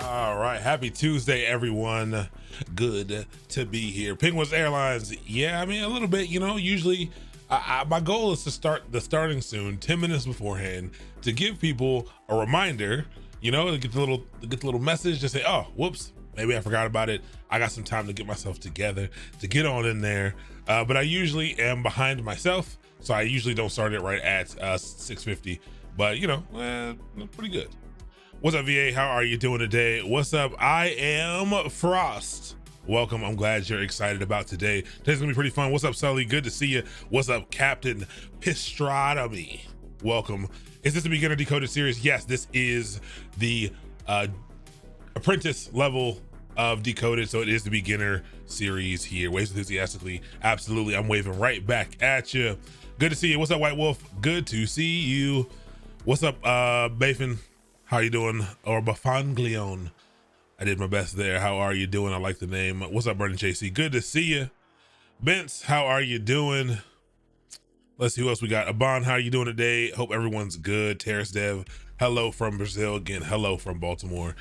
All right, happy Tuesday, everyone. Good to be here. Penguins Airlines, yeah, I mean, a little bit, usually my goal is to start the starting soon, 10 minutes beforehand, to give people a reminder, to get the little message, to say, oh, whoops, maybe I forgot about it. I got some time to get myself together, to get on in there. But I usually am behind myself, so I usually don't start it right at 6:50, but pretty good. What's up, VA? How are you doing today? What's up? I am Frost. Welcome. I'm glad you're excited about today. Today's gonna be pretty fun. What's up, Sully? Good to see you. What's up, Captain Pistrotomy? Welcome. Is this a beginner decoded series? Yes, this is the apprentice level of decoded, so it is the beginner series here. Waves enthusiastically. Absolutely. I'm waving right back at you. Good to see you. What's up, White Wolf? Good to see you. What's up, Bafin? How you doing? Or Bafanglione. I did my best there. How are you doing? I like the name. What's up, Brendan JC? Good to see you. Bence, how are you doing? Let's see who else we got. Aban, how are you doing today? Hope everyone's good. Terrace Dev, hello from Brazil. Again, hello from Baltimore.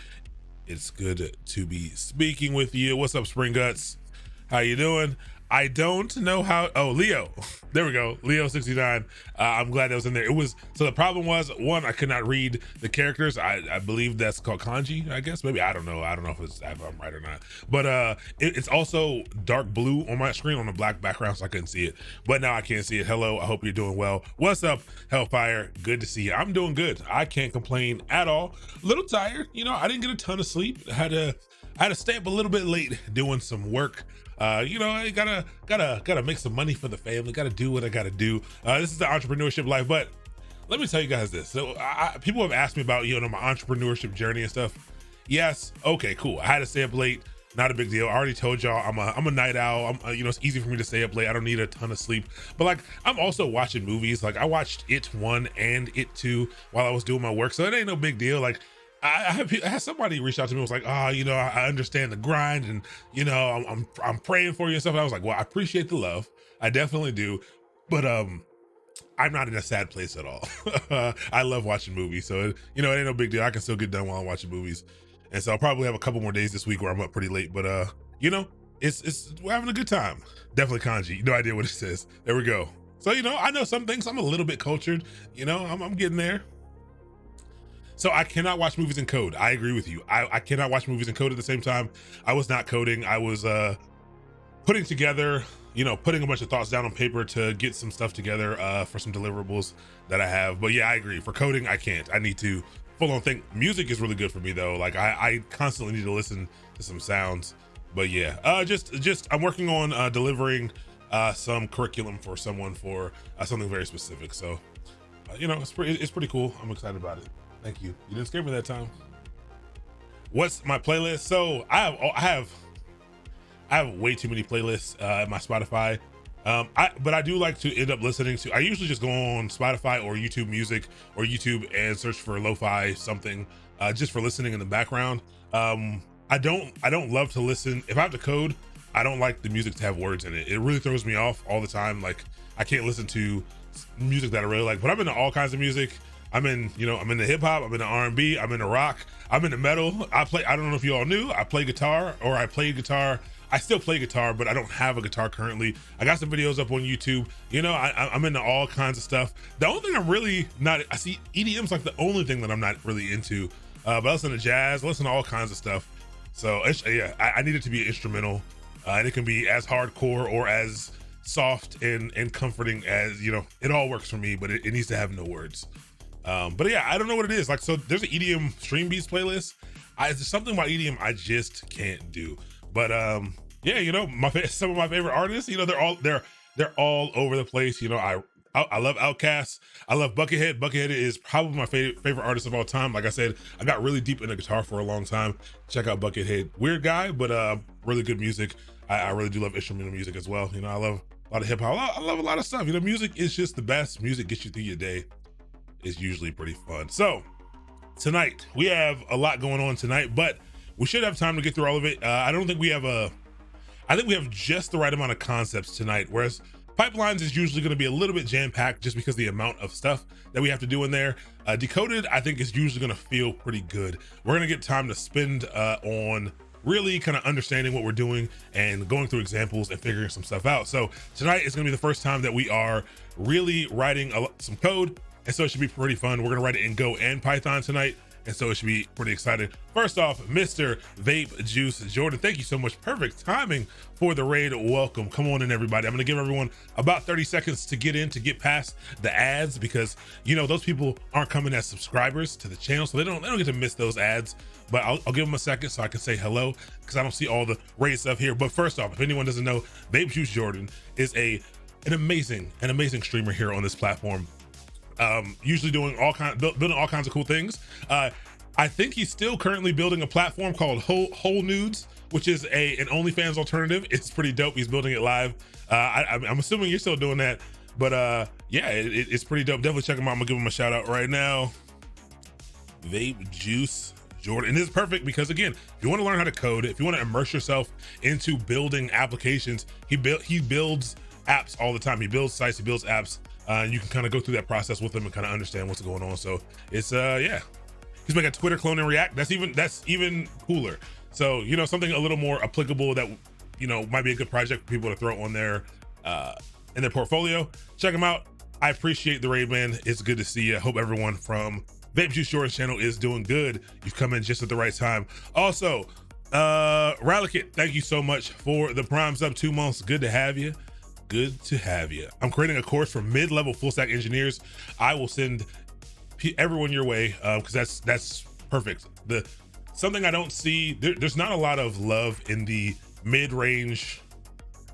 It's good to be speaking with you. What's up, Spring Guts? How you doing? I don't know how. Oh, Leo. There we go. Leo 69. I'm glad that was in there. So the problem was, one, I could not read the characters. I believe that's called kanji, I guess. Maybe, I don't know. I don't know if I'm right or not. But it's also dark blue on my screen on a black background, so I couldn't see it. But now I can see it. Hello. I hope you're doing well. What's up, Hellfire? Good to see you. I'm doing good. I can't complain at all. A little tired. I didn't get a ton of sleep. I had to stay up a little bit late doing some work. I gotta make some money for the family, gotta do what I gotta do. This is the entrepreneurship life. But let me tell you guys this. So people have asked me about my entrepreneurship journey and stuff. Yes, okay, cool. I had to stay up late, not a big deal. I already told y'all I'm a night owl. It's easy for me to stay up late. I don't need a ton of sleep. But I'm also watching movies. I watched It 1 and It 2 while I was doing my work, so it ain't no big deal. I had somebody reach out to me and was like, I understand the grind, and I'm praying for you and stuff. And I was like, well, I appreciate the love. I definitely do. But I'm not in a sad place at all. I love watching movies. So it ain't no big deal. I can still get done while I'm watching movies. And so I'll probably have a couple more days this week where I'm up pretty late, but we're having a good time. Definitely kanji. No idea what it says. There we go. So, I know some things. I'm a little bit cultured, I'm getting there. So I cannot watch movies in code. I agree with you. I cannot watch movies in code at the same time. I was not coding. I was putting together, putting a bunch of thoughts down on paper to get some stuff together for some deliverables that I have. But yeah, I agree. For coding, I can't. I need to full on think. Music is really good for me though. I constantly need to listen to some sounds. But yeah, I'm working on delivering some curriculum for someone for something very specific. So, it's pretty cool. I'm excited about it. Thank you. You didn't scare me that time. What's my playlist? So I have way too many playlists in my Spotify. But I do like to end up listening to. I usually just go on Spotify or YouTube Music or YouTube and search for lo-fi something, just for listening in the background. I don't love to listen. If I have to code, I don't like the music to have words in it. It really throws me off all the time. I can't listen to music that I really like. But I'm into all kinds of music. I'm in the hip hop, I'm in the R&B, I'm in the rock, I'm in the metal. I don't know if you all knew, I play guitar, or I played guitar. I still play guitar, but I don't have a guitar currently. I got some videos up on YouTube. I'm into all kinds of stuff. The only thing I'm really not, I see EDM's the only thing that I'm not really into. But I listen to jazz, I listen to all kinds of stuff. So I need it to be instrumental. And it can be as hardcore or as soft and comforting as, it all works for me, but it needs to have no words. But yeah, I don't know what it is. So there's an EDM Stream Beats playlist. There's something about EDM I just can't do. But some of my favorite artists, they're all over the place. I love Outkast. I love Buckethead. Buckethead is probably my favorite artist of all time. Like I said, I got really deep into guitar for a long time. Check out Buckethead. Weird guy, but really good music. I really do love instrumental music as well. I love a lot of hip hop. I love a lot of stuff. Music is just the best. Music gets you through your day. Is usually pretty fun. So tonight we have a lot going on tonight, but we should have time to get through all of it. I think we have just the right amount of concepts tonight, whereas Pipelines is usually going to be a little bit jam-packed just because the amount of stuff that we have to do in there. Decoded, I think, is usually going to feel pretty good. We're going to get time to spend on really kind of understanding what we're doing and going through examples and figuring some stuff out. So tonight is going to be the first time that we are really writing some code, and so it should be pretty fun. We're going to write it in Go and Python tonight, and so it should be pretty exciting. First off, Mr. Vape Juice Jordan, thank you so much. Perfect timing for the raid. Welcome. Come on in, everybody. I'm going to give everyone about 30 seconds to get past the ads, because you know those people aren't coming as subscribers to the channel, so they don't get to miss those ads. But I'll give them a second so I can say hello, because I don't see all the raid stuff here. But first off, if anyone doesn't know, Vape Juice Jordan is an amazing streamer here on this platform. Usually doing building all kinds of cool things. I think he's still currently building a platform called Whole Nudes, which is an OnlyFans alternative. It's pretty dope. He's building it live. I'm assuming you're still doing that, but yeah, it's pretty dope. Definitely check him out. I'm gonna give him a shout out right now. Vape Juice Jordan. And this is perfect because, again, if you want to learn how to code, if you want to immerse yourself into building applications, he builds apps all the time. He builds sites, he builds apps. You can kind of go through that process with him and kind of understand what's going on. So it's yeah, he's making a Twitter clone in React. That's even cooler. So, you know, something a little more applicable that, you know, might be a good project for people to throw on their in their portfolio. Check him out. I appreciate the raid, man. It's good to see you. I hope everyone from Vape Juice Jordan's channel is doing good. You've come in just at the right time. Also, Ralikit, thank you so much for the Prime sub, 2 months. Good to have you. Good to have you. I'm creating a course for mid-level full stack engineers. I will send everyone your way, because that's perfect. Something I don't see, there's not a lot of love in the mid-range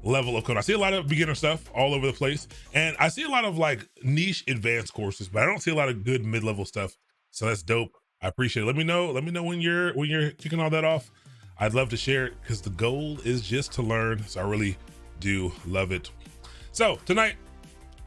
level of code. I see a lot of beginner stuff all over the place, and I see a lot of like niche advanced courses, but I don't see a lot of good mid-level stuff. So that's dope. I appreciate it. Let me know when you're kicking all that off. I'd love to share it, because the goal is just to learn. So I really do love it. So tonight,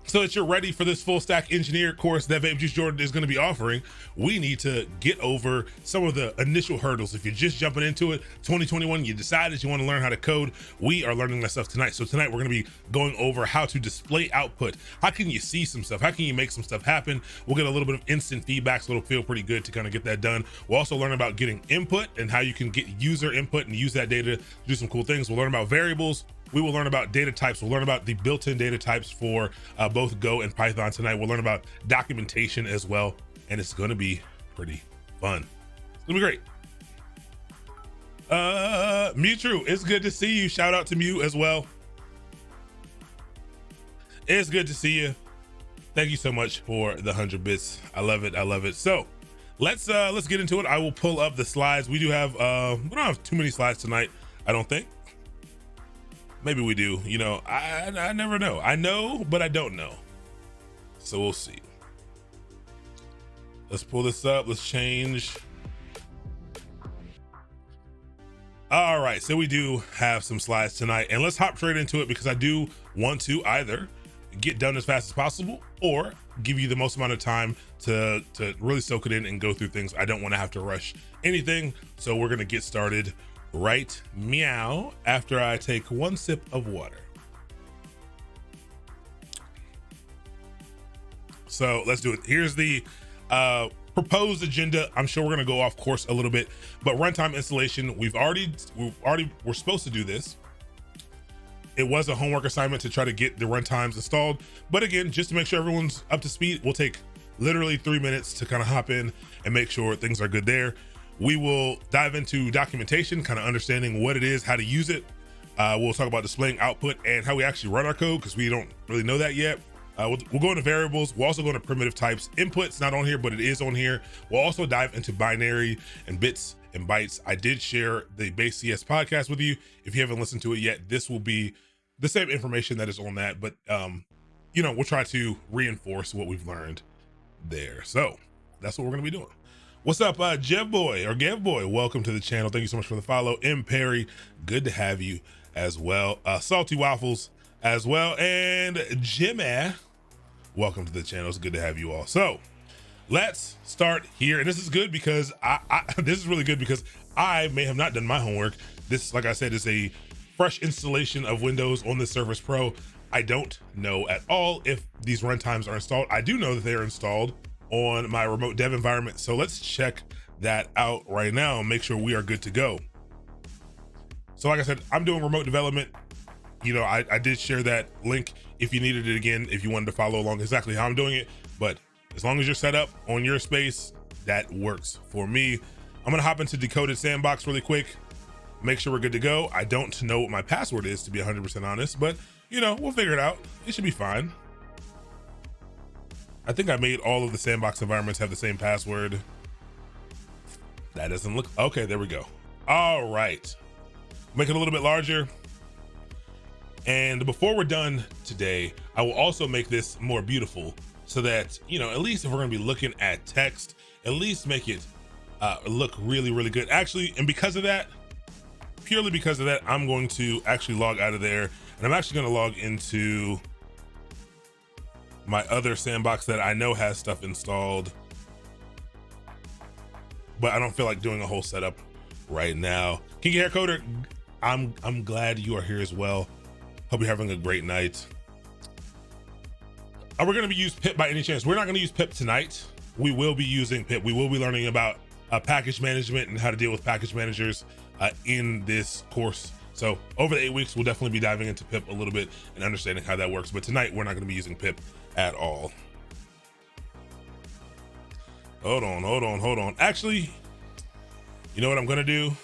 so that you're ready for this full stack engineer course that Vape Juice Jordan is going to be offering, we need to get over some of the initial hurdles. If you're just jumping into it, 2021, you decided you want to learn how to code, we are learning that stuff tonight. So tonight we're going to be going over how to display output. How can you see some stuff? How can you make some stuff happen? We'll get a little bit of instant feedback, so it'll feel pretty good to kind of get that done. We'll also learn about getting input and how you can get user input and use that data to do some cool things. We'll learn about variables. We will learn about data types. We'll learn about the built-in data types for both Go and Python tonight. We'll learn about documentation as well, and it's going to be pretty fun. It's going to be great. Mewtru, it's good to see you. Shout out to Mew as well. It's good to see you. Thank you so much for the 100 bits. I love it. I love it. So let's get into it. I will pull up the slides. We don't have too many slides tonight, I don't think. Maybe we do. You know, I never know. I know, but I don't know. So we'll see. Let's pull this up. Let's change. All right, so we do have some slides tonight, and let's hop straight into it, because I do want to either get done as fast as possible or give you the most amount of time to really soak it in and go through things. I don't want to have to rush anything. So we're going to get started right meow after I take one sip of water. So let's do it. Here's the proposed agenda. I'm sure we're gonna go off course a little bit, but runtime installation, we're supposed to do this. It was a homework assignment to try to get the runtimes installed, but again, just to make sure everyone's up to speed, we'll take literally 3 minutes to kind of hop in and make sure things are good there. We will dive into documentation, kind of understanding what it is, how to use it. We'll talk about displaying output and how we actually run our code, because we don't really know that yet. We'll go into variables. We'll also go into primitive types. Input's not on here, but it is on here. We'll also dive into binary and bits and bytes. I did share the base CS podcast with you. If you haven't listened to it yet, this will be the same information that is on that, but you know, we'll try to reinforce what we've learned there. So that's what we're gonna be doing. What's up, Jeff Boy or Gav Boy? Welcome to the channel. Thank you so much for the follow. M. Perry, good to have you as well. Salty Waffles as well, and Jimmy, welcome to the channel. It's good to have you all. So let's start here, and this is good because this is really good because I may have not done my homework. This, like I said, is a fresh installation of Windows on the Surface Pro. I don't know at all if these runtimes are installed. I do know that they are installed on my remote dev environment. So let's check that out right now and make sure we are good to go. So like I said, I'm doing remote development. You know, I did share that link if you needed it again, if you wanted to follow along exactly how I'm doing it. But as long as you're set up on your space, that works for me. I'm gonna hop into deCoded sandbox really quick, make sure we're good to go. I don't know what my password is, to be 100% honest, but you know, we'll figure it out. It should be fine. I think I made all of the sandbox environments have the same password. That doesn't look, okay, there we go. All right, make it a little bit larger. And before we're done today, I will also make this more beautiful so that, you know, at least if we're gonna be looking at text, at least make it look really, really good. Actually, and because of that, purely because of that, I'm going to actually log out of there, and I'm actually gonna log into my other sandbox that I know has stuff installed, but I don't feel like doing a whole setup right now. Kinky Hair Coder, I'm glad you are here as well. Hope you're having a great night. Are we gonna be using pip by any chance? We're not gonna use pip tonight. We will be using pip. We will be learning about package management and how to deal with package managers in this course. So over the 8 weeks, we'll definitely be diving into pip a little bit and understanding how that works. But tonight, we're not gonna be using pip at all. Hold on. Actually, you know what I'm gonna do?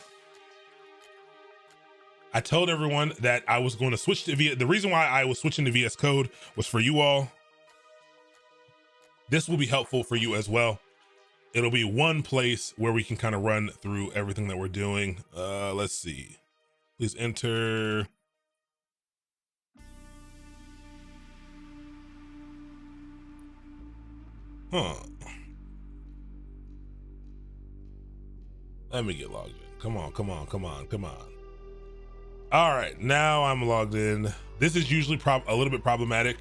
I told everyone that I was going to switch to the reason why I was switching to VS Code was for you all. This will be helpful for you as well. It'll be one place where we can kind of run through everything that we're doing. Let's see. Please enter. Let me get logged in. Come on. All right, now I'm logged in. This is usually a little bit problematic.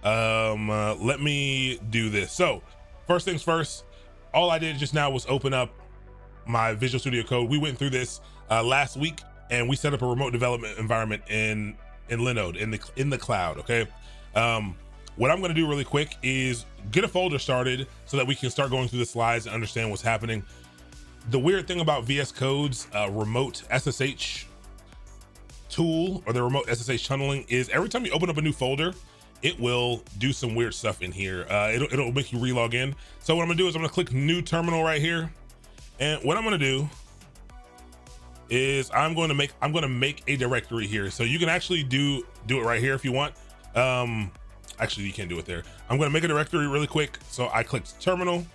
Let me do this. So first things first, all I did just now was open up my Visual Studio Code. We went through this last week, and we set up a remote development environment in Linode in the cloud. Okay. What I'm going to do really quick is get a folder started so that we can start going through the slides and understand what's happening. The weird thing about VS Code's remote SSH tool, or the remote SSH tunneling, is every time you open up a new folder, it will do some weird stuff in here. It'll make you relog in. So what I'm gonna do is I'm gonna click new terminal right here. And what I'm gonna do is I'm gonna make a directory here. So you can actually do it right here if you want. Actually, you can't do it there. I'm gonna make a directory really quick. So I clicked terminal,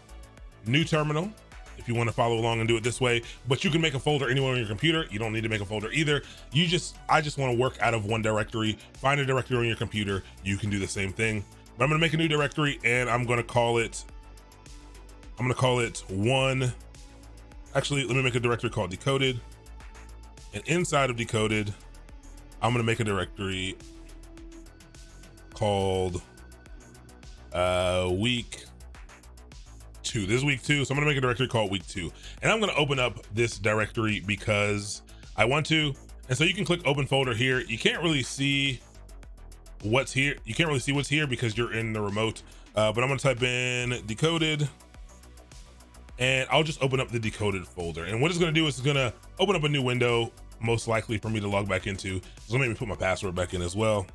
new terminal, if you want to follow along and do it this way, but you can make a folder anywhere on your computer. You don't need to make a folder either. I just want to work out of one directory. Find a directory on your computer. You can do the same thing, but I'm going to make a new directory, and I'm going to call it one. Actually, let me make a directory called deCoded, and inside of deCoded, I'm going to make a directory called week 2. This is week 2, so I'm gonna make a directory called week 2, and I'm gonna open up this directory because I want to. And so you can click open folder here. You can't really see what's here. You can't really see what's here because you're in the remote. But I'm gonna type in deCoded, and I'll just open up the deCoded folder. And what it's gonna do is it's gonna open up a new window, most likely for me to log back into. It's gonna make me put my password back in as well.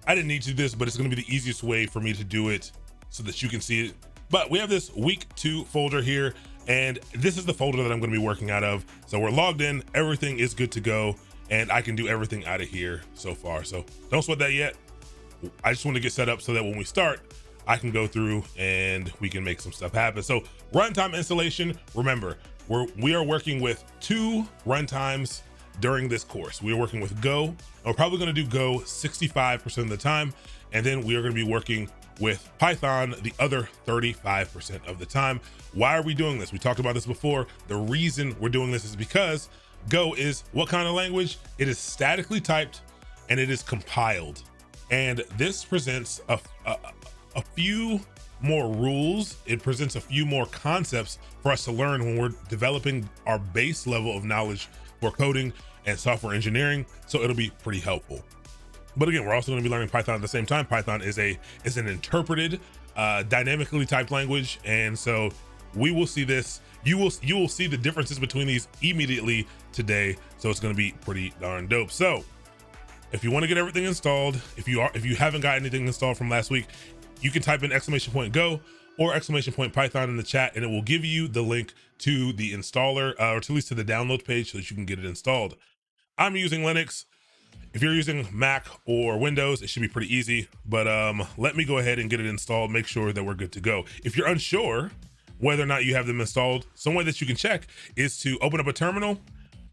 I didn't need to do this, but it's gonna be the easiest way for me to do it so that you can see it. But we have this week 2 folder here, and this is the folder that I'm gonna be working out of. So we're logged in, everything is good to go, and I can do everything out of here so far. So don't sweat that yet. I just want to get set up so that when we start, I can go through and we can make some stuff happen. So runtime installation, remember, we are working with 2 runtimes during this course. We are working with Go, and we're probably gonna do Go 65% of the time, and then we are gonna be working with Python the other 35% of the time. Why are we doing this? We talked about this before. The reason we're doing this is because Go is what kind of language? It is statically typed and it is compiled. And this presents a few more rules. It presents a few more concepts for us to learn when we're developing our base level of knowledge for coding and software engineering. So it'll be pretty helpful. But again, we're also going to be learning Python at the same time. Python is an interpreted, dynamically typed language, and so we will see this. You will see the differences between these immediately today. So it's going to be pretty darn dope. So if you want to get everything installed, if you haven't got anything installed from last week, you can type in !go or !python in the chat, and it will give you the link to the installer, or at least to the download page, so that you can get it installed. I'm using Linux. If you're using Mac or Windows, it should be pretty easy, but let me go ahead and get it installed, make sure that we're good to go. If you're unsure whether or not you have them installed, some way that you can check is to open up a terminal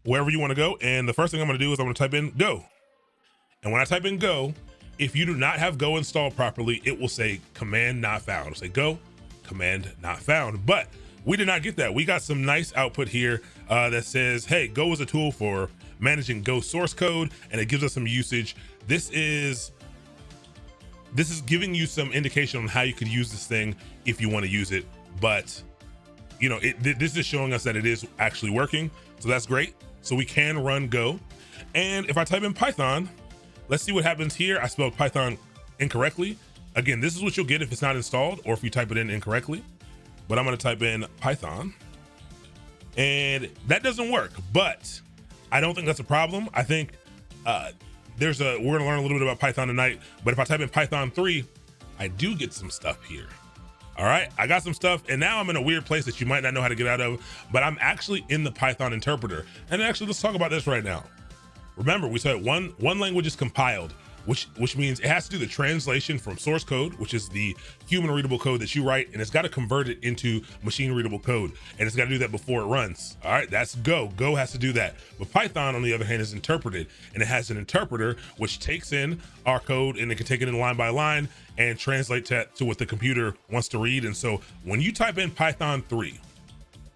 wherever you want to go, and the first thing I'm going to do is I'm going to type in go. And when I type in go, if you do not have go installed properly, it will say command not found. It'll say go, command not found. But we did not get that. We got some nice output here that says, hey, go is a tool for managing Go source code, and it gives us some usage. This is giving you some indication on how you could use this thing if you want to use it. But you know, this is showing us that it is actually working, so that's great. So we can run Go, and if I type in Python, let's see what happens here. I spelled Python incorrectly. Again, this is what you'll get if it's not installed or if you type it in incorrectly. But I'm going to type in Python, and that doesn't work. But I don't think that's a problem. I think we're going to learn a little bit about Python tonight, but if I type in Python 3, I do get some stuff here. All right, I got some stuff, and now I'm in a weird place that you might not know how to get out of, but I'm actually in the Python interpreter. And actually, let's talk about this right now. Remember, we said one language is compiled, which means it has to do the translation from source code, which is the human readable code that you write, and it's got to convert it into machine readable code, and it's got to do that before it runs. All right, that's Go. Go has to do that. But Python, on the other hand, is interpreted, and it has an interpreter which takes in our code, and it can take it in line by line and translate that to what the computer wants to read. And so when you type in Python 3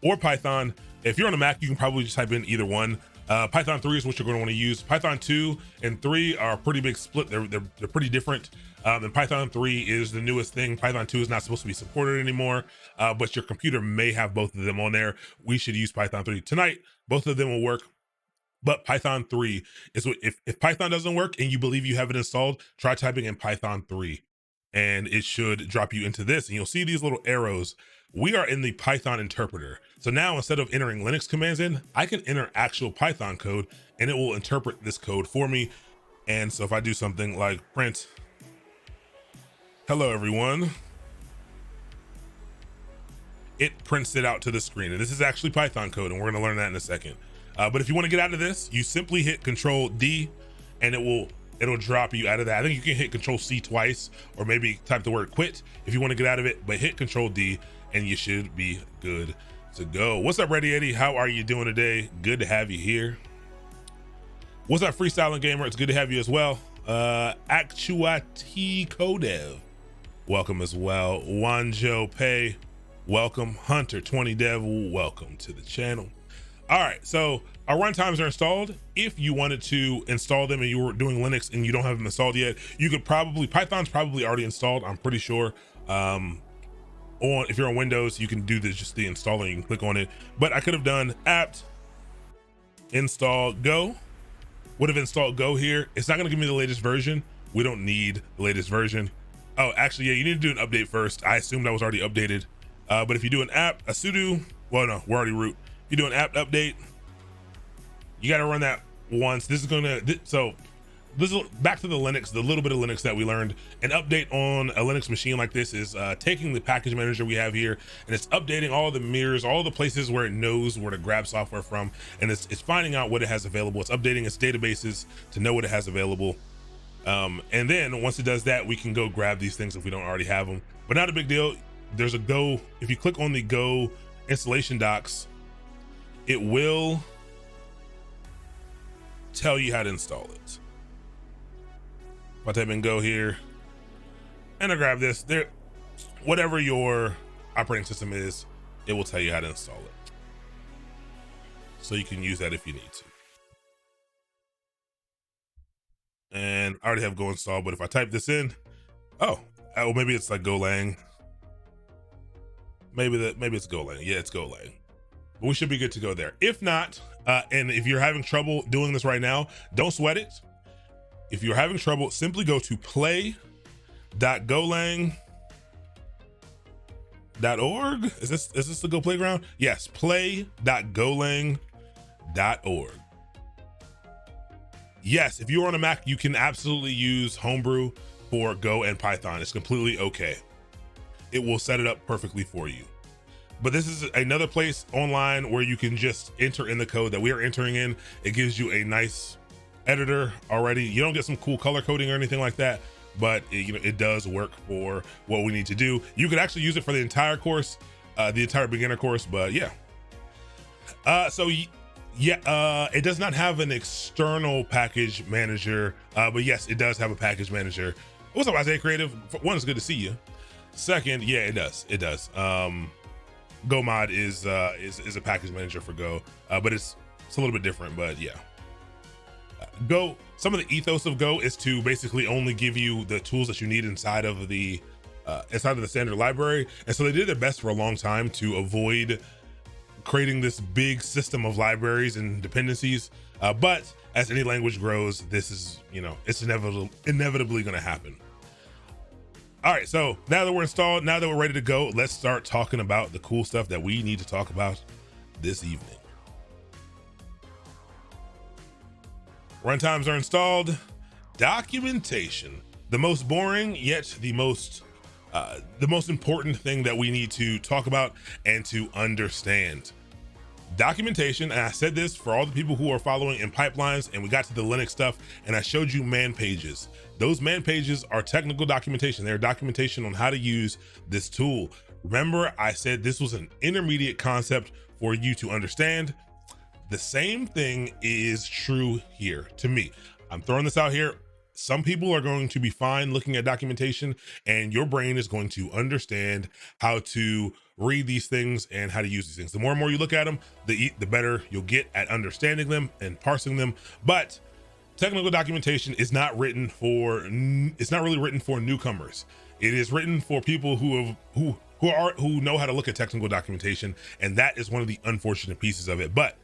or Python, if you're on a Mac, you can probably just type in either one. Python 3 is what you're going to want to use. Python 2 and 3 are a pretty big split. They're pretty different. And Python 3 is the newest thing. Python 2 is not supposed to be supported anymore, but your computer may have both of them on there. We should use Python 3 tonight. Both of them will work. But Python 3 is what, if Python doesn't work and you believe you have it installed, try typing in Python 3, and it should drop you into this. And you'll see these little arrows. We are in the Python interpreter. So now instead of entering Linux commands in, I can enter actual Python code, and it will interpret this code for me. And so if I do something like print, hello everyone, it prints it out to the screen. And this is actually Python code, and we're gonna learn that in a second. But if you wanna get out of this, you simply hit Control D, and it'll drop you out of that. I think you can hit Control C twice, or maybe type the word quit if you wanna get out of it, but hit Control D, and you should be good to go. What's up, Ready Eddie? How are you doing today? Good to have you here. What's up, Freestyling Gamer? It's good to have you as well. Actuati Codev, welcome as well. Wanjo Pay, welcome. Hunter 20 Dev, welcome to the channel. All right, so our runtimes are installed. If you wanted to install them and you were doing Linux and you don't have them installed yet, you could probably, Python's probably already installed, I'm pretty sure. If you're on Windows, you can do this, just the installer, you can click on it. But I could have done apt install go, would have installed go here. It's not gonna give me the latest version. We don't need the latest version. Oh, actually, yeah, you need to do an update first. I assumed that was already updated. But if you do an apt, a sudo, well, no, we're already root. If you do an apt update, you gotta run that once. This is gonna, so this is back to the Linux, the little bit of Linux that we learned. An update on a Linux machine like this is taking the package manager we have here, and it's updating all the mirrors, all the places where it knows where to grab software from, and it's finding out what it has available. It's updating its databases to know what it has available. And then once it does that, we can go grab these things if we don't already have them, but not a big deal. There's a Go, if you click on the Go installation docs, it will tell you how to install it. If I type in Go here and I grab this, there, whatever your operating system is, it will tell you how to install it. So you can use that if you need to. And I already have Go installed, but if I type this in, oh, maybe it's like Golang. Maybe it's Golang. Yeah, it's Golang. but we should be good to go there. If not, and if you're having trouble doing this right now, don't sweat it. If you're having trouble, simply go to play.golang.org. Is this the Go Playground? Yes, play.golang.org. Yes, if you're on a Mac, you can absolutely use Homebrew for Go and Python. It's completely okay. It will set it up perfectly for you. But this is another place online where you can just enter in the code that we are entering in. It gives you a nice editor already. You don't get some cool color coding or anything like that, but it does work for what we need to do. You could actually use it for the entire course, the entire beginner course, but yeah. It does not have an external package manager, but yes, it does have a package manager. What's up, Isaiah Creative? One, it's good to see you. Second, yeah, it does. GoMod is a package manager for Go, but it's a little bit different, but yeah. Go, some of the ethos of Go is to basically only give you the tools that you need inside of the standard library. And so they did their best for a long time to avoid creating this big system of libraries and dependencies. But as any language grows, this is, it's inevitably going to happen. All right, so now that we're installed, now that we're ready to go, let's start talking about the cool stuff that we need to talk about this evening. Runtimes are installed. Documentation, the most boring yet the most important thing that we need to talk about and to understand. Documentation, and I said this for all the people who are following in pipelines, and we got to the Linux stuff, and I showed you man pages. Those man pages are technical documentation. They're documentation on how to use this tool. Remember, I said this was an intermediate concept for you to understand. The same thing is true here to me. I'm throwing this out here. Some people are going to be fine looking at documentation, and your brain is going to understand how to read these things and how to use these things. The more and more you look at them, the better you'll get at understanding them and parsing them. But technical documentation is not written for, it's not really written for newcomers. It is written for people who know how to look at technical documentation, and that is one of the unfortunate pieces of it. But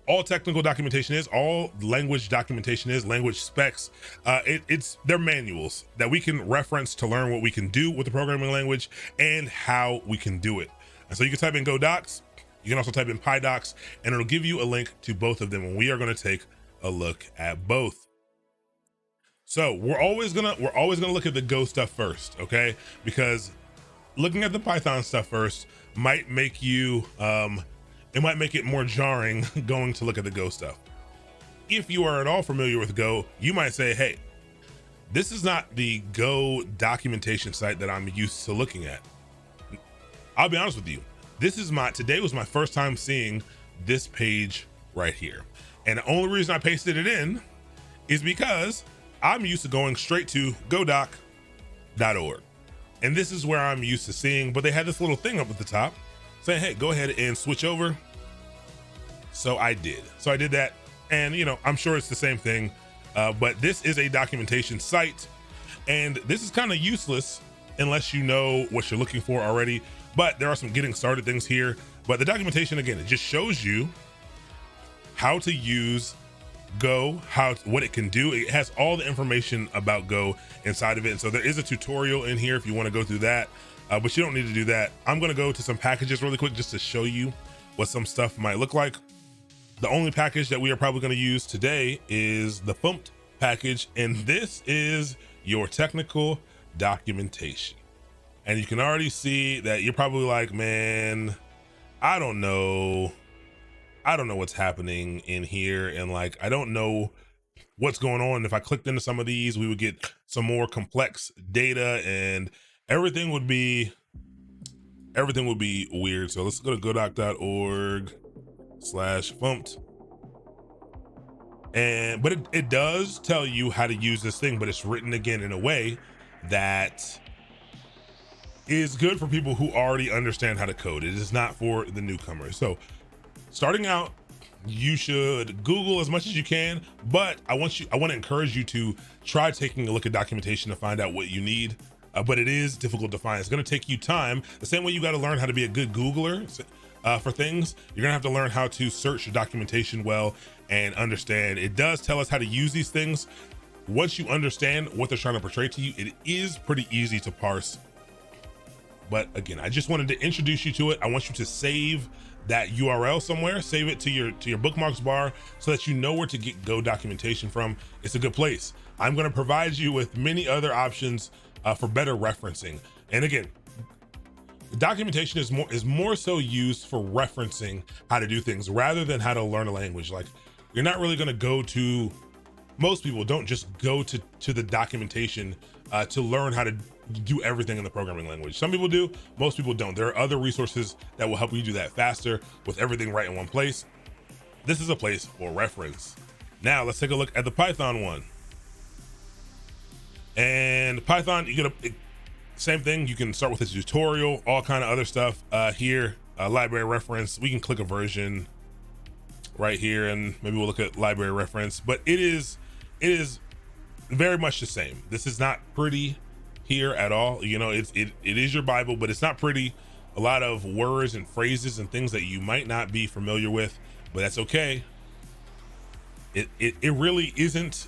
all technical documentation is, all language documentation is, language specs, they're manuals that we can reference to learn what we can do with the programming language and how we can do it. And so you can type in Go Docs, you can also type in PyDocs, and it'll give you a link to both of them, and we are gonna take a look at both. So we're always gonna look at the Go stuff first, okay? Because looking at the Python stuff first might make you, it might make it more jarring going to look at the Go stuff. If you are at all familiar with Go, you might say, hey, this is not the Go documentation site that I'm used to looking at. I'll be honest with you. Today was my first time seeing this page right here. And the only reason I pasted it in is because I'm used to going straight to godoc.org. And this is where I'm used to seeing, but they had this little thing up at the top saying, hey, go ahead and switch over. So I did that. And I'm sure it's the same thing, but this is a documentation site, and this is kind of useless unless you know what you're looking for already. But there are some getting started things here. But the documentation, again, it just shows you how to use Go, what it can do. It has all the information about Go inside of it. And so there is a tutorial in here if you want to go through that. But you don't need to do that. I'm going to go to some packages really quick just to show you what some stuff might look like. The only package that we are probably going to use today is the FUMPT package, and this is your technical documentation. And you can already see that you're probably like, man, I don't know what's happening in here, and like, I don't know what's going on. If I clicked into some of these, we would get some more complex data, and everything would be weird. So let's go to godoc.org/FUMPT. But it does tell you how to use this thing, but it's written again in a way that is good for people who already understand how to code. It is not for the newcomers. So starting out, you should Google as much as you can, but I want to encourage you to try taking a look at documentation to find out what you need. But it is difficult to find. It's going to take you time. The same way you got to learn how to be a good Googler, for things. You're gonna have to learn how to search the documentation well and understand. It does tell us how to use these things. Once you understand what they're trying to portray to you, it is pretty easy to parse. But again, I just wanted to introduce you to it. I want you to save that URL somewhere, save it to your bookmarks bar so that you know where to get Go documentation from. It's a good place. I'm going to provide you with many other options for better referencing. And again, the documentation is more so used for referencing how to do things rather than how to learn a language. Like, you're not really going to go to, most people don't just go to the documentation to learn how to do everything in the programming language. Some people do, most people don't. There are other resources that will help you do that faster with everything right in one place. This is a place for reference. Now let's take a look at the Python one. And Python, you get same thing. You can start with a tutorial, all kind of other stuff here. Library reference. We can click a version right here, and maybe we'll look at library reference. But it is very much the same. This is not pretty here at all. You know, it is your Bible, but it's not pretty. A lot of words and phrases and things that you might not be familiar with, but that's okay. It really isn't.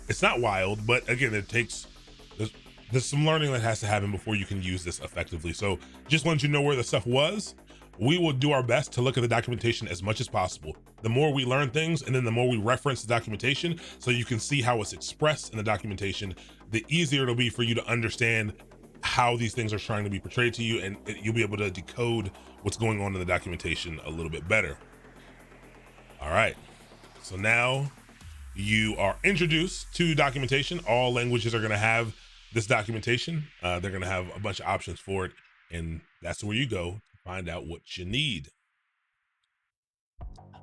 It's not wild, but again, there's some learning that has to happen before you can use this effectively. So just want you to know where the stuff was. We will do our best to look at the documentation as much as possible. The more we learn things, and then the more we reference the documentation so you can see how it's expressed in the documentation, the easier it'll be for you to understand how these things are trying to be portrayed to you, and you'll be able to decode what's going on in the documentation a little bit better. All right, so now you are introduced to documentation. All languages are gonna have this documentation. They're gonna have a bunch of options for it, and that's where you go to find out what you need.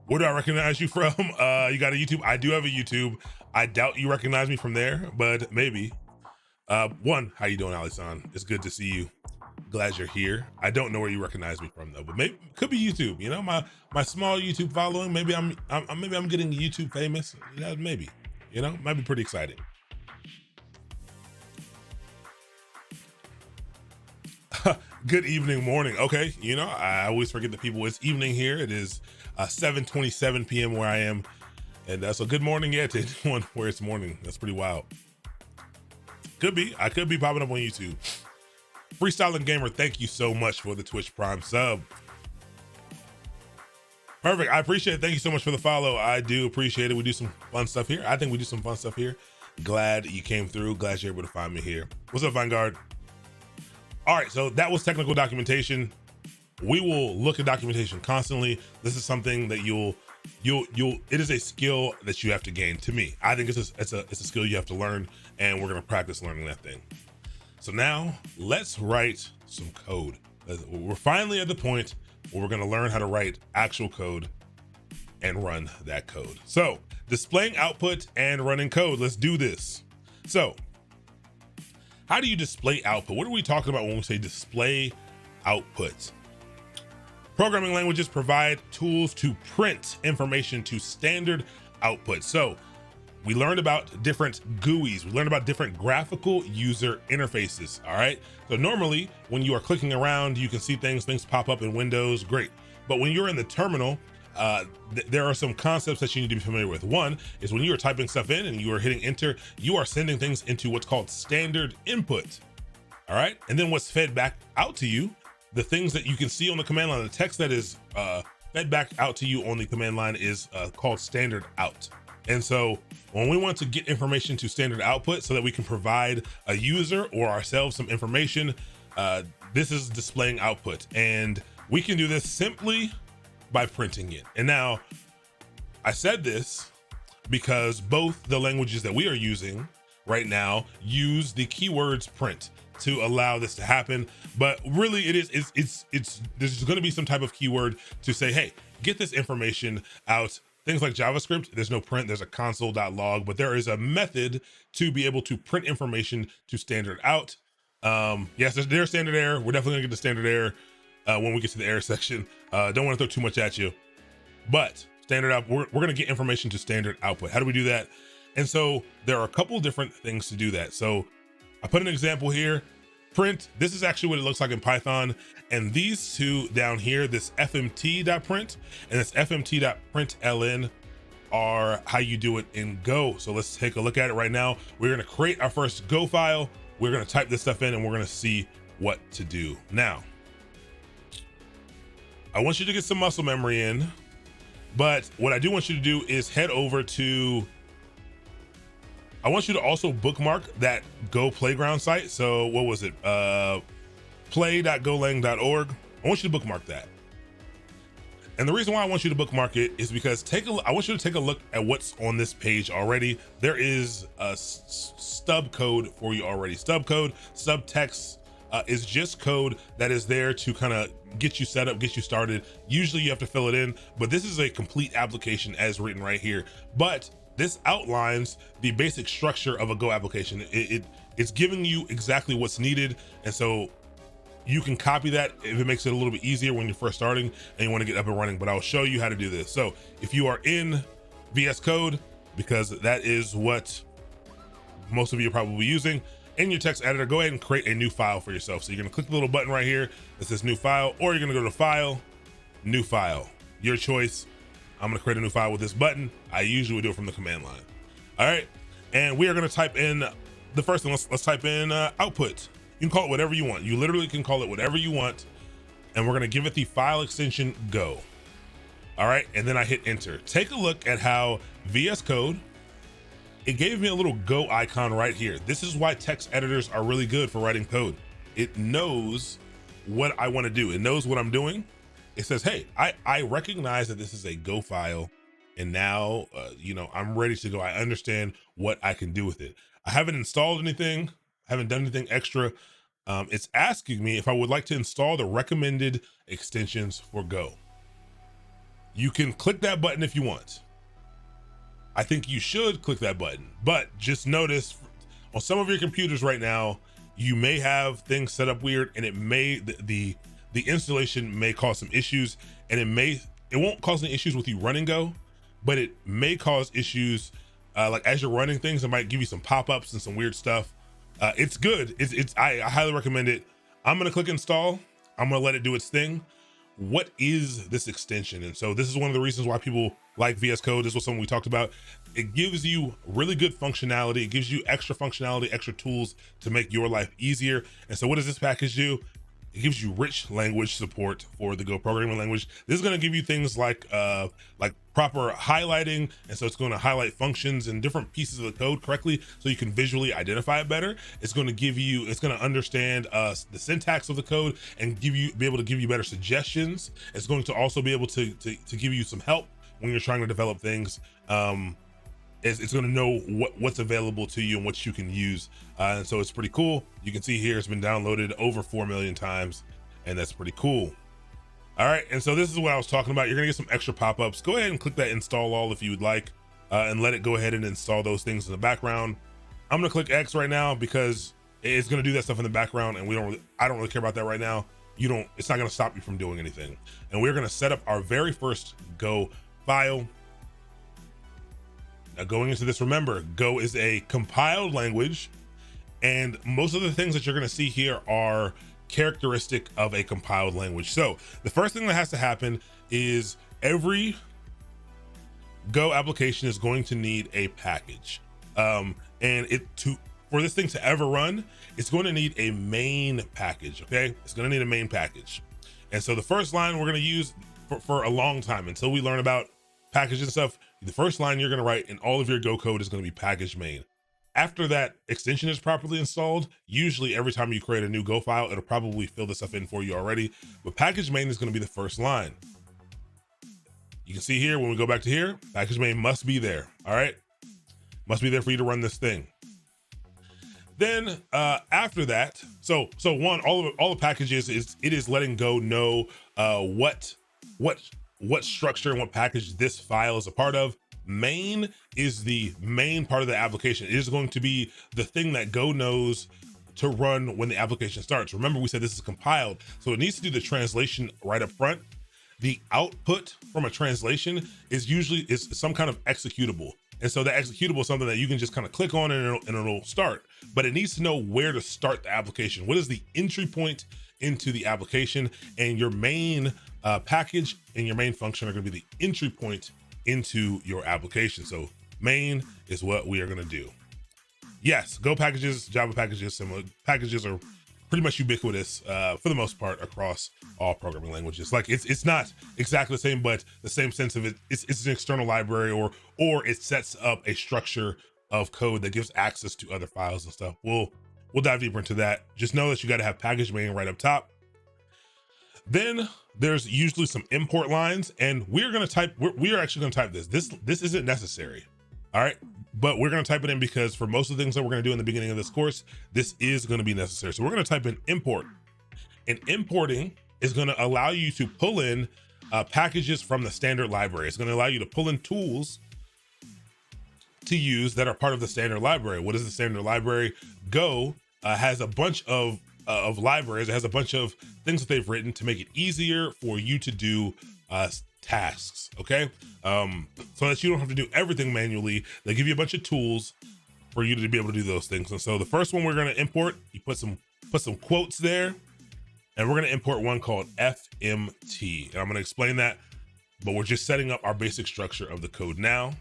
Where do I recognize you from? You got a YouTube? I do have a YouTube. I doubt you recognize me from there, but maybe. One, how you doing, Ali-san? It's good to see you. Glad you're here. I don't know where you recognize me from though, but maybe could be YouTube. You know, my small YouTube following. Maybe I'm getting YouTube famous. Yeah, maybe. You know, might be pretty exciting. Good evening, morning. Okay, you know, I always forget that people. It's evening here. It is 7:27 p.m. where I am, and so good morning, yeah, to anyone where it's morning. That's pretty wild. Could be. I could be popping up on YouTube. Freestyling Gamer, thank you so much for the Twitch Prime sub. Perfect. I appreciate it. Thank you so much for the follow. I do appreciate it. We do some fun stuff here. I think we do some fun stuff here. Glad you came through. Glad you're able to find me here. What's up, Vanguard? All right, so that was technical documentation. We will look at documentation constantly. This is something that it is a skill that you have to gain. To me, I think it's a skill you have to learn, and we're gonna practice learning that thing. So now let's write some code. We're finally at the point where we're gonna learn how to write actual code and run that code. So displaying output and running code. Let's do this. So how do you display output? What are we talking about when we say display output? Programming languages provide tools to print information to standard output. So we learned about different GUIs. We learned about different graphical user interfaces, all right? So normally when you are clicking around, you can see things pop up in Windows, great. But when you're in the terminal, there are some concepts that you need to be familiar with. One is when you are typing stuff in and you are hitting enter, you are sending things into what's called standard input, all right? And then what's fed back out to you, the things that you can see on the command line, the text that is fed back out to you on the command line is called standard out. And so when we want to get information to standard output so that we can provide a user or ourselves some information, this is displaying output. And we can do this simply by printing it. And now I said this because both the languages that we are using right now use the keywords print to allow this to happen. But really there's going to be some type of keyword to say, hey, get this information out. Things like JavaScript, there's no print, there's a console.log, but there is a method to be able to print information to standard out. Yes, there's standard error. We're definitely gonna get to standard error when we get to the error section. Don't want to throw too much at you, but standard out, we're gonna get information to standard output. How do we do that? And so there are a couple different things to do that. So I put an example here. Print, this is actually what it looks like in Python. And these two down here, this fmt.print and this fmt.println are how you do it in Go. So let's take a look at it right now. We're gonna create our first Go file. We're gonna type this stuff in and we're gonna see what to do. Now, I want you to get some muscle memory in, but what I do want you to do is head over to, I want you to also bookmark that Go playground site. So what was it? Play.golang.org. I want you to bookmark that. And the reason why I want you to bookmark it is because I want you to take a look at what's on this page already. There is a stub code for you already. Stub code, subtext is just code that is there to kind of get you set up, get you started. Usually you have to fill it in, but this is a complete application as written right here. But this outlines the basic structure of a Go application. It's giving you exactly what's needed. And so you can copy that if it makes it a little bit easier when you're first starting and you want to get up and running, but I'll show you how to do this. So if you are in VS Code, because that is what most of you are probably using, in your text editor, go ahead and create a new file for yourself. So you're gonna click the little button right here that says new file, or you're gonna go to File, New File, your choice. I'm gonna create a new file with this button. I usually would do it from the command line. All right, and we are gonna type in the first thing. Let's type in output. You can call it whatever you want. You literally can call it whatever you want. And we're gonna give it the file extension Go. All right, and then I hit enter. Take a look at how VS Code, it gave me a little Go icon right here. This is why text editors are really good for writing code. It knows what I wanna do. It knows what I'm doing. It says, hey, I recognize that this is a Go file, and now I'm ready to go. I understand what I can do with it. I haven't installed anything, haven't done anything extra. It's asking me if I would like to install the recommended extensions for Go. You can click that button if you want. I think you should click that button, but just notice on some of your computers right now, you may have things set up weird, and it may, the installation may cause some issues, and it won't cause any issues with you running Go, but it may cause issues like as you're running things. It might give you some pop-ups and some weird stuff. It's good. I highly recommend it. I'm gonna click install. I'm gonna let it do its thing. What is this extension? And so this is one of the reasons why people like VS Code. This was something we talked about. It gives you really good functionality. It gives you extra functionality, extra tools to make your life easier. And so what does this package do? It gives you rich language support for the Go programming language. This is going to give you things like proper highlighting. And so it's going to highlight functions and different pieces of the code correctly so you can visually identify it better. It's going to understand the syntax of the code and be able to give you better suggestions. It's going to also be able to give you some help when you're trying to develop things. It's going to know what's available to you and what you can use. And so it's pretty cool. You can see here it's been downloaded over 4 million times, and that's pretty cool. All right, and so this is what I was talking about. You're gonna get some extra pop-ups. Go ahead and click that install all if you would like, and let it go ahead and install those things in the background. I'm gonna click X right now because it's gonna do that stuff in the background, and I don't really care about that right now. It's not gonna stop you from doing anything. And we're gonna set up our very first Go file. Now going into this, remember, Go is a compiled language, and most of the things that you're gonna see here are characteristic of a compiled language. So the first thing that has to happen is every Go application is going to need a package. For this thing to ever run, it's going to need a main package, okay? It's gonna need a main package. And so the first line we're gonna use for a long time until we learn about packages and stuff, the first line you're gonna write in all of your Go code is gonna be package main. After that extension is properly installed, usually every time you create a new Go file, it'll probably fill this stuff in for you already, but package main is gonna be the first line. You can see here, when we go back to here, package main must be there, all right? Must be there for you to run this thing. Then after that, so one, all the packages it is letting Go know what structure and what package this file is a part of. Main is the main part of the application. It is going to be the thing that Go knows to run when the application starts. Remember, we said this is compiled, so it needs to do the translation right up front. The output from a translation is usually some kind of executable. And so the executable is something that you can just kind of click on and it'll start, but it needs to know where to start the application. What is the entry point into the application? And your main package and your main function are going to be the entry point into your application. So main is what we are going to do. Yes, Go packages, Java packages, similar packages are pretty much ubiquitous for the most part across all programming languages. Like it's not exactly the same, but the same sense of it. It's an external library, or it sets up a structure of code that gives access to other files and stuff. We'll dive deeper into that. Just know that you got to have package main right up top. Then there's usually some import lines, and we are actually going to type this. This isn't necessary. All right. But we're going to type it in because for most of the things that we're going to do in the beginning of this course, this is going to be necessary. So we're going to type in import, and importing is going to allow you to pull in packages from the standard library. It's going to allow you to pull in tools to use that are part of the standard library. What is the standard library? Go has a bunch of libraries. It has a bunch of things that they've written to make it easier for you to do tasks, okay? So that you don't have to do everything manually. They give you a bunch of tools for you to be able to do those things. And so the first one we're going to import, you put some quotes there, and we're going to import one called FMT. And I'm going to explain that, but we're just setting up our basic structure of the code now.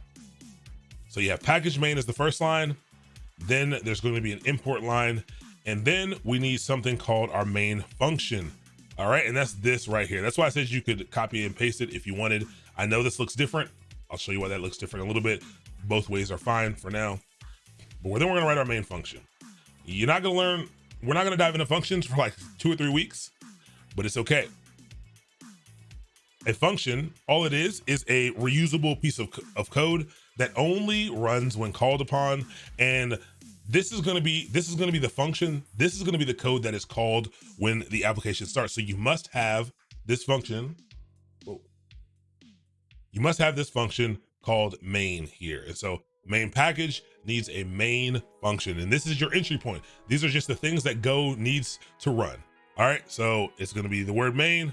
So you have package main as the first line, then there's going to be an import line, and then we need something called our main function. All right, and that's this right here. That's why I said you could copy and paste it if you wanted. I know this looks different. I'll show you why that looks different a little bit. Both ways are fine for now. But then we're gonna write our main function. We're not gonna dive into functions for like 2 or 3 weeks, but it's okay. A function, all it is a reusable piece of code that only runs when called upon. And this is going to be the function. This is going to be the code that is called when the application starts. So you must have this function. You must have this function called main here. And so main package needs a main function. And this is your entry point. These are just the things that Go needs to run. All right. So it's going to be the word main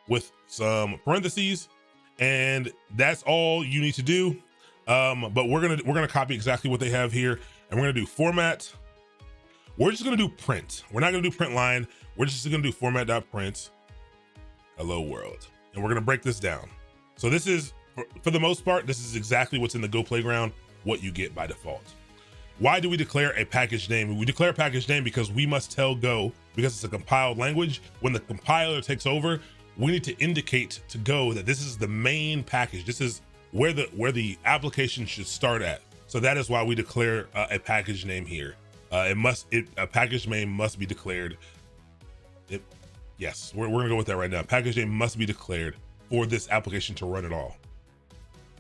with some parentheses, and that's all you need to do. But we're gonna copy exactly what they have here, and we're gonna do format. We're just gonna do print. We're not gonna do print line. We're just gonna do format.print hello world, and we're gonna break this down. So this is, for the most part, this is exactly what's in the Go playground, what you get by default. Why do we declare a package name? We declare a package name because we must tell Go, because it's a compiled language, when the compiler takes over, we need to indicate to Go that this is the main package. This is where the application should start at. So that is why we declare a package name here. A package name must be declared. Yes, we're gonna go with that right now. Package name must be declared for this application to run at all.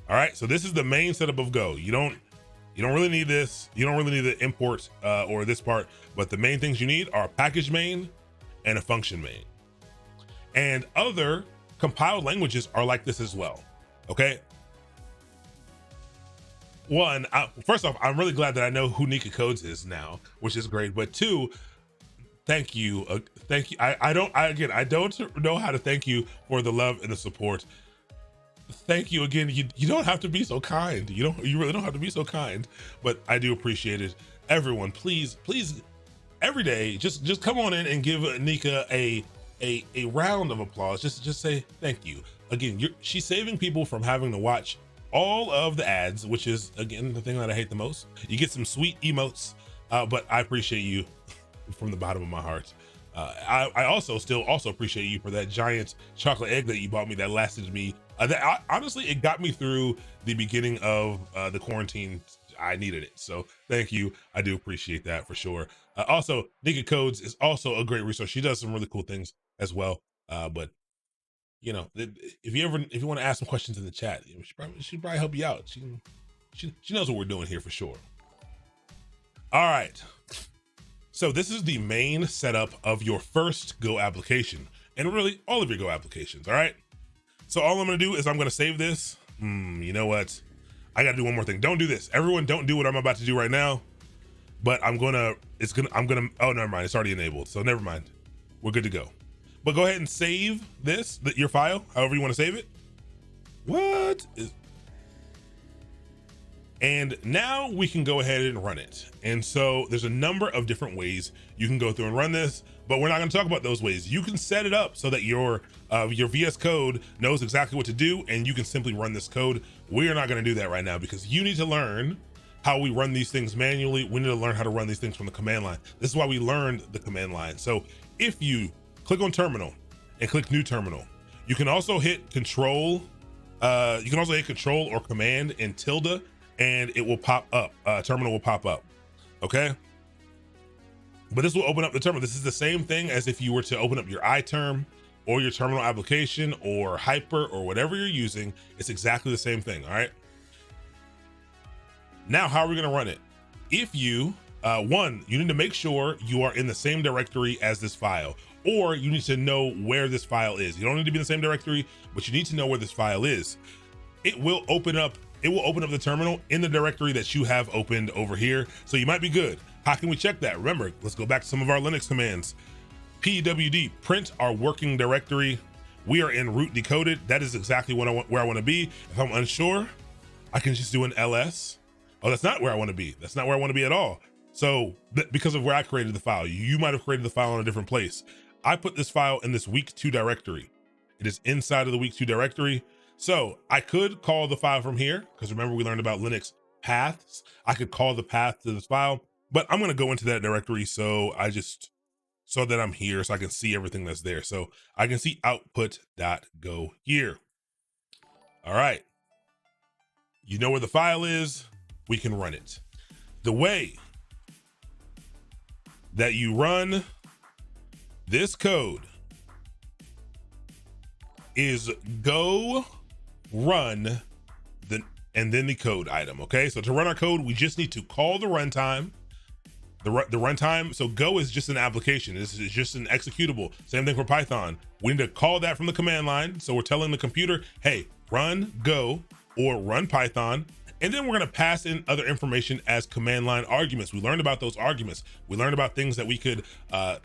All right, so this is the main setup of Go. You don't really need this. You don't really need the import or this part, but the main things you need are a package main and a function main. And other compiled languages are like this as well, okay? One, first off, I'm really glad that I know who deCoded is now, which is great. But two, thank you. I don't know how to thank you for the love and the support. Thank you again. You don't have to be so kind. You really don't have to be so kind, but I do appreciate it. Everyone, please, every day, just come on in and give Nika a round of applause. Just say thank you. Again, she's saving people from having to watch all of the ads, which is, again, the thing that I hate the most. You get some sweet emotes, but I appreciate you from the bottom of my heart. I also appreciate you for that giant chocolate egg that you bought me that lasted me. Honestly, it got me through the beginning of the quarantine. I needed it. So thank you. I do appreciate that for sure. Also, deCoded is also a great resource. She does some really cool things as well. But you know, if you want to ask some questions in the chat, she'd probably help you out. She knows what we're doing here for sure. All right. So this is the main setup of your first Go application, and really all of your Go applications. All right. So all I'm going to do is I'm going to save this. You know what? I got to do one more thing. Don't do this. Everyone don't do what I'm about to do right now, but oh, never mind. It's already enabled. So never mind. We're good to go. But go ahead and save your file, however you want to save it. And now we can go ahead and run it. And so there's a number of different ways you can go through and run this, but we're not going to talk about those ways. You can set it up so that your VS Code knows exactly what to do, and you can simply run this code. We are not going to do that right now because you need to learn how we run these things manually. We need to learn how to run these things from the command line. This is why we learned the command line. So if you click on terminal and click new terminal, you can also hit control. You can also hit control or command and tilde, and it will pop up. Terminal will pop up. Okay. But this will open up the terminal. This is the same thing as if you were to open up your iTerm or your terminal application or Hyper or whatever you're using. It's exactly the same thing. All right. Now, how are we going to run it? If you, you need to make sure you are in the same directory as this file, or you need to know where this file is. You don't need to be in the same directory, but you need to know where this file is. It will open up the terminal in the directory that you have opened over here. So you might be good. How can we check that? Remember, let's go back to some of our Linux commands. pwd, print our working directory. We are in root deCoded. That is exactly what where I want to be. If I'm unsure, I can just do an ls. Oh, that's not where I want to be. That's not where I want to be at all. So because of where I created the file, you might have created the file in a different place. I put this file in this week2 directory. It is inside of the week2 directory. So I could call the file from here, because remember we learned about Linux paths. I could call the path to this file, but I'm going to go into that directory. So so that I'm here so I can see everything that's there. So I can see output.go here. All right. You know where the file is, we can run it. The way that you run this code is go run and then the code item. Okay, so to run our code, we just need to call the runtime. The runtime, so go is just an application. This is just an executable. Same thing for Python. We need to call that from the command line. So we're telling the computer, hey, run go or run Python. And then we're going to pass in other information as command line arguments. We learned about those arguments. We learned about things that we could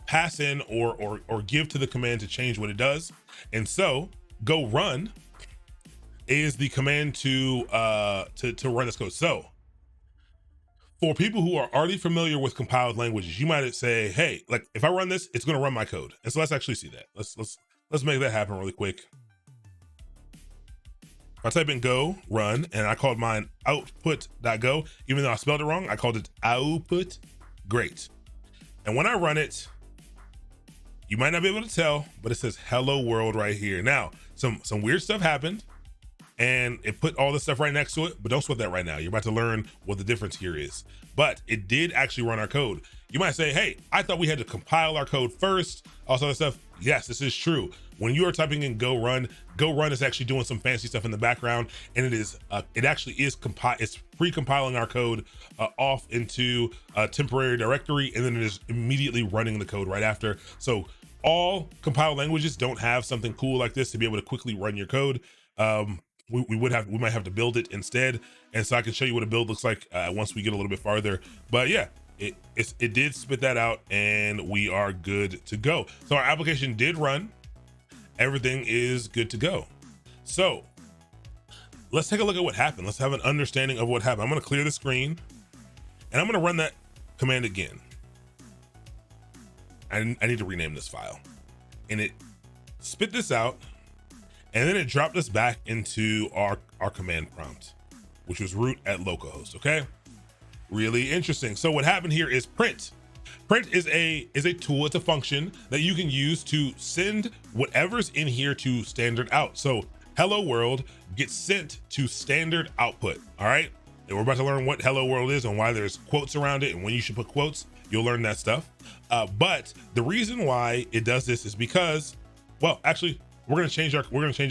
pass in or give to the command to change what it does. And so go run is the command to run this code. So for people who are already familiar with compiled languages, you might say, hey, like if I run this, it's going to run my code. And so let's actually see that. Let's make that happen really quick. If I type in go run and I called mine output.go, even though I spelled it wrong, I called it output. Great. And when I run it, you might not be able to tell, but it says hello world right here. Now, some weird stuff happened and it put all this stuff right next to it, but don't sweat that right now. You're about to learn what the difference here is. But it did actually run our code. You might say, hey, I thought we had to compile our code first, all this other stuff. Yes, this is true. When you are typing in go run is actually doing some fancy stuff in the background, and it actually is it's pre-compiling our code off into a temporary directory, and then it is immediately running the code right after. So all compiled languages don't have something cool like this to be able to quickly run your code. We might have to build it instead, and so I can show you what a build looks like once we get a little bit farther. But yeah, it did spit that out, and we are good to go. So our application did run. Everything is good to go. So let's take a look at what happened. Let's have an understanding of what happened. I'm going to clear the screen, and I'm going to run that command again. I need to rename this file, and it spit this out. And then it dropped us back into our command prompt, which was root at localhost. Okay, really interesting. So what happened here is print. Print is a tool. It's a function that you can use to send whatever's in here to standard out. So hello world gets sent to standard output. All right, and we're about to learn what hello world is and why there's quotes around it and when you should put quotes. You'll learn that stuff. But the reason why it does this is because, well, actually, we're going to change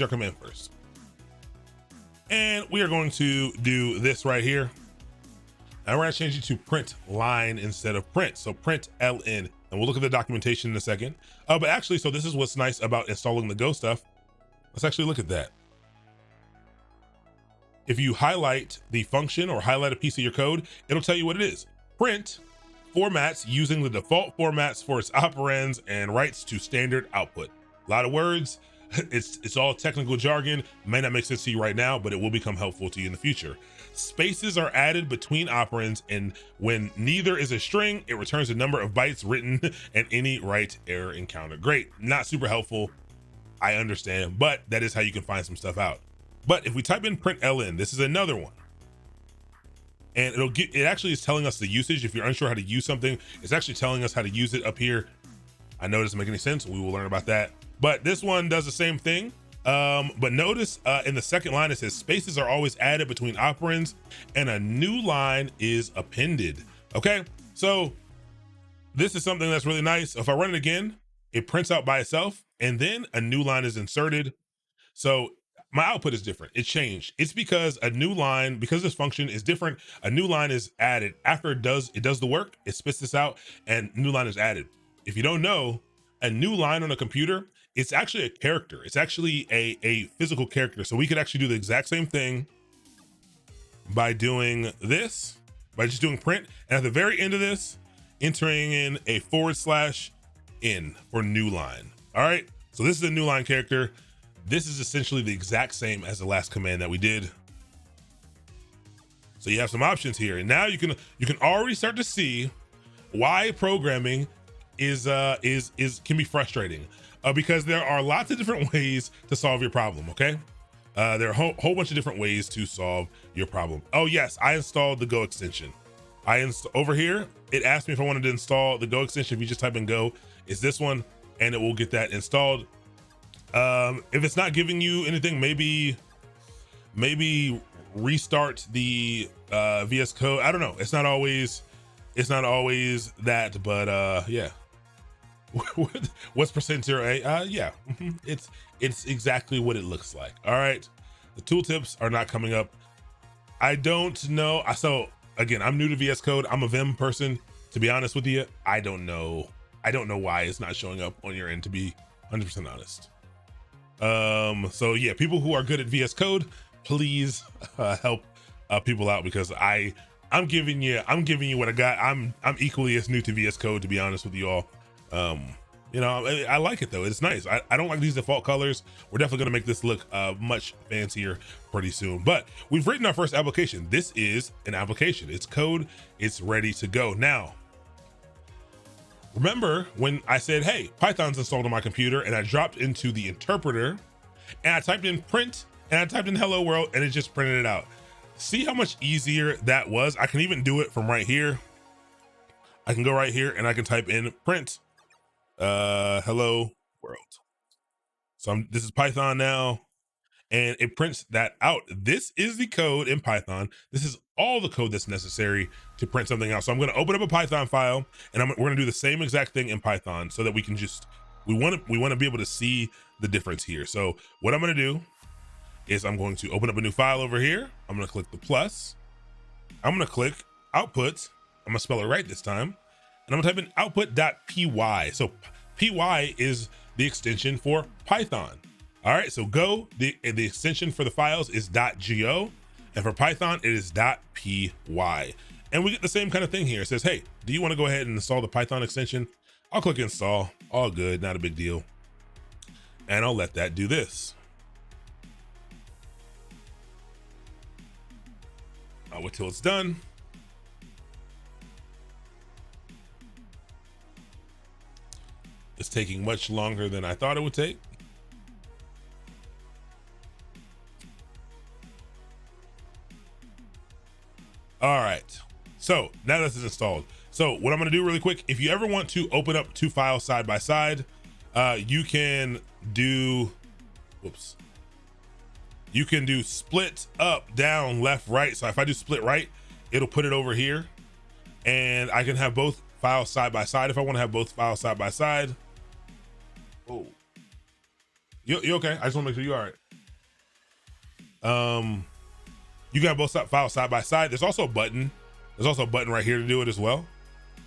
our command first. And we are going to do this right here. And we're going to change it to print line instead of print. So print ln, and we'll look at the documentation in a second. But actually, so this is what's nice about installing the Go stuff. Let's actually look at that. If you highlight the function or highlight a piece of your code, it'll tell you what it is. Print formats using the default formats for its operands and writes to standard output. A lot of words. It's all technical jargon, may not make sense to you right now, but it will become helpful to you in the future. Spaces are added between operands, and when neither is a string, it returns the number of bytes written and any write error encountered. Great, not super helpful, I understand, but that is how you can find some stuff out. But if we type in print ln, this is another one. And it actually is telling us the usage. If you're unsure how to use something, it's actually telling us how to use it up here. I know it doesn't make any sense. We will learn about that. But this one does the same thing. But notice in the second line, it says spaces are always added between operands and a new line is appended. Okay, so this is something that's really nice. If I run it again, it prints out by itself and then a new line is inserted. So my output is different. It changed. It's because a new line, because this function is different, a new line is added after it does the work. It spits this out and new line is added. If you don't know, a new line on a computer, it's actually a character. It's actually a physical character. So we could actually do the exact same thing by doing this, by just doing print. And at the very end of this, entering in a /n for new line. All right. So this is a new line character. This is essentially the exact same as the last command that we did. So you have some options here, and now you can already start to see why programming can be frustrating, because there are lots of different ways to solve your problem. Okay, there are a whole bunch of different ways to solve your problem. Oh yes, I installed the Go extension. Over here, it asked me if I wanted to install the Go extension. If you just type in Go, it's this one, and it will get that installed. If it's not giving you anything, maybe restart the VS Code. I don't know. It's not always that, but yeah. What's %0a? Yeah, it's exactly what it looks like. All right, the tooltips are not coming up. I don't know. So again, I'm new to VS Code. I'm a Vim person, to be honest with you. I don't know why it's not showing up on your end, to be 100% honest. So yeah, people who are good at VS Code, please help people out, because I'm giving you what I got. I'm equally as new to VS Code, to be honest with you all. You know, I like it though. It's nice. I don't like these default colors. We're definitely gonna make this look much fancier pretty soon. But we've written our first application. This is an application. It's code. It's ready to go. Now, remember when I said, hey, Python's installed on my computer, and I dropped into the interpreter and I typed in print and I typed in hello world and it just printed it out. See how much easier that was? I can even do it from right here. I can go right here and I can type in print hello world. So this is Python now, and it prints that out. This is the code in Python. This is all the code that's necessary to print something out. So I'm going to open up a Python file, and we're going to do the same exact thing in Python, so that we can we want to be able to see the difference here. So what I'm going to do is I'm going to open up a new file over here. I'm going to click the plus. I'm going to click output. I'm going to spell it right this time. And I'm gonna type in output.py. So py is the extension for Python. All right, so Go, the extension for the files is .go, and for Python, it is .py. And we get the same kind of thing here. It says, hey, do you wanna go ahead and install the Python extension? I'll click install, all good, not a big deal. And I'll let that do this. I'll wait till it's done. It's taking much longer than I thought it would take. All right, so now this is installed. So what I'm gonna do really quick, if you ever want to open up two files side by side, you can do, you can do split up, down, left, right. So if I do split right, it'll put it over here, and I can have both files side by side if I wanna have both files side by side. Oh, you okay? I just want to make sure you're all right. You got both files side by side. There's also a button. There's also a button right here to do it as well.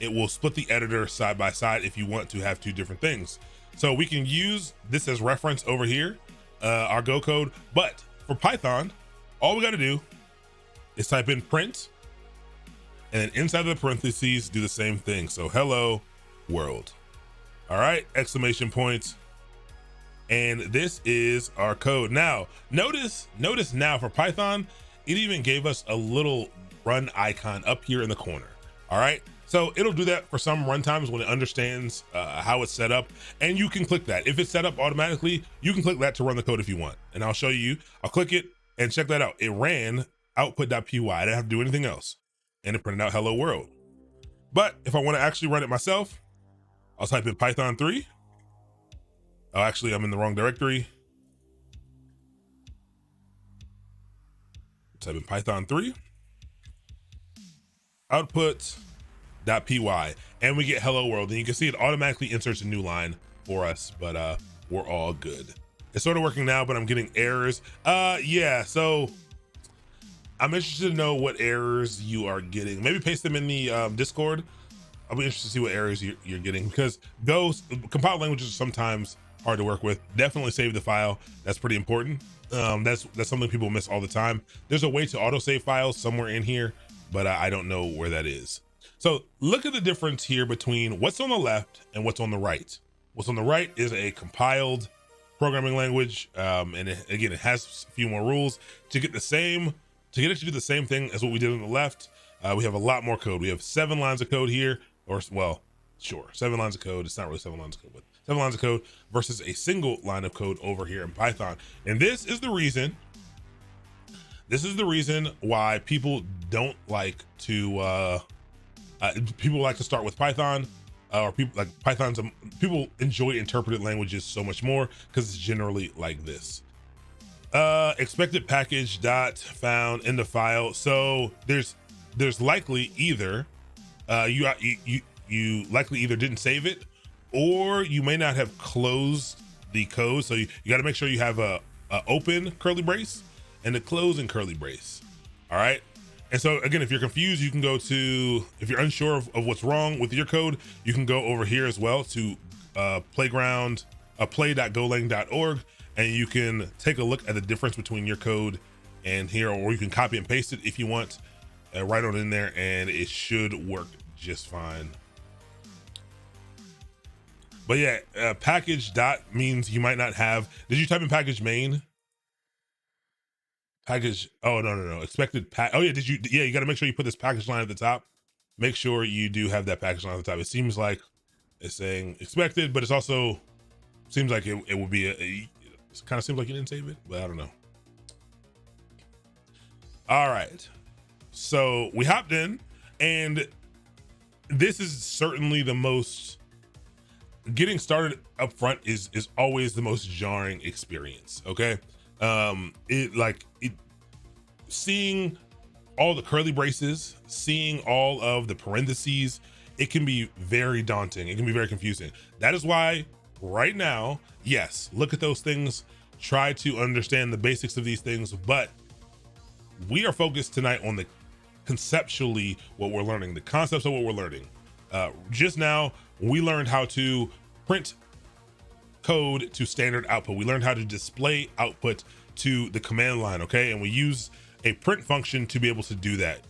It will split the editor side by side if you want to have two different things. So we can use this as reference over here, our Go code. But for Python, all we got to do is type in print, and then inside of the parentheses, do the same thing. So hello world. All right, exclamation points. And this is our code. Now, notice now for Python, it even gave us a little run icon up here in the corner. All right. So it'll do that for some runtimes when it understands how it's set up, and you can click that. If it's set up automatically, you can click that to run the code if you want. And I'll show you, I'll click it and check that out. It ran output.py. I didn't have to do anything else. And it printed out hello world. But if I want to actually run it myself, I'll type in Python 3. Oh, actually, I'm in the wrong directory. Type in Python 3. Output.py, and we get hello world, and you can see it automatically inserts a new line for us, but we're all good. It's sort of working now, but I'm getting errors. Yeah, so I'm interested to know what errors you are getting. Maybe paste them in the Discord. I'll be interested to see what errors you're getting, because compiled languages are sometimes hard to work with. Definitely save the file. That's pretty important. That's something people miss all the time. There's a way to autosave files somewhere in here, but I don't know where that is. So look at the difference here between what's on the left and what's on the right. What's on the right is a compiled programming language, and again, it has a few more rules to get it to do the same thing as what we did on the left. We have a lot more code. We have 7 lines of code here, or well, sure, 7 lines of code. It's not really 7 lines of code, but 7 lines of code versus a single line of code over here in Python. And this is the reason why people don't like to people like to start with Python, or people like people enjoy interpreted languages so much more because it's generally like this. Expected package dot found in the file. So there's likely either you likely either didn't save it, or you may not have closed the code. So you got to make sure you have a open curly brace and a closing curly brace. All right. And so again, if you're confused, you can go to, if you're unsure of what's wrong with your code, you can go over here as well to play.golang.org, and you can take a look at the difference between your code and here, or you can copy and paste it if you want, right on in there, and it should work just fine. But yeah, package dot means you might not have, did you type in package main? Package, oh, no. Expected oh yeah, you got to make sure you put this package line at the top. Make sure you do have that package line at the top. It seems like it's saying expected, but it's also seems like it would be it kind of seems like you didn't save it, but I don't know. All right, so we hopped in, and this is certainly the most, getting started up front is always the most jarring experience. Okay. Seeing all the curly braces, seeing all of the parentheses, it can be very daunting. It can be very confusing. That is why right now, yes, look at those things, try to understand the basics of these things, but we are focused tonight on the conceptually what we're learning, the concepts of what we're learning. Just now, we learned how to print code to standard output. We learned how to display output to the command line, okay? And we use a print function to be able to do that.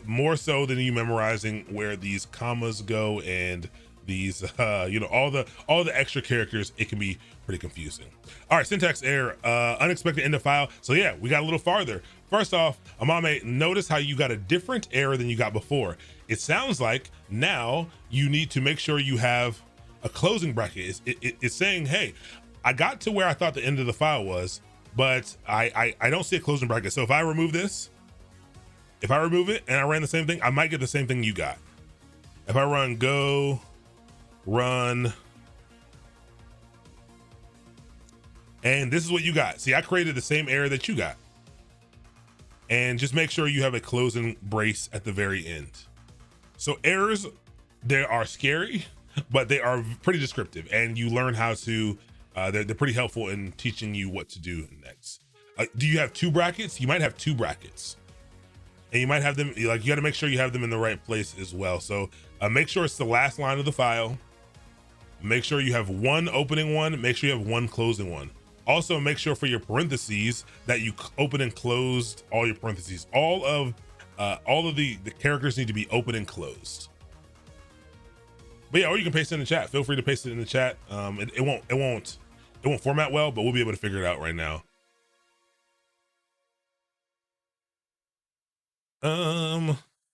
More so than you memorizing where these commas go and these, all the extra characters, it can be pretty confusing. All right, syntax error, unexpected end of file. So yeah, we got a little farther. First off, Amame, notice how you got a different error than you got before. It sounds like now you need to make sure you have a closing bracket. It's saying, hey, I got to where I thought the end of the file was, but I don't see a closing bracket. So if I remove this, if I remove it and I ran the same thing, I might get the same thing you got. If I run go, run, and this is what you got. See, I created the same error that you got. And just make sure you have a closing brace at the very end. So errors, they are scary, but they are pretty descriptive, and you learn how to, they're pretty helpful in teaching you what to do next. Do you have 2 brackets? You might have 2 brackets. And you might have them, you got to make sure you have them in the right place as well. So make sure it's the last line of the file. Make sure you have 1 opening one. Make sure you have 1 closing one. Also, make sure for your parentheses that you open and closed all your parentheses. All of the characters need to be open and closed. But yeah, or you can paste it in the chat. Feel free to paste it in the chat. It It won't format well, but we'll be able to figure it out right now.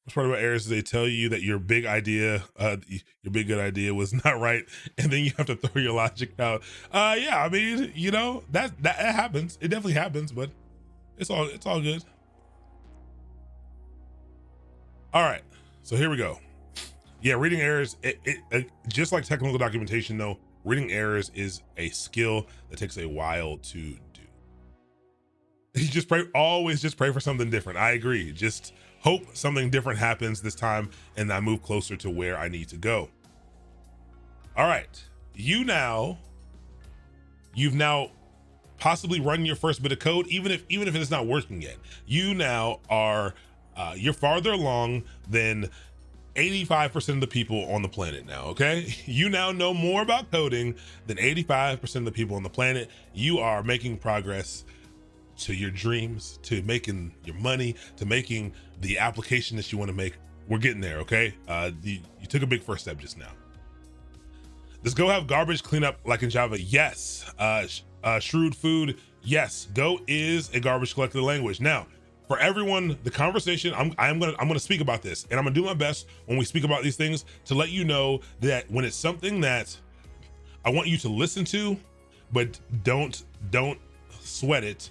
Which part about errors they tell you that your big idea, your big good idea was not right, and then you have to throw your logic out. Yeah, I mean, you know, that happens. It definitely happens, but it's all good. All right, so here we go. Yeah, reading errors, just like technical documentation though, reading errors is a skill that takes a while to do. You just always just pray for something different. I agree. Just hope something different happens this time and I move closer to where I need to go. All right, you've now possibly run your first bit of code, even if it's not working yet. You now are, you're farther along than 85% of the people on the planet now, okay? You now know more about coding than 85% of the people on the planet. You are making progress to your dreams, to making your money, to making the application that you want to make. We're getting there, okay? You took a big first step just now. Does Go have garbage cleanup like in Java? Yes. Shrewd Food, yes. Go is a garbage collector language. Now, for everyone, the conversation, I'm gonna speak about this, and I'm gonna do my best when we speak about these things to let you know that when it's something that I want you to listen to, but don't sweat it,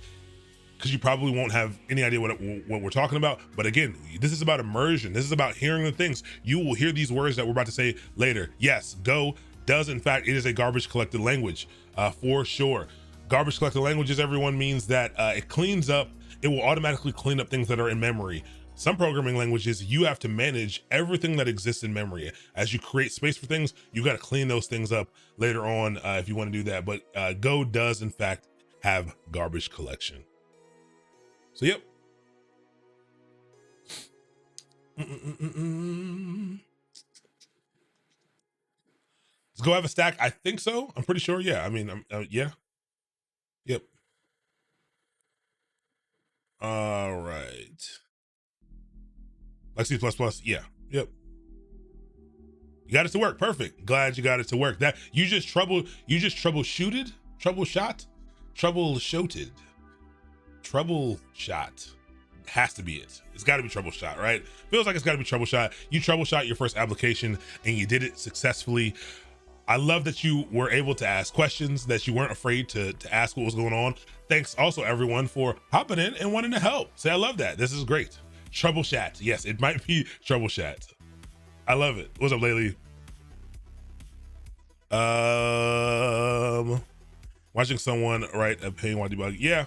because you probably won't have any idea what we're talking about. But again, this is about immersion. This is about hearing the things. You will hear these words that we're about to say later. Yes, Go does, in fact, it is a garbage collected language, for sure. Garbage collected languages, everyone, means that it cleans up, it will automatically clean up things that are in memory. Some programming languages, you have to manage everything that exists in memory. As you create space for things, you got to clean those things up later on if you want to do that. But Go does, in fact, have garbage collection. So, yep. Does Go have a stack? I think so. I'm pretty sure. Yeah. I mean, yeah. Yep. All right. Like C++. Yeah. Yep. You got it to work. Perfect. Glad you got it to work. That you just troubleshot. Has to be it. It's got to be troubleshot, right? Feels like it's got to be troubleshot. You troubleshot your first application and you did it successfully. I love that you were able to ask questions, that you weren't afraid to ask what was going on. Thanks also everyone for hopping in and wanting to help. Say, I love that. This is great. Troubleshot. Yes, it might be troubleshot. I love it. What's up, Laylee? Watching someone write a pain while debugging. Yeah.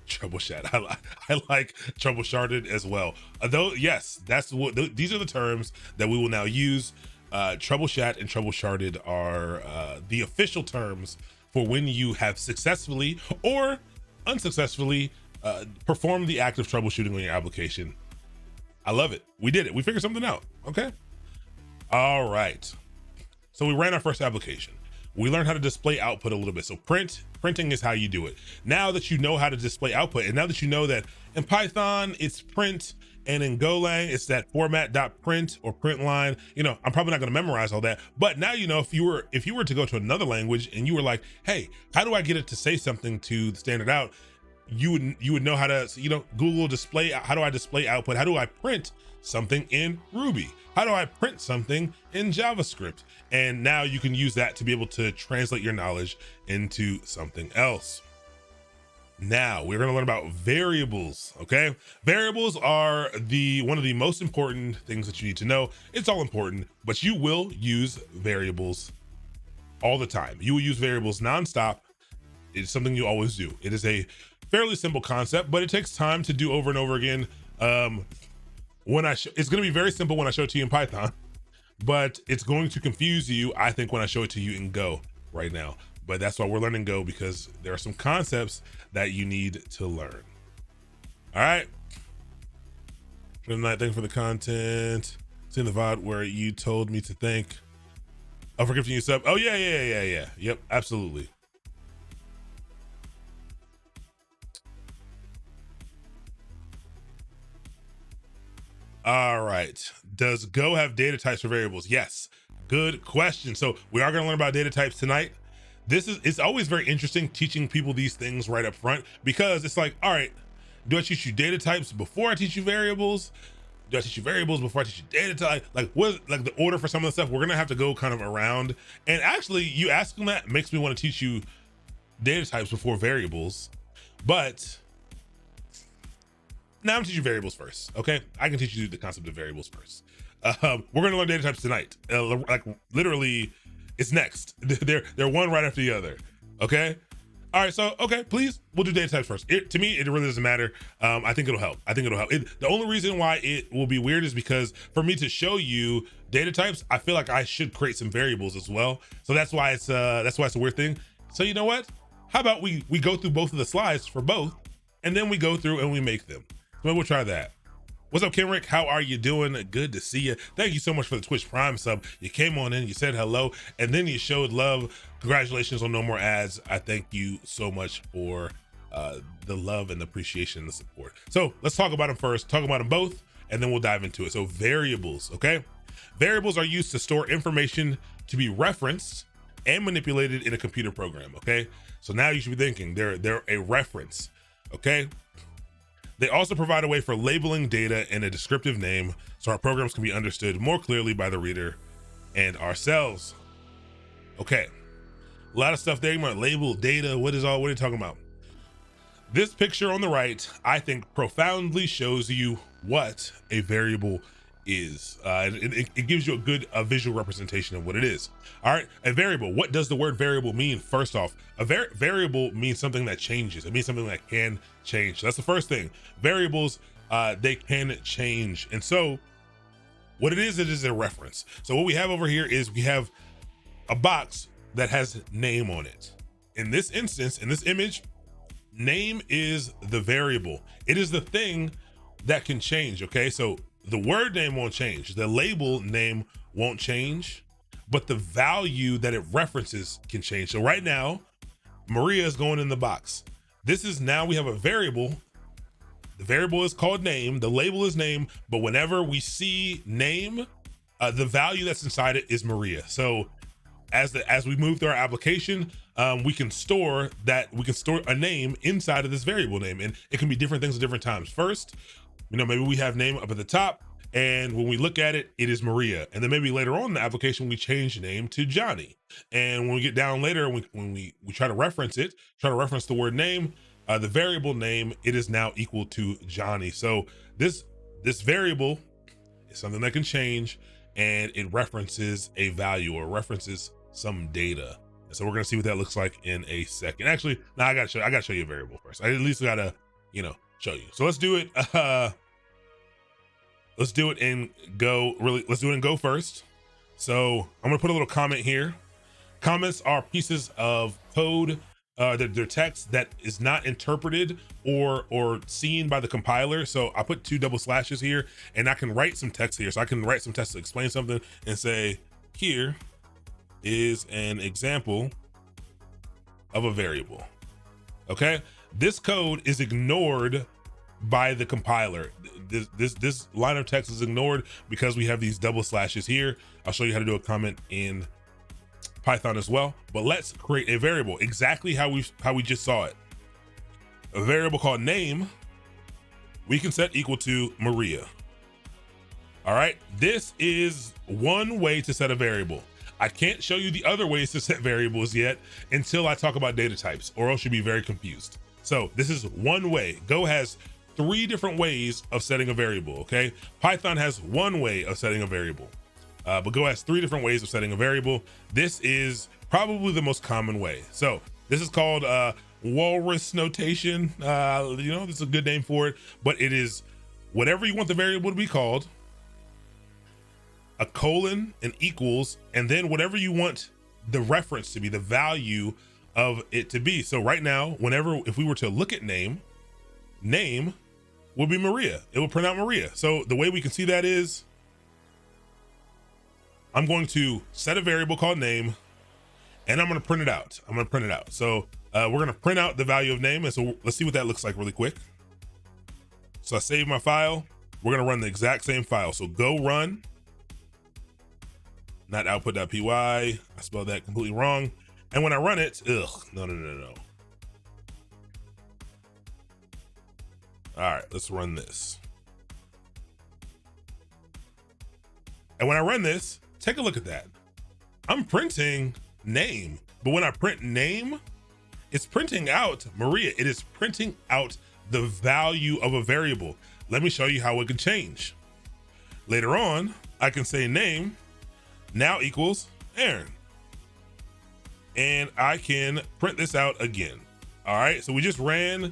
Troubleshot. I like troubleshotted as well. Though, yes, that's what these are the terms that we will now use. Troubleshot and troubleshotted are the official terms for when you have successfully or unsuccessfully performed the act of troubleshooting on your application. I love it. We did it. We figured something out. Okay. All right. So we ran our first application. We learned how to display output a little bit. So printing is how you do it. Now that you know how to display output, and now that you know that in Python it's print, and in Golang it's that format.print or print line. You know, I'm probably not going to memorize all that, but now you know if you were to go to another language and you were like, hey, how do I get it to say something to the standard out? You would know how to, you know, Google display. How do I display output? How do I print something in Ruby? How do I print something in JavaScript? And now you can use that to be able to translate your knowledge into something else. Now we're going to learn about variables. Okay, variables are one of the most important things that you need to know. It's all important, but you will use variables all the time. You will use variables nonstop. It's something you always do. It is a fairly simple concept, but it takes time to do over and over again. It's going to be very simple when I show it to you in Python, but it's going to confuse you, I think, when I show it to you in Go right now. But that's why we're learning Go, because there are some concepts that you need to learn. All right. Good night. Thank you for the content. Seeing the VOD where you told me to thank. Oh, for gifting you sub. Oh, yeah. Yep, absolutely. All right. Does Go have data types for variables? Yes. Good question. So we are going to learn about data types tonight. it's always very interesting teaching people these things right up front, because it's like, all right, do I teach you data types before I teach you variables? Do I teach you variables before I teach you data type? Like, what, like the order for some of the stuff? We're gonna have to go kind of around. And actually, you asking that makes me want to teach you data types before variables. But now I'm teaching you variables first, okay? I can teach you the concept of variables first. We're gonna learn data types tonight. Like literally, it's next. They're one right after the other, okay? All right, so, okay, please, we'll do data types first. To me, it really doesn't matter. I think it'll help. The only reason why it will be weird is because for me to show you data types, I feel like I should create some variables as well. So that's why it's a weird thing. So you know what? How about we go through both of the slides for both, and then we go through and we make them. So we'll try that. What's up, Kenrick? How are you doing? Good to see you. Thank you so much for the Twitch Prime sub. You came on in, you said hello, and then you showed love. Congratulations on no more ads. I thank you so much for the love and the appreciation and the support. So let's talk about them first, talk about them both, and then we'll dive into it. So variables, okay? Variables are used to store information to be referenced and manipulated in a computer program, okay? So now you should be thinking they're a reference, okay? They also provide a way for labeling data in a descriptive name so our programs can be understood more clearly by the reader and ourselves. Okay, a lot of stuff there. You might label data. What are you talking about? This picture on the right, I think, profoundly shows you what a variable is. It gives you a visual representation of what it is. All right, a variable. What does the word variable mean? First off, a variable means something that changes. It means something that can change. So that's the first thing. Variables, they can change. And so what it is a reference. So what we have over here is we have a box that has name on it. In this instance, in this image, name is the variable. It is the thing that can change, okay? So the word name won't change. The label name won't change, but the value that it references can change. So right now, Maria is going in the box. This is now we have a variable. The variable is called name. The label is name, but whenever we see name, the value that's inside it is Maria. So as we move through our application, we can store a name inside of this variable name, and it can be different things at different times. First, maybe we have name up at the top, and when we look at it, it is Maria. And then maybe later on in the application, we change name to Johnny. And when we get down later, when we try to reference the word name, the variable name, it is now equal to Johnny. So this variable is something that can change, and it references a value or references some data. And so we're gonna see what that looks like in a second. Actually, no, I gotta show you a variable first. I at least gotta, show you. So let's do it. Let's do it in Go first. So I'm gonna put a little comment here. Comments are pieces of code, they're text that is not interpreted or seen by the compiler. So I put 2 double slashes here, and I can write some text here. So I can write some text to explain something and say, here is an example of a variable. Okay, this code is ignored by the compiler. This line of text is ignored because we have these double slashes here. I'll show you how to do a comment in Python as well, but let's create a variable exactly how we just saw it. A variable called name, we can set equal to Maria. All right, this is one way to set a variable. I can't show you the other ways to set variables yet until I talk about data types, or else you'll be very confused. So this is one way. Go has 3 different ways of setting a variable, okay? Python has 1 way of setting a variable, but Go has 3 different ways of setting a variable. This is probably the most common way. So this is called walrus notation. This is a good name for it, but it is whatever you want the variable to be called, a colon, an equals, and then whatever you want the reference to be, the value of it to be. So right now, if we were to look at name would be Maria. It will print out Maria. So the way we can see that is, I'm going to set a variable called name, and I'm going to print it out. So we're going to print out the value of name. And so let's see what that looks like really quick. So I save my file. We're going to run the exact same file. So go run, not output.py. I spelled that completely wrong. And when I run it, no. All right, let's run this. And when I run this, take a look at that. I'm printing name, but when I print name, it's printing out Maria. It is printing out the value of a variable. Let me show you how it can change. Later on, I can say name now equals Aaron. And I can print this out again. All right, so we ran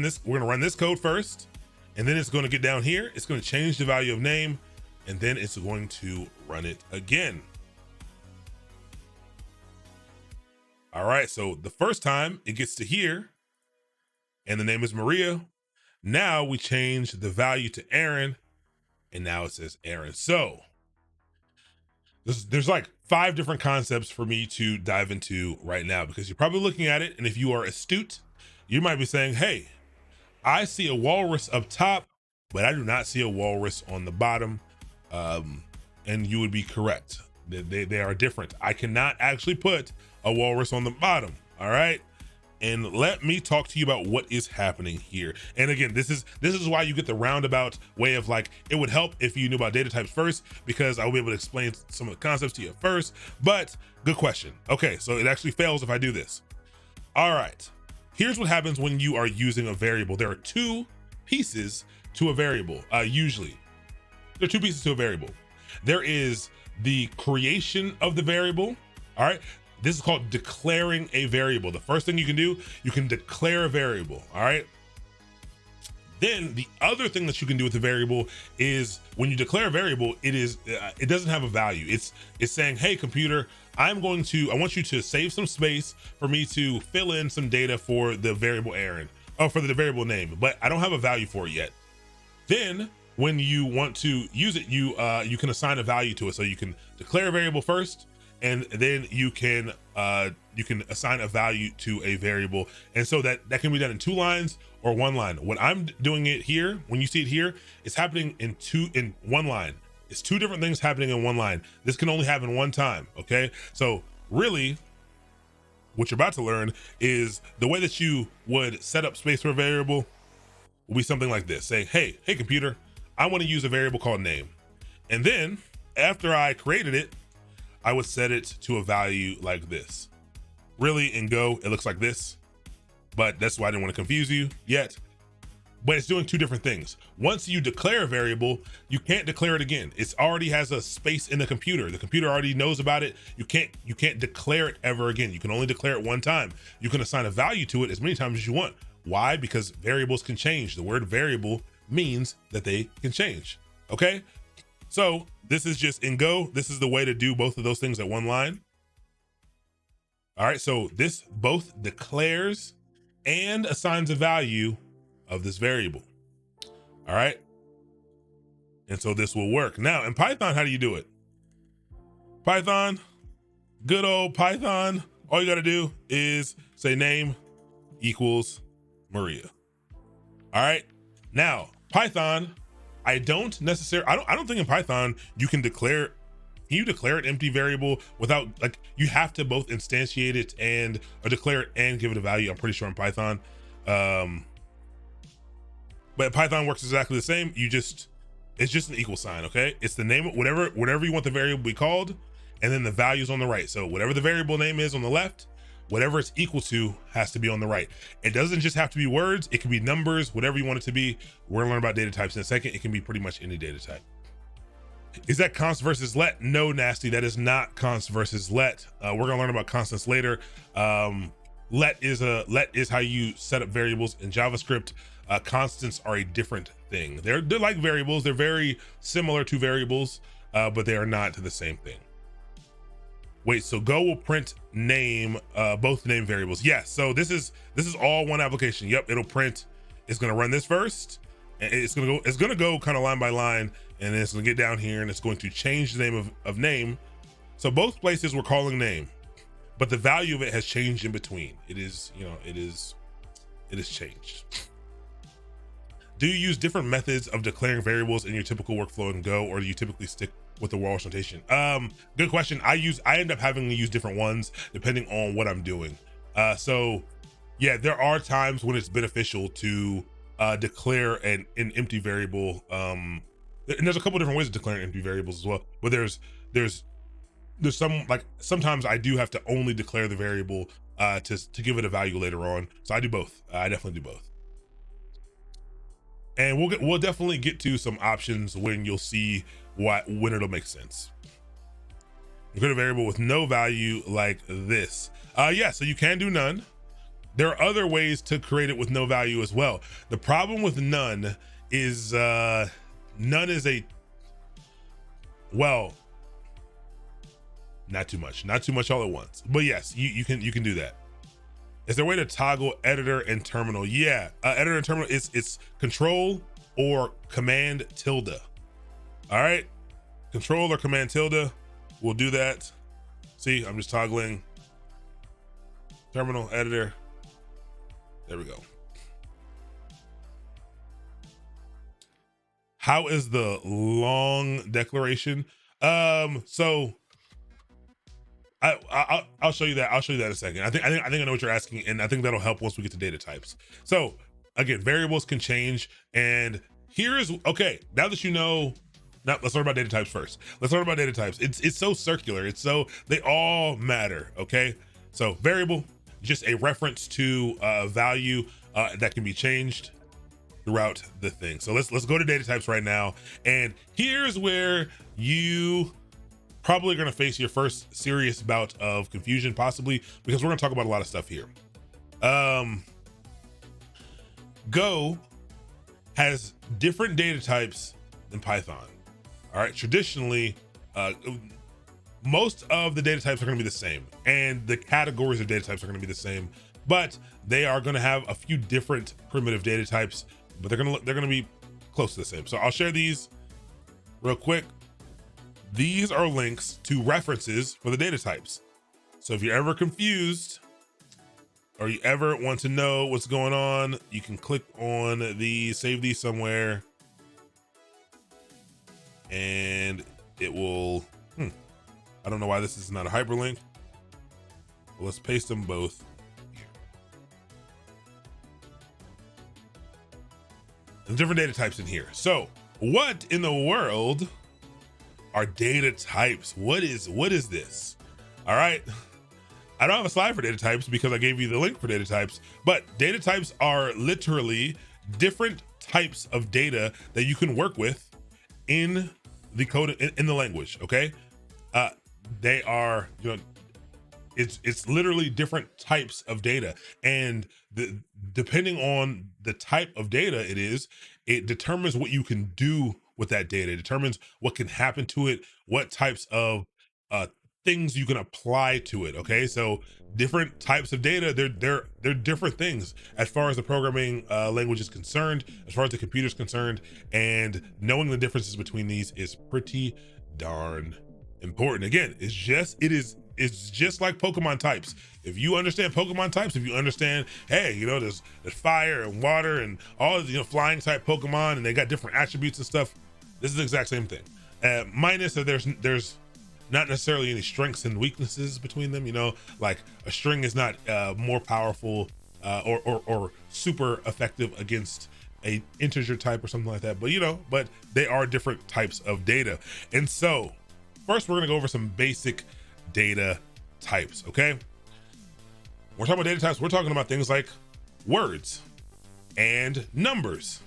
this. We're gonna run this code first, and then it's gonna get down here. It's gonna change the value of name, and then it's going to run it again. All right, so the first time it gets to here, and the name is Maria. Now we change the value to Aaron, and now it says Aaron. So there's like 5 different concepts for me to dive into right now, because you're probably looking at it, and if you are astute, you might be saying, hey, I see a walrus up top, but I do not see a walrus on the bottom. And you would be correct. They are different. I cannot actually put a walrus on the bottom. All right. And let me talk to you about what is happening here. And again, this is why you get the roundabout way of, like, it would help if you knew about data types first, because I will be able to explain some of the concepts to you first. But good question. Okay, so it actually fails if I do this. All right, here's what happens when you are using a variable. There are 2 pieces to a variable. Usually there are 2 pieces to a variable. There is the creation of the variable. All right. This is called declaring a variable. The first thing you can do, you can declare a variable. All right. Then the other thing that you can do with the variable is, when you declare a variable, it doesn't have a value. It's saying, hey, computer, I want you to save some space for me to fill in some data for the variable Aaron, or for the variable name, but I don't have a value for it yet. Then when you want to use it, you can assign a value to it. So you can declare a variable first, and then you can assign a value to a variable. And so that can be done in 2 lines or 1 line. When I'm doing it here, when you see it here, it's happening in 1 line. It's 2 different things happening in 1 line. This can only happen 1 time. Okay. So really, what you're about to learn is the way that you would set up space for a variable will be something like this. Saying, hey computer, I want to use a variable called name. And then after I created it, I would set it to a value like this. Really, in Go, it looks like this, but that's why I didn't want to confuse you yet. But it's doing 2 different things. Once you declare a variable, you can't declare it again. It already has a space in the computer. The computer already knows about it. You can't declare it ever again. You can only declare it 1 time. You can assign a value to it as many times as you want. Why? Because variables can change. The word variable means that they can change. Okay. So this is just in Go. This is the way to do both of those things at 1 line. All right. So this both declares and assigns a value of this variable. All right. And so this will work. Now in Python, how do you do it? Python, good old Python. All you got to do is say name equals Maria. All right. Now Python, I don't think in Python you can declare an empty variable without, like, you have to both instantiate it or declare it and give it a value. I'm pretty sure in Python. But Python works exactly the same. It's just an equal sign. Okay. It's the name, whatever you want the variable to be called. And then the values on the right. So whatever the variable name is on the left, whatever it's equal to has to be on the right. It doesn't just have to be words. It can be numbers, whatever you want it to be. We're gonna learn about data types in a second. It can be pretty much any data type. Is that const versus let? No, nasty. That is not const versus let. We're gonna learn about constants later. Let is how you set up variables in JavaScript. Constants are a different thing. They're like variables. They're very similar to variables, but they are not the same thing. Wait, so Go will print name, both name variables. Yes, so this is all one application. Yep, it'll print. It's gonna run this first, and it's gonna go kind of line by line, and then it's gonna get down here, and it's going to change the name of name. So both places we're calling name, but the value of it has changed in between. It is changed. Do you use different methods of declaring variables in your typical workflow in Go, or do you typically stick with the Walsh notation? Good question. I end up having to use different ones depending on what I'm doing. So yeah, there are times when it's beneficial to declare an empty variable. And there's a couple different ways of declaring empty variables as well. But there's some, like, sometimes I do have to only declare the variable to give it a value later on. So I do both. I definitely do both. And we'll definitely get to some options when you'll see when it'll make sense. Create a variable with no value like this. Yeah, so you can do none. There are other ways to create it with no value as well. The problem with none is none is not too much all at once. But yes, you can do that. Is there a way to toggle editor and terminal? Yeah, editor and terminal, it's control or command tilde. All right, control or command tilde, we'll do that. See, I'm just toggling terminal, editor. There we go. How is the long declaration? So I'll show you that. I'll show you that in a second. I think I know what you're asking, and I think that'll help once we get to data types. So again, variables can change, and okay. Now that you know, now let's learn about data types first. Let's learn about data types. It's so circular. They all matter. Okay. So variable, just a reference to a value that can be changed throughout the thing. So let's go to data types right now, and here's where you probably going to face your first serious bout of confusion, possibly, because we're going to talk about a lot of stuff here. Go has different data types than Python. All right, traditionally, most of the data types are going to be the same, and the categories of data types are going to be the same, but they are going to have a few different primitive data types, but they're going to be close to the same. So I'll share these real quick. These are links to references for the data types. So if you're ever confused or you ever want to know what's going on, you can click on these, save these somewhere, and it will, I don't know why this is not a hyperlink. But let's paste them both here. There's different data types in here. So what in the world are data types? What is this? All right, I don't have a slide for data types because I gave you the link for data types, but data types are literally different types of data that you can work with in the code, in the language. Okay, they are, it's literally different types of data, and depending on the type of data it determines what you can do with that data. It determines what can happen to it, what types of things you can apply to it. Okay, so different types of data, they're different things as far as the programming language is concerned, as far as the computer is concerned, and knowing the differences between these is pretty darn important. Again, it's just like Pokemon types. If you understand Pokemon types, if you understand, hey, there's fire and water and all of flying type Pokemon, and they got different attributes and stuff, this is the exact same thing. Minus that there's not necessarily any strengths and weaknesses between them. Like a string is not more powerful or super effective against a integer type or something like that. But they are different types of data. And so first we're gonna go over some basic data types. Okay, we're talking about data types. We're talking about things like words and numbers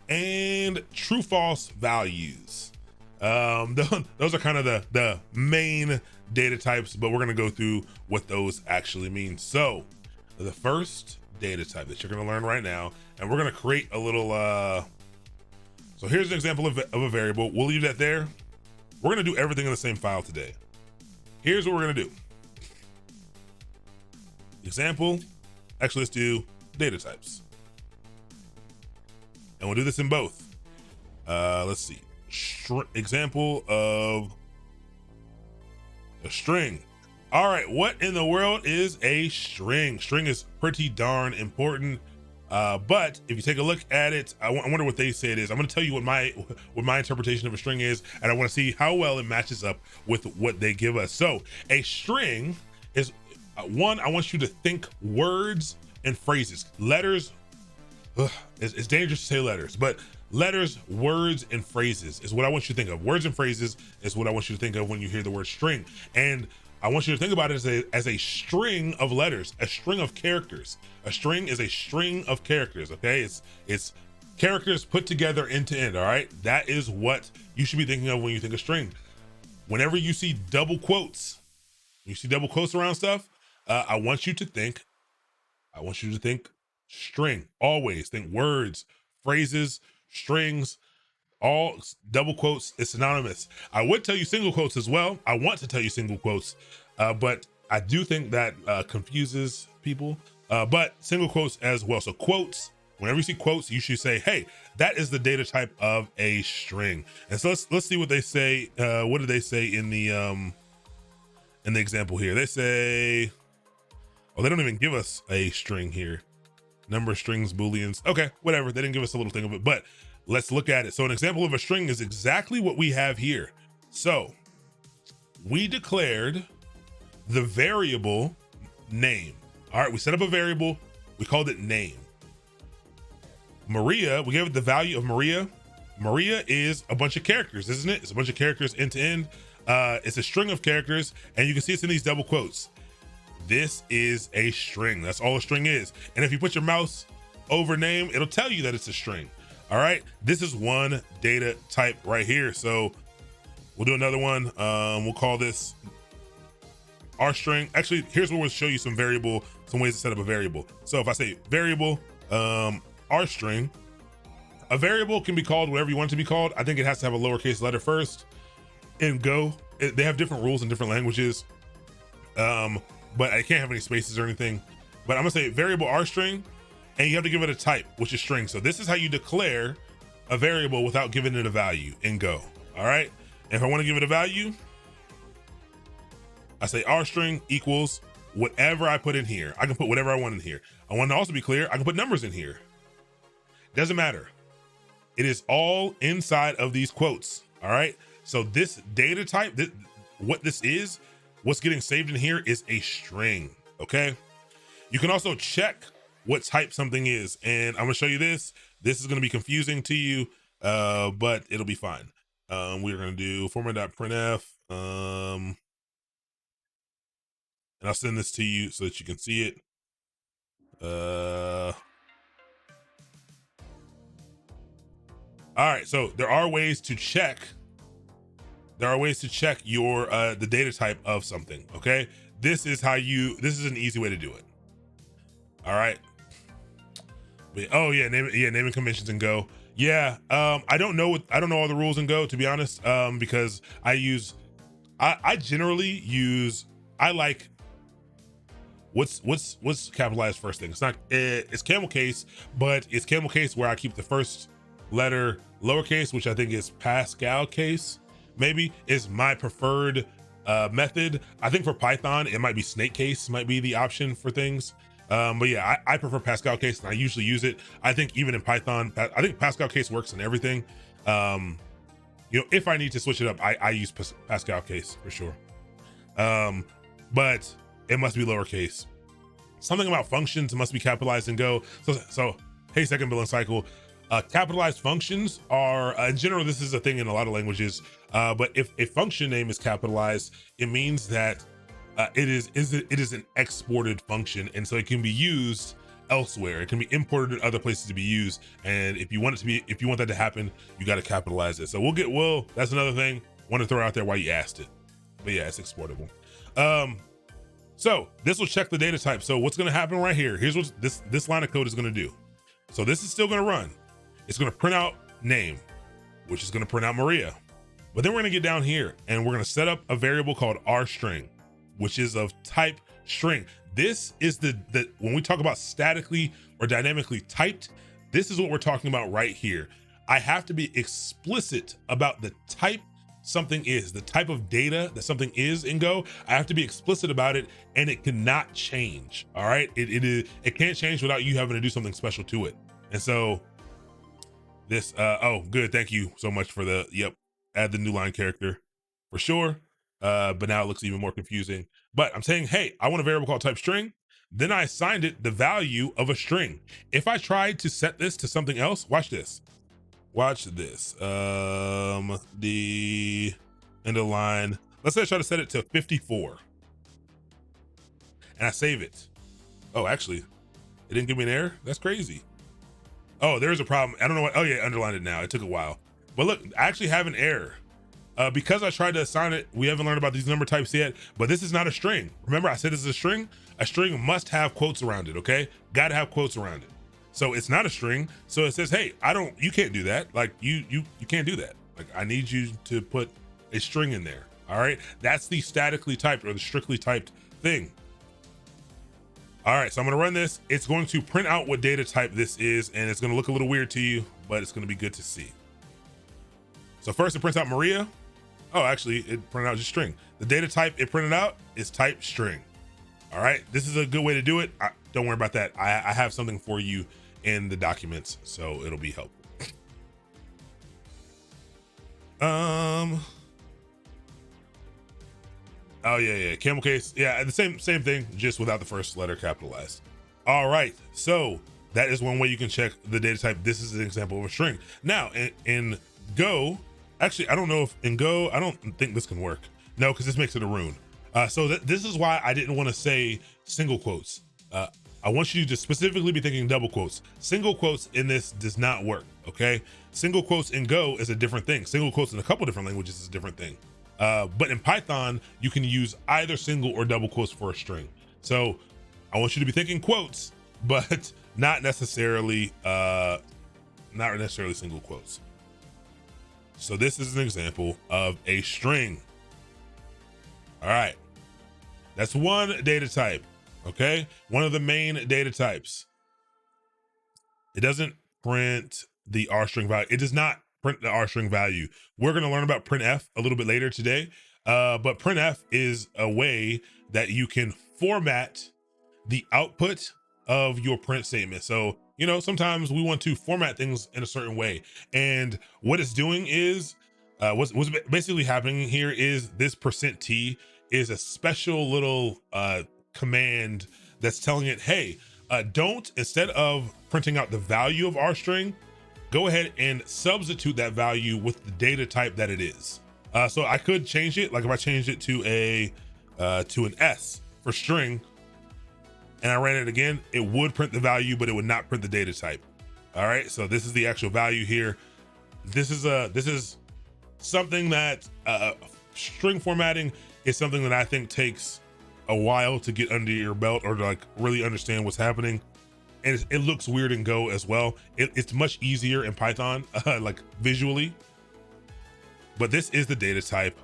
and true false values. Those are kind of the main data types, but we're going to go through what those actually mean. So the first data type that you're going to learn right now, and we're going to create a little so here's an example of a variable. We'll leave that there. We're going to do everything in the same file today. Here's what we're going to do. Example, actually let's do data types, and we'll do this in both. Let's see, example of a string. All right, what in the world is a string? String is pretty darn important. But if you take a look at it, I wonder what they say it is. I'm going to tell you what my interpretation of a string is, and I want to see how well it matches up with what they give us. So a string is one. I want you to think words and phrases. Letters. It's dangerous to say letters, but letters, words, and phrases is what I want you to think of. Words and phrases is what I want you to think of when you hear the word string. And I want you to think about it as a string of letters, a string of characters. A string is a string of characters, okay? It's characters put together end to end, all right? That is what you should be thinking of when you think of string. Whenever you see double quotes, around stuff, I want you to think string. Always think words, phrases, strings, all double quotes is synonymous. I would tell you single quotes as well. I want to tell you single quotes, but I do think that confuses people, but single quotes as well. So quotes, whenever you see quotes, you should say, hey, that is the data type of a string. And so let's see what they say. What do they say in the example here? They say, oh, they don't even give us a string here. Number of strings, Booleans. Okay, whatever. They didn't give us a little thing of it, but let's look at it. So an example of a string is exactly what we have here. So we declared the variable name. All right, we set up a variable. We called it name. Maria, we gave it the value of Maria. Maria is a bunch of characters, isn't it? It's a bunch of characters end to end. It's a string of characters, and you can see it's in these double quotes. This is a string. That's all a string is. And if you put your mouse over name, it'll tell you that it's a string. All right. This is one data type right here. So we'll do another one. We'll call this our string. Actually, here's where we'll show you some ways to set up a variable. So if I say variable, our string, a variable can be called whatever you want it to be called. I think it has to have a lowercase letter first. In Go, they have different rules in different languages. But I can't have any spaces or anything. But I'm gonna say variable R string, and you have to give it a type, which is string. So this is how you declare a variable without giving it a value in Go. All right. And if I want to give it a value, I say R string equals whatever I put in here. I can put whatever I want in here. I want to also be clear, I can put numbers in here. Doesn't matter. It is all inside of these quotes. All right. So this data type, what's getting saved in here is a string, okay? You can also check what type something is, and I'm gonna show you this. This is gonna be confusing to you, but it'll be fine. We're gonna do format.printf, and I'll send this to you so that you can see it. All right, so there are ways to check your the data type of something, okay? This is an easy way to do it. All right. But, oh yeah, naming conventions in Go. Yeah, I don't know all the rules in Go, to be honest, because I generally use, I like what's capitalized first thing. It's camel case, but it's camel case where I keep the first letter lowercase, which I think is Pascal case. Maybe is my preferred method. I think for Python, it might be snake case might be the option for things. But yeah, I prefer Pascal case, and I usually use it. I think even in Python, I think Pascal case works in everything. If I need to switch it up, I use Pascal case for sure. But it must be lowercase. Something about functions must be capitalized in Go. So hey, second billing cycle. Capitalized functions are, in general, this is a thing in a lot of languages, but if a function name is capitalized, it means that it is an exported function, and so it can be used elsewhere. It can be imported to other places to be used, and if you want that to happen, you got to capitalize it. So that's another thing. Want to throw out there why you asked it, but yeah, it's exportable. So this will check the data type. So what's going to happen right here? Here's what this line of code is going to do. So this is still going to run. It's going to print out name, which is going to print out Maria. But then we're going to get down here and we're going to set up a variable called R string, which is of type string. This is when we talk about statically or dynamically typed, this is what we're talking about right here. I have to be explicit about the type something is, the type of data that something is in Go. I have to be explicit about it, and it cannot change. All right, it can't change without you having to do something special to it. And so this, oh, good, thank you so much for the, yep, add the new line character for sure. But now it looks even more confusing. But I'm saying, hey, I want a variable called type string. Then I assigned it the value of a string. If I tried to set this to something else, watch this. Watch this. The end of line. Let's say I try to set it to 54. And I save it. Oh, actually, it didn't give me an error. That's crazy. Oh, there's a problem. I don't know what. Oh yeah, underlined it now. It took a while. But look, I actually have an error. Because I tried to assign it, we haven't learned about these number types yet, but this is not a string. Remember I said this is a string? A string must have quotes around it, okay? Gotta have quotes around it. So it's not a string. So it says, hey, you can't do that. Like you can't do that. Like I need you to put a string in there, all right? That's the statically typed or the strictly typed thing. All right, so I'm gonna run this. It's going to print out what data type this is, and it's gonna look a little weird to you, but it's gonna be good to see. So first it prints out Maria. Oh, actually, it printed out just string. The data type it printed out is type string. All right, this is a good way to do it. Don't worry about that. I have something for you in the documents, so it'll be helpful. Oh yeah, camel case. Yeah, the same thing, just without the first letter capitalized. All right, so that is one way you can check the data type. This is an example of a string. Now in Go. Actually, I don't know if in Go, I don't think this can work. No, because this makes it a rune. So this is why I didn't want to say single quotes. I want you to specifically be thinking double quotes. Single quotes in this does not work, okay? Single quotes in Go is a different thing. Single quotes in a couple different languages is a different thing. But in Python, you can use either single or double quotes for a string. So I want you to be thinking quotes, but not necessarily single quotes. So this is an example of a string. All right, that's one data type, okay? One of the main data types. It doesn't print the R string value. It does not print the R string value. We're gonna learn about printf a little bit later today, but printf is a way that you can format the output of your print statement. So, you know, sometimes we want to format things in a certain way. And what it's doing is, what's basically happening here is this %t is a special little command that's telling it, hey, don't, instead of printing out the value of our string, go ahead and substitute that value with the data type that it is. So I could change it, like if I changed it to an S for string, and I ran it again, it would print the value, but it would not print the data type. All right, so this is the actual value here. This is something that string formatting is something that I think takes a while to get under your belt or to like really understand what's happening. And it looks weird in Go as well. It's much easier in Python, like visually. But this is the data type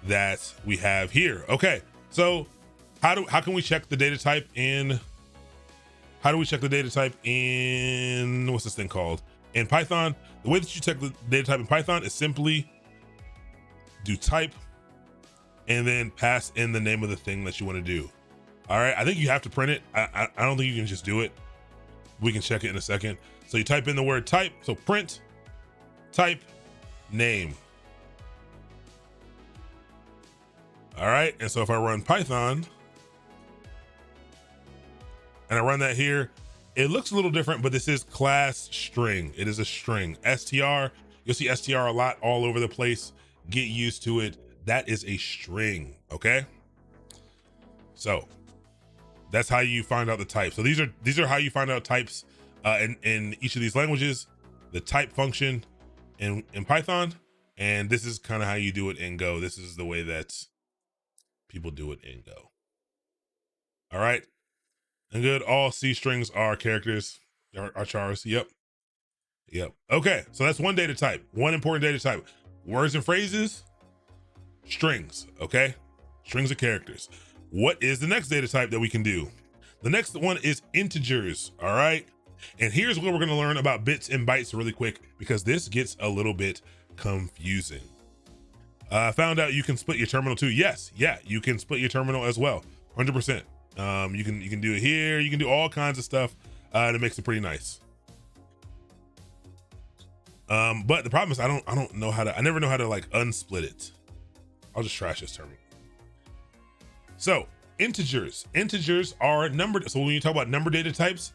that we have here. Okay, so how can we check the data type in? How do we check the data type in, what's this thing called? In Python, the way that you check the data type in Python is simply do type and then pass in the name of the thing that you want to do. All right, I think you have to print it. I don't think you can just do it. We can check it in a second. So you type in the word type, so print, type, name. All right, and so if I run Python, and I run that here, it looks a little different, but this is class string. It is a string. str, you'll see str a lot all over the place. Get used to it. That is a string, okay? So that's how you find out the type. So these are how you find out types in each of these languages, the type function in Python, and this is kind of how you do it in Go. This is the way that people do it in Go. All right. And good, all C strings are characters, are chars, yep. Okay, so that's one data type, one important data type. Words and phrases, strings, okay? Strings of characters. What is the next data type that we can do? The next one is integers, all right? And here's where we're gonna learn about bits and bytes really quick, because this gets a little bit confusing. Found out you can split your terminal too. Yes, yeah, you can split your terminal as well, 100%. You can do it here. You can do all kinds of stuff. That makes it pretty nice. But the problem is I don't know how to. I never know how to like unsplit it. I'll just trash this terminal. So integers are numbered. So when you talk about number data types,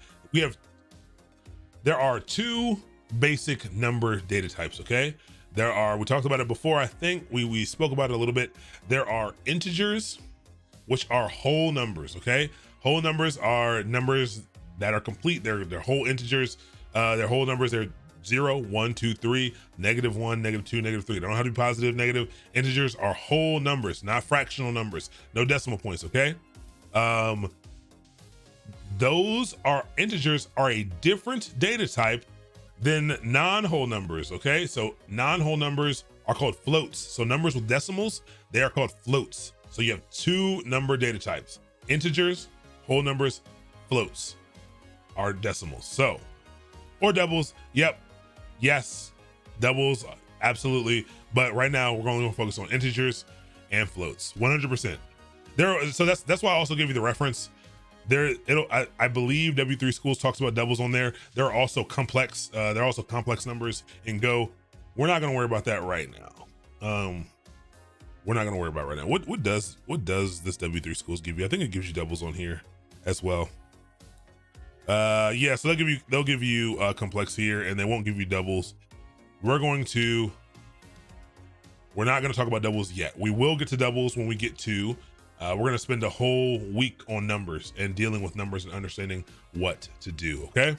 there are two basic number data types. Okay. We talked about it before. I think we spoke about it a little bit. There are integers, which are whole numbers. Okay. Whole numbers are numbers that are complete. They're whole integers. They're whole numbers. They're 0, 1, 2, 3, -1, -2, -3. They don't have to be positive, negative. Integers are whole numbers, not fractional numbers. No decimal points. Okay. Integers are a different data type than non-whole numbers. Okay, so non-whole numbers are called floats. So numbers with decimals, they are called floats. So you have two number data types: integers, whole numbers. Floats are decimals. So, or doubles. Yep, yes, doubles, absolutely. But right now we're only going to focus on integers and floats, 100%. So that's why I also give you the reference. I believe W3 Schools talks about doubles on there. There are also complex numbers in Go. We're not gonna worry about that right now. We're not gonna worry about it right now. What does this W3 Schools give you? I think it gives you doubles on here as well. Yeah, so they'll give you complex here, and they won't give you doubles. We're not gonna talk about doubles yet. We will get to doubles when we get to. We're gonna spend a whole week on numbers and dealing with numbers and understanding what to do. Okay.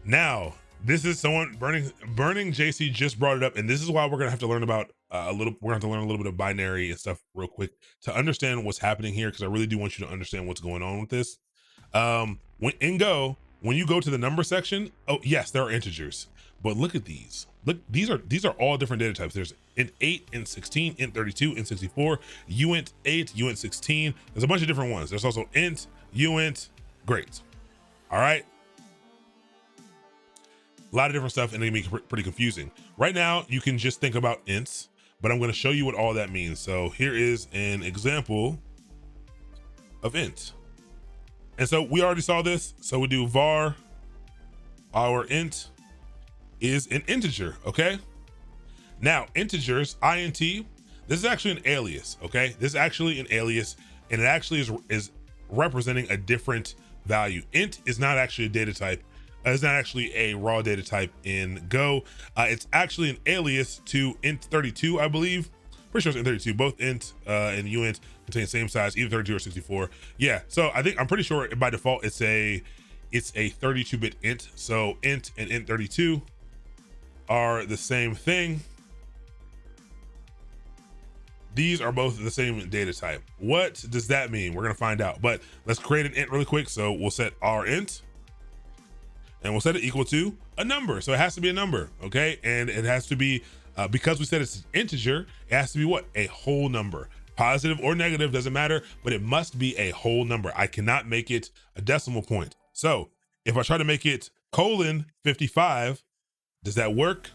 Now, this is someone burning JC just brought it up, and this is why we're gonna have to learn about we're gonna have to learn a little bit of binary and stuff real quick to understand what's happening here, because I really do want you to understand what's going on with this. When you go to the number section, oh yes, there are integers, but look at these. Look, these are all different data types. There's int 8, int 16, int 32, int 64, uint 8, uint 16. There's a bunch of different ones. There's also int, uint. Great. All right. A lot of different stuff, and it can be pretty confusing. Right now, you can just think about ints, but I'm going to show you what all that means. So here is an example of int. And so we already saw this. So we do var, our int is an integer. Okay. Now integers, int, this is actually an alias. Okay. This is actually an alias, and it actually is representing a different value. Int is not actually a data type. It's not actually a raw data type in Go. It's actually an alias to int 32, I believe. Pretty sure it's int 32. Both int and uint contain the same size, either 32 or 64. Yeah, so I'm pretty sure by default it's a 32-bit int. So int and int 32 are the same thing. These are both the same data type. What does that mean? We're gonna find out, but let's create an int really quick. So we'll set our int, and we'll set it equal to a number. So it has to be a number, okay? And it has to be, because we said it's an integer, it has to be what? A whole number. Positive or negative, doesn't matter, but it must be a whole number. I cannot make it a decimal point. So if I try to make it :55, does that work?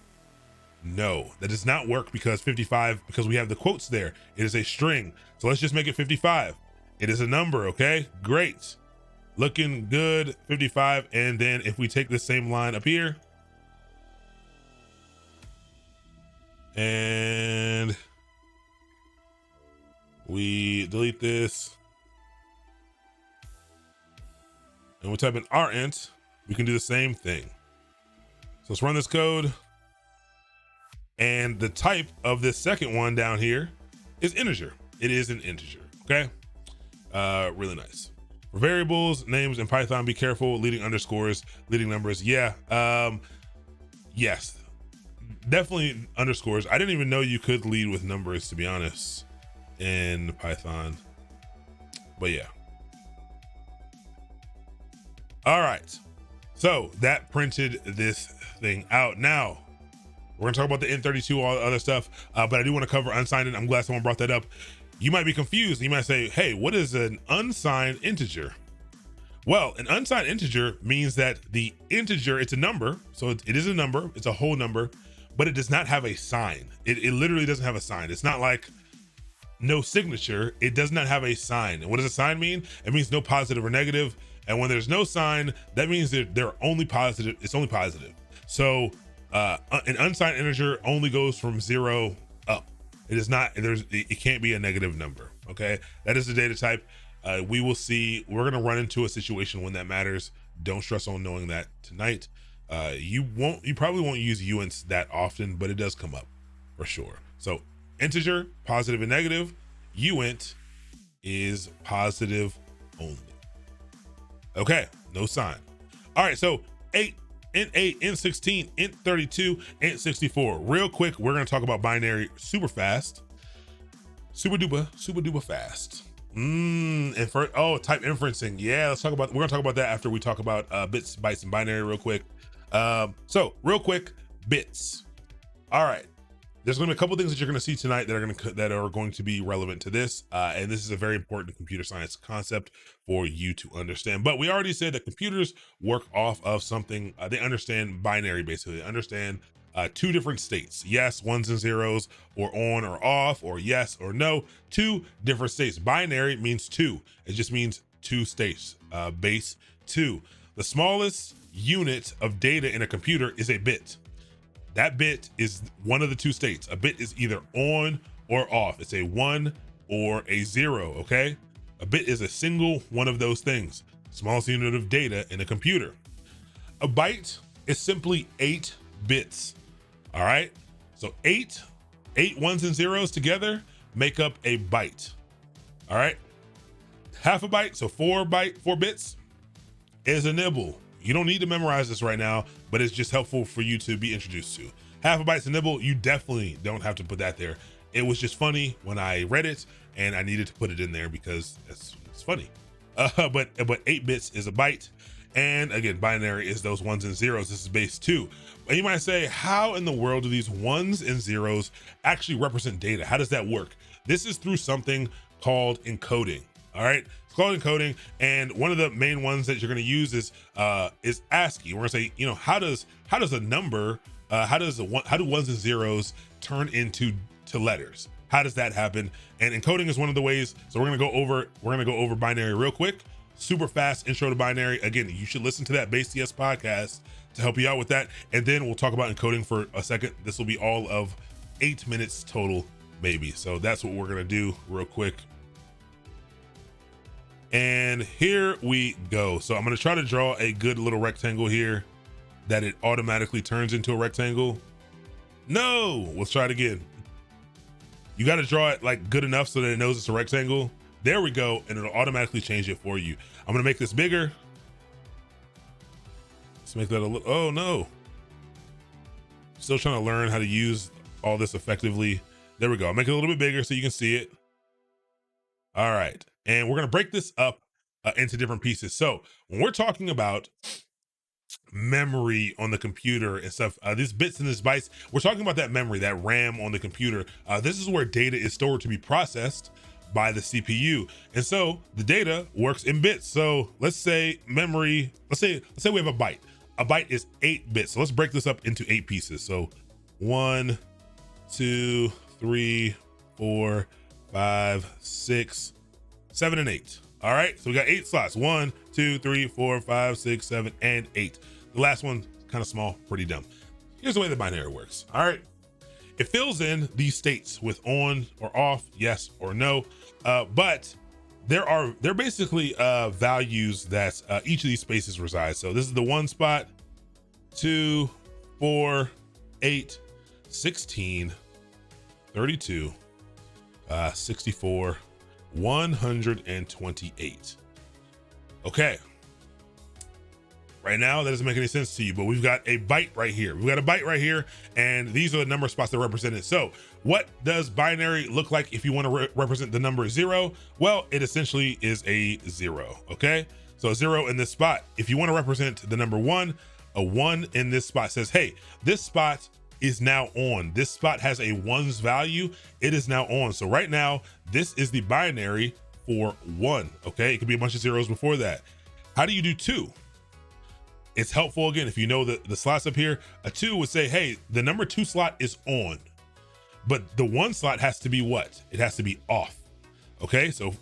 No, that does not work, because 55, because we have the quotes there. It is a string. So let's just make it 55. It is a number, okay? Great. Looking good, 55. And then if we take the same line up here and we delete this and we type in our int, we can do the same thing. So let's run this code. And the type of this second one down here is integer. It is an integer, okay? Really nice. For variables, names in Python, be careful, leading underscores, leading numbers. Yeah, yes, definitely underscores. I didn't even know you could lead with numbers, to be honest, in Python, but yeah. All right, so that printed this thing out. Now, we're gonna talk about the int32, all the other stuff, but I do wanna cover unsigned. I'm glad someone brought that up. You might be confused. You might say, hey, what is an unsigned integer? Well, an unsigned integer means that the integer, it's a number. So it is a number, it's a whole number, but it does not have a sign. It literally doesn't have a sign. It's not like no signature. It does not have a sign. And what does a sign mean? It means no positive or negative. And when there's no sign, that means that they're only positive. It's only positive. So an unsigned integer only goes from 0 up. It is not, it can't be a negative number. Okay, that is the data type. We will see. We're gonna run into a situation when that matters. Don't stress on knowing that tonight. You probably won't use uints that often, but it does come up for sure. So integer, positive and negative. Uint is positive only. Okay, no sign. All right, so 8, int 8, int 16, int 32, int 64. Real quick, we're gonna talk about binary super fast. Super duper fast. And for type inferencing. Yeah, we're gonna talk about that after we talk about bits, bytes, and binary real quick. So real quick, bits. All right. There's going to be a couple things that you're going to see tonight that are going to be relevant to this, and this is a very important computer science concept for you to understand. But we already said that computers work off of something. They understand binary, basically. They understand two different states: yes, ones and zeros, or on or off, or yes or no. Two different states. Binary means two. It just means two states. Base 2. The smallest unit of data in a computer is a bit. That bit is one of the two states. A bit is either on or off. It's a 1 or a 0, okay? A bit is a single one of those things. Smallest unit of data in a computer. A byte is simply 8 bits, all right? So 8 ones and zeros together make up a byte, all right? Half a byte, so 4 bits is a nibble. You don't need to memorize this right now, but it's just helpful for you to be introduced to. Half a byte's a nibble. You definitely don't have to put that there. It was just funny when I read it, and I needed to put it in there because it's funny. But 8 bits is a byte. And again, binary is those ones and zeros. This is base 2. And you might say, how in the world do these ones and zeros actually represent data? How does that work? This is through something called encoding. All right, it's called encoding, and one of the main ones that you're going to use is ASCII. We're going to say, how does a number, how do ones and zeros turn into letters? How does that happen? And encoding is one of the ways. So we're going to go over binary real quick. Super fast intro to binary. Again, you should listen to that Base CS podcast to help you out with that, and then we'll talk about encoding for a second. This will be all of 8 minutes total, maybe. So that's what we're going to do real quick. And here we go. So I'm going to try to draw a good little rectangle here that it automatically turns into a rectangle. No, let's try it again. You got to draw it like good enough so that it knows it's a rectangle. There we go. And it'll automatically change it for you. I'm going to make this bigger. Let's make that a little, oh no. Still trying to learn how to use all this effectively. There we go. I'll make it a little bit bigger so you can see it. All right. And we're going to break this up into different pieces. So when we're talking about memory on the computer and stuff, these bits and these bytes, we're talking about that memory, that RAM on the computer. This is where data is stored to be processed by the CPU. And so the data works in bits. So let's say memory, let's say we have a byte. A byte is 8 bits. So let's break this up into 8 pieces. So 1, 2, 3, 4, 5, 6, 7, and 8. All right, so we got 8 slots. 1, 2, 3, 4, 5, 6, 7, and 8. The last one, kind of small, pretty dumb. Here's the way the binary works. All right, it fills in these states with on or off, yes or no. But they're basically values that each of these spaces reside. So this is the 1 spot, 2, 4, 8, 16, 32, 64, 128. Okay. Right now, that doesn't make any sense to you, but we've got a byte right here. We've got a byte right here, and these are the number spots that represent it. So what does binary look like if you want to represent the number 0? Well, it essentially is a 0, okay? So a 0 in this spot. If you want to represent the number 1, a 1 in this spot says, hey, this spot is now on. This spot has a 1's value. It is now on. So right now, this is the binary for 1, okay? It could be a bunch of zeros before that. How do you do 2? It's helpful, again, if you know the slots up here. A 2 would say, hey, the number 2 slot is on, but the 1 slot has to be what? It has to be off. Okay, so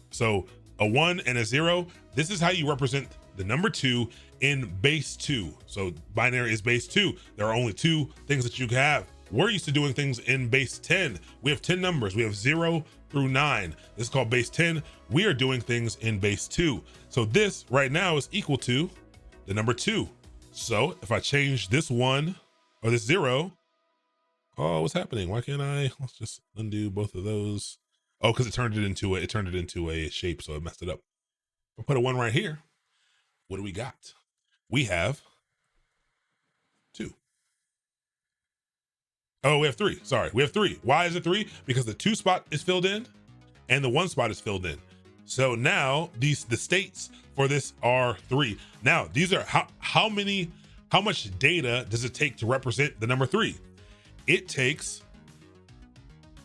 a 1 and a 0, this is how you represent the number 2 in base 2. So binary is base 2. There are only 2 things that you can have. We're used to doing things in base 10. We have 10 numbers. We have 0 through 9. This is called base 10. We are doing things in base 2. So this right now is equal to the number 2. So if I change this 1 or this 0, oh, what's happening? Why can't I? Let's just undo both of those. Oh, because it turned it into a shape, so it messed it up. I'll put a 1 right here. What do we got? We have 2. Oh, we have 3. Sorry, we have 3. Why is it 3? Because the 2 spot is filled in and the 1 spot is filled in. So now the states for this are 3. Now these are how much data does it take to represent the number 3? It takes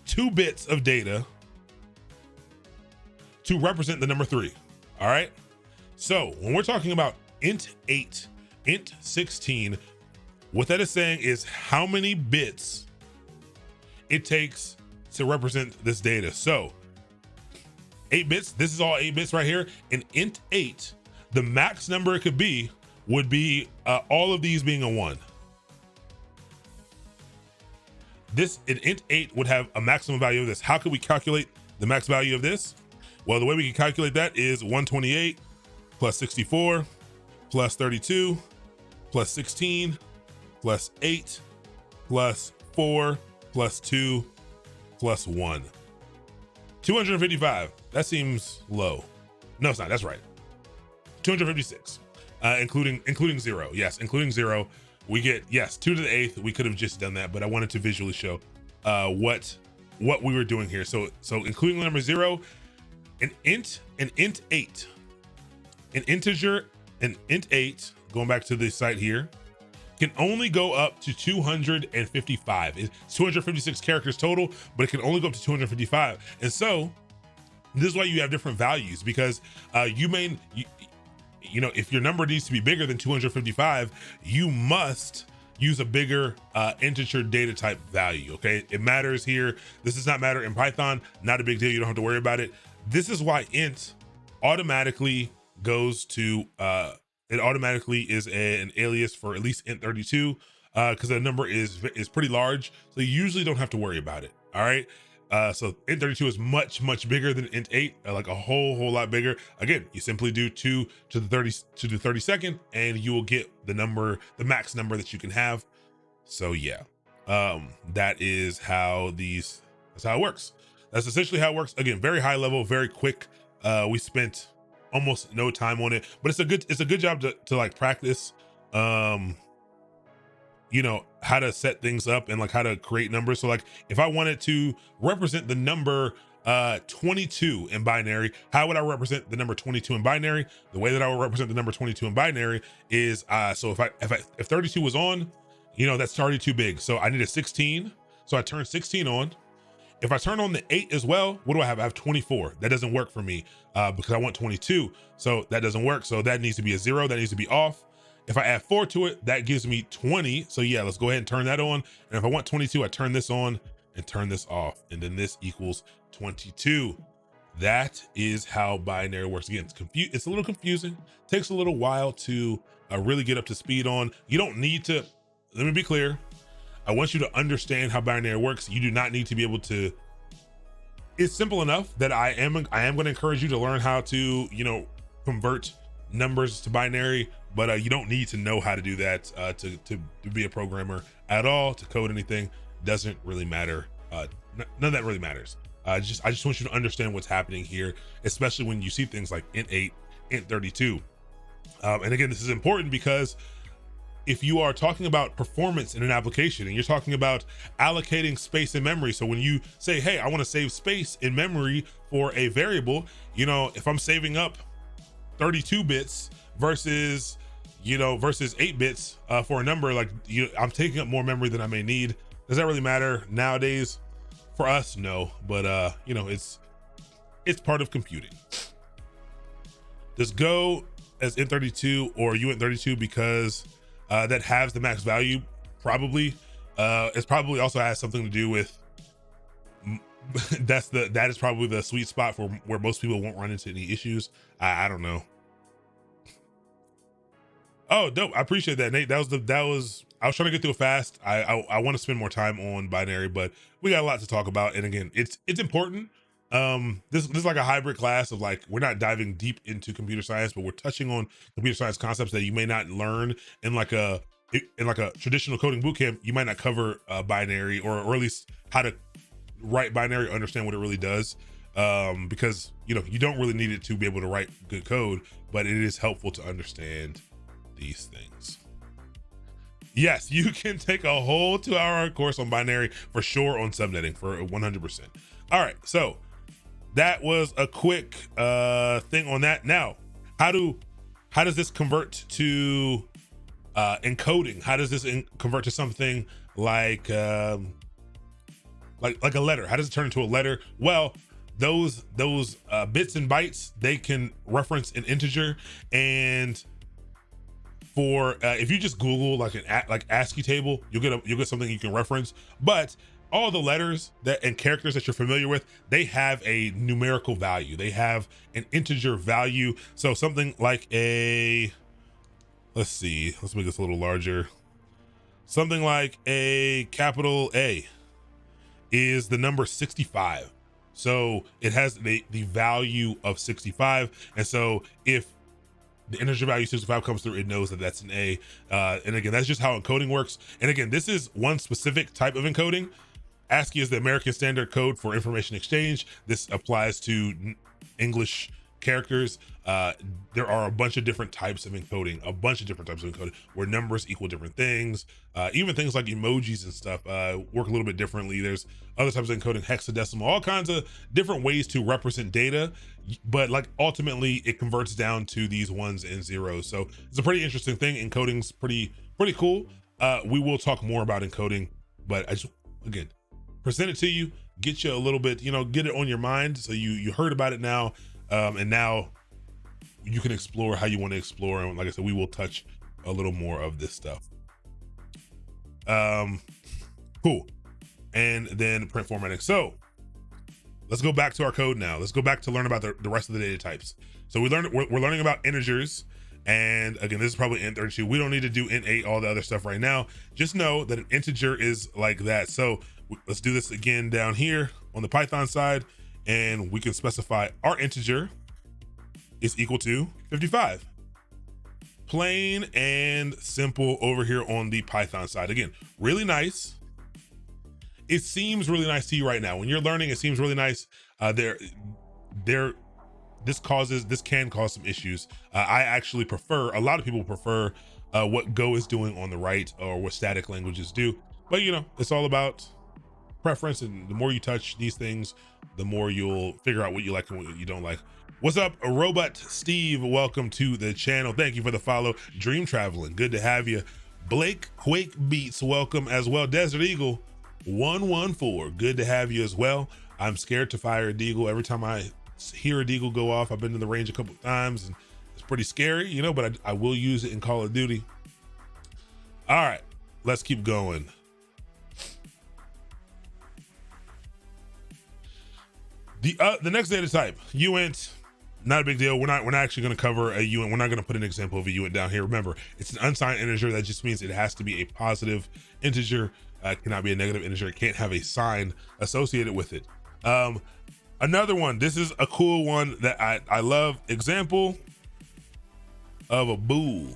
2 bits of data to represent the number 3. All right. So when we're talking about int 8, int 16, what that is saying is how many bits it takes to represent this data. So 8 bits, this is all 8 bits right here. In int 8, the max number it could be would be all of these being a 1. This in int 8 would have a maximum value of this. How could we calculate the max value of this? Well, the way we can calculate that is 128 plus 64 plus 32 plus 16 plus 8 plus 4 plus 2 plus 1. 255. That seems low. No, it's not. That's right. 256, including 0. Yes, including 0. We get, yes, 2 to the 8th. We could have just done that, but I wanted to visually show what we were doing here. So including the number 0, an int 8, an integer, an int 8, going back to the site here, can only go up to 255. It's 256 characters total, but it can only go up to 255. And so this is why you have different values, because you know, if your number needs to be bigger than 255, you must use a bigger integer data type value. Okay, it matters here. This does not matter in Python. Not a big deal. You don't have to worry about it. This is why int automatically goes to it automatically is an alias for at least int 32 because the number is pretty large, so you usually don't have to worry about it. All right. So int 32 is much bigger than int 8, like a whole lot bigger. Again, you simply do 2 to the 32nd, and you will get the max number that you can have. So yeah, that is how that's how it works. That's essentially how it works. Again, very high level, very quick. We spent almost no time on it, but it's a good job to like practice, you know, how to set things up and like how to create numbers. So like if I wanted to represent the number 22 in binary, how would I represent the number 22 in binary? The way that I would represent the number 22 in binary is so if 32 was on, you know, that's already too big. So I need a 16. So I turn 16 on. If I turn on the 8 as well, what do I have? I have 24. That doesn't work for me because I want 22. So that doesn't work. So that needs to be a 0. That needs to be off. If I add 4 to it, that gives me 20. So yeah, let's go ahead and turn that on. And if I want 22, I turn this on and turn this off. And then this equals 22. That is how binary works. Again, it's a little confusing. Takes a little while to really get up to speed on. You don't need to, let me be clear. I want you to understand how binary works. You do not need to be able to, it's simple enough that I am going to encourage you to learn how to, you know, convert numbers to binary, but you don't need to know how to do that to be a programmer at all, to code anything. Doesn't really matter. None of that really matters. I just want you to understand what's happening here, especially when you see things like int 8, int 32. And again, this is important because if you are talking about performance in an application and you're talking about allocating space in memory, so when you say, hey, I want to save space in memory for a variable, you know, if I'm saving up 32 bits versus 8 bits for a number, like, I'm taking up more memory than I may need. Does that really matter nowadays? For us, no, but you know, it's part of computing. Does Go as int32 or uint32 because that has the max value. Probably it's probably also has something to do with that is probably the sweet spot for where most people won't run into any issues. I don't know. Oh, dope. I appreciate that, Nate. I was trying to get through it fast. I want to spend more time on binary, but we got a lot to talk about. And again, it's important. This is like a hybrid class of like, we're not diving deep into computer science, but we're touching on computer science concepts that you may not learn in like a traditional coding bootcamp. You might not cover binary or at least how to write binary, understand what it really does. Because you don't really need it to be able to write good code, but it is helpful to understand these things. Yes, you can take a whole 2-hour course on binary for sure, on subnetting for 100%. All right, so that was a quick thing on that. Now, how does this convert to encoding? How does this convert to something like a letter? How does it turn into a letter? Well, those bits and bytes, they can reference an integer. And for if you just Google like ASCII table, you'll get something you can reference. But all the letters and characters that you're familiar with, they have a numerical value. They have an integer value. So something like let's make this a little larger. Something like a capital A is the number 65. So it has the value of 65. And so if the integer value 65 comes through, it knows that that's an A. And again, that's just how encoding works. And again, this is one specific type of encoding. ASCII is the American Standard Code for Information Exchange. This applies to English characters. There are a bunch of different types of encoding, where numbers equal different things. Even things like emojis and stuff work a little bit differently. There's other types of encoding, hexadecimal, all kinds of different ways to represent data. But like ultimately it converts down to these ones and zeros. So it's a pretty interesting thing. Encoding's pretty cool. We will talk more about encoding, but I just, again, present it to you, get you a little bit, get it on your mind. So you heard about it now. And now you can explore how you want to explore. And like I said, we will touch a little more of this stuff. Cool. And then print formatting. So let's go back to our code now. Let's go back to learn about the rest of the data types. So we're learning about integers. And again, this is probably int32. We don't need to do int8, all the other stuff right now. Just know that an integer is like that. So let's do this again down here on the Python side. And we can specify our integer is equal to 55. Plain and simple over here on the Python side. Again, really nice. It seems really nice to you right now. When you're learning, it seems really nice. This can cause some issues. I actually prefer, a lot of people prefer what Go is doing on the right, or what static languages do. But it's all about preference, and the more you touch these things, the more you'll figure out what you like and what you don't like. What's up, Robot Steve? Welcome to the channel. Thank you for the follow. Dream Traveling, good to have you. Blake Quake Beats, welcome as well. Desert Eagle 114, good to have you as well. I'm scared to fire a deagle. Every time I hear a deagle go off, I've been in the range a couple of times and it's pretty scary, but I will use it in Call of Duty. All right, let's keep going. The next data type, uint, not a big deal. We're not actually going to cover a uint. We're not going to put an example of a uint down here. Remember, it's an unsigned integer. That just means it has to be a positive integer. It cannot be a negative integer. It can't have a sign associated with it. Another one, this is a cool one that I love. Example of a bool.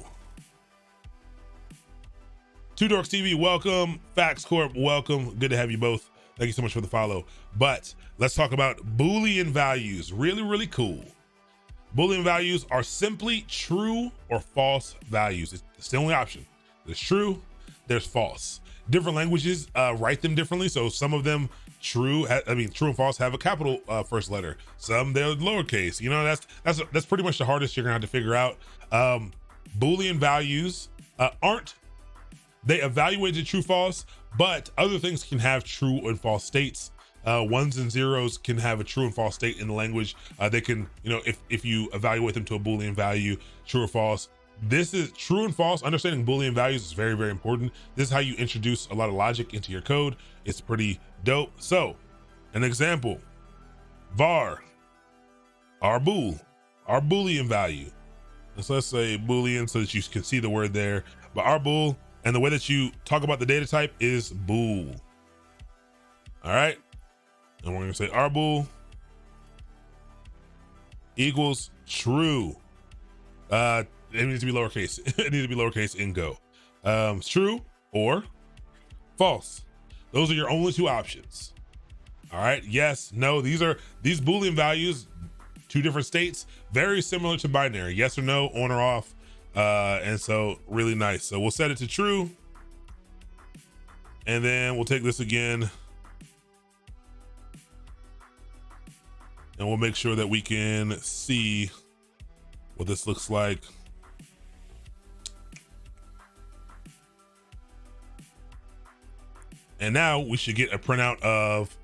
Two Dorks TV, welcome. Fax Corp, welcome. Good to have you both. Thank you so much for the follow. But let's talk about Boolean values. Really, really cool. Boolean values are simply true or false values. It's the only option. There's true, there's false. Different languages write them differently. So some of them true and false have a capital first letter. Some they're lowercase. That's pretty much the hardest you're gonna have to figure out. Boolean values they evaluate the true false, but other things can have true and false states. Ones and zeros can have a true and false state in the language. They can, you know, if you evaluate them to a Boolean value, true or false. This is true and false. Understanding Boolean values is very, very important. This is how you introduce a lot of logic into your code. It's pretty dope. So an example, var, our Boolean value. So let's say Boolean so that you can see the word there, but our bool, and the way that you talk about the data type is bool. All right. And we're gonna say our bool equals true. It needs to be lowercase. It needs to be lowercase in Go. True or false. Those are your only two options. All right. Yes, no. These Boolean values, two different states, very similar to binary. Yes or no, on or off. And so really nice. So we'll set it to true. And then we'll take this again. And we'll make sure that we can see what this looks like. And now we should get a printout of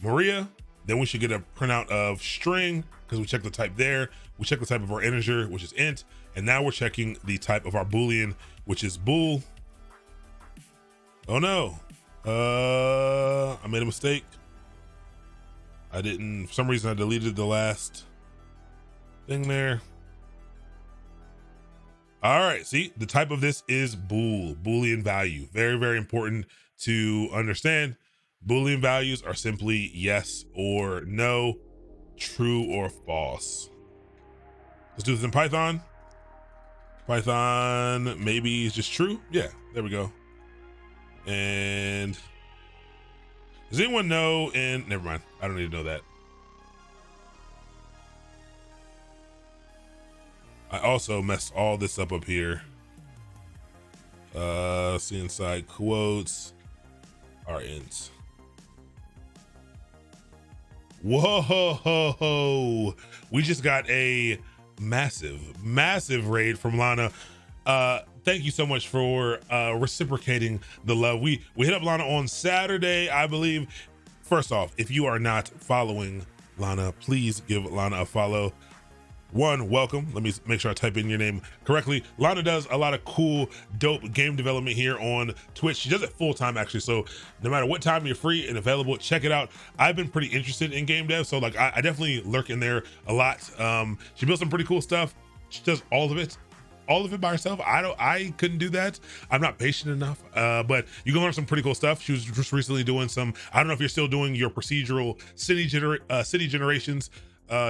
Maria. Then we should get a printout of string because we checked the type there. We checked the type of our integer, which is int. And now we're checking the type of our Boolean, which is bool. Oh no, I made a mistake. For some reason I deleted the last thing there. All right, see, the type of this is bool, Boolean value. Very, very important to understand. Boolean values are simply yes or no, true or false. Let's do this in Python. Python maybe is just true. Yeah, there we go. And does anyone know, and never mind, I don't need to know that. I also messed all this up here. See inside quotes, our ints. Whoa, we just got a massive raid from Lana. Thank you so much for reciprocating the love. We hit up Lana on Saturday, I believe. First off, if you are not following Lana, please give Lana a follow. One, welcome. Let me make sure I type in your name correctly. Lana does a lot of cool, dope game development here on Twitch. She does it full time actually. So no matter what time you're free and available, check it out. I've been pretty interested in game dev. So like I definitely lurk in there a lot. She built some pretty cool stuff. She does all of it by herself. I couldn't do that. I'm not patient enough. But you can learn some pretty cool stuff. She was just recently doing some, I don't know if you're still doing your procedural city generations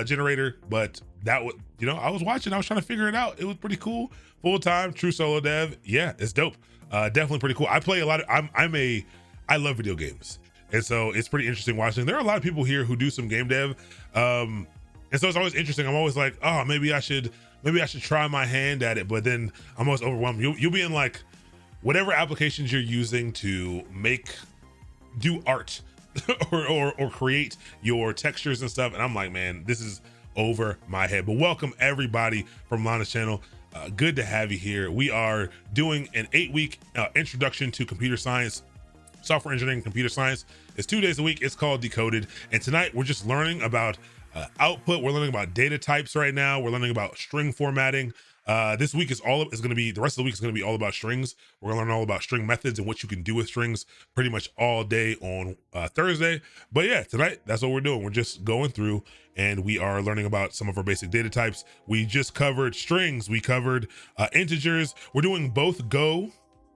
generator, but that was, you know, I was watching, I was trying to figure it out. It was pretty cool. Full-time, true solo dev. Yeah, it's dope. Definitely pretty cool. I play a lot of, I love video games. And so it's pretty interesting watching. There are a lot of people here who do some game dev. And so it's always interesting. I'm always like, oh, maybe I should try my hand at it. But then I'm always overwhelmed. You'll be in like whatever applications you're using to do art or create your textures and stuff. And I'm like, man, this is over my head. But welcome everybody from Lana's channel. Good to have you here. We are doing an 8-week introduction to computer science, software engineering, computer science. It's 2 days a week. It's called Decoded. And tonight we're just learning about output. We're learning about data types right now. We're learning about string formatting. This week the rest of the week is going to be all about strings. We're going to learn all about string methods and what you can do with strings pretty much all day on Thursday. But yeah, tonight, that's what we're doing. We're just going through and we are learning about some of our basic data types. We just covered strings. We covered integers. We're doing both Go.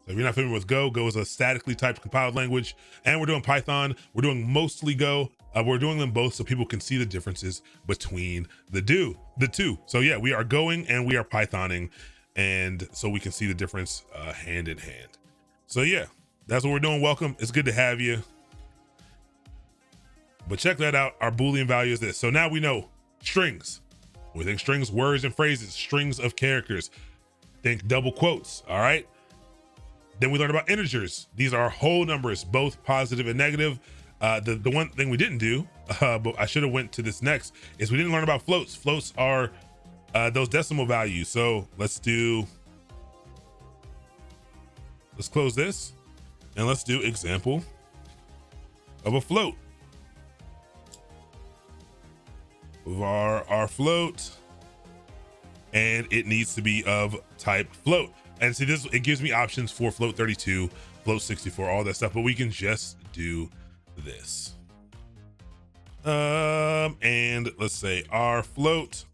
So if you're not familiar with Go, Go is a statically typed compiled language. And we're doing Python. We're doing mostly Go. We're doing them both so people can see the differences between the two. So yeah, we are going and we are Pythoning, and so we can see the difference hand in hand. So yeah, that's what we're doing. Welcome. It's good to have you. But check that out. Our Boolean value is this. So now we know strings. We think strings, words and phrases, strings of characters. Think double quotes. All right. Then we learn about integers. These are whole numbers, both positive and negative. The one thing we didn't do, but I should have went to this next, is we didn't learn about floats. Floats are those decimal values. So let's close this and let's do example of a float. var our float, and it needs to be of type float. And see, this, it gives me options for float 32, float 64, all that stuff, but we can just do this. And let's say our float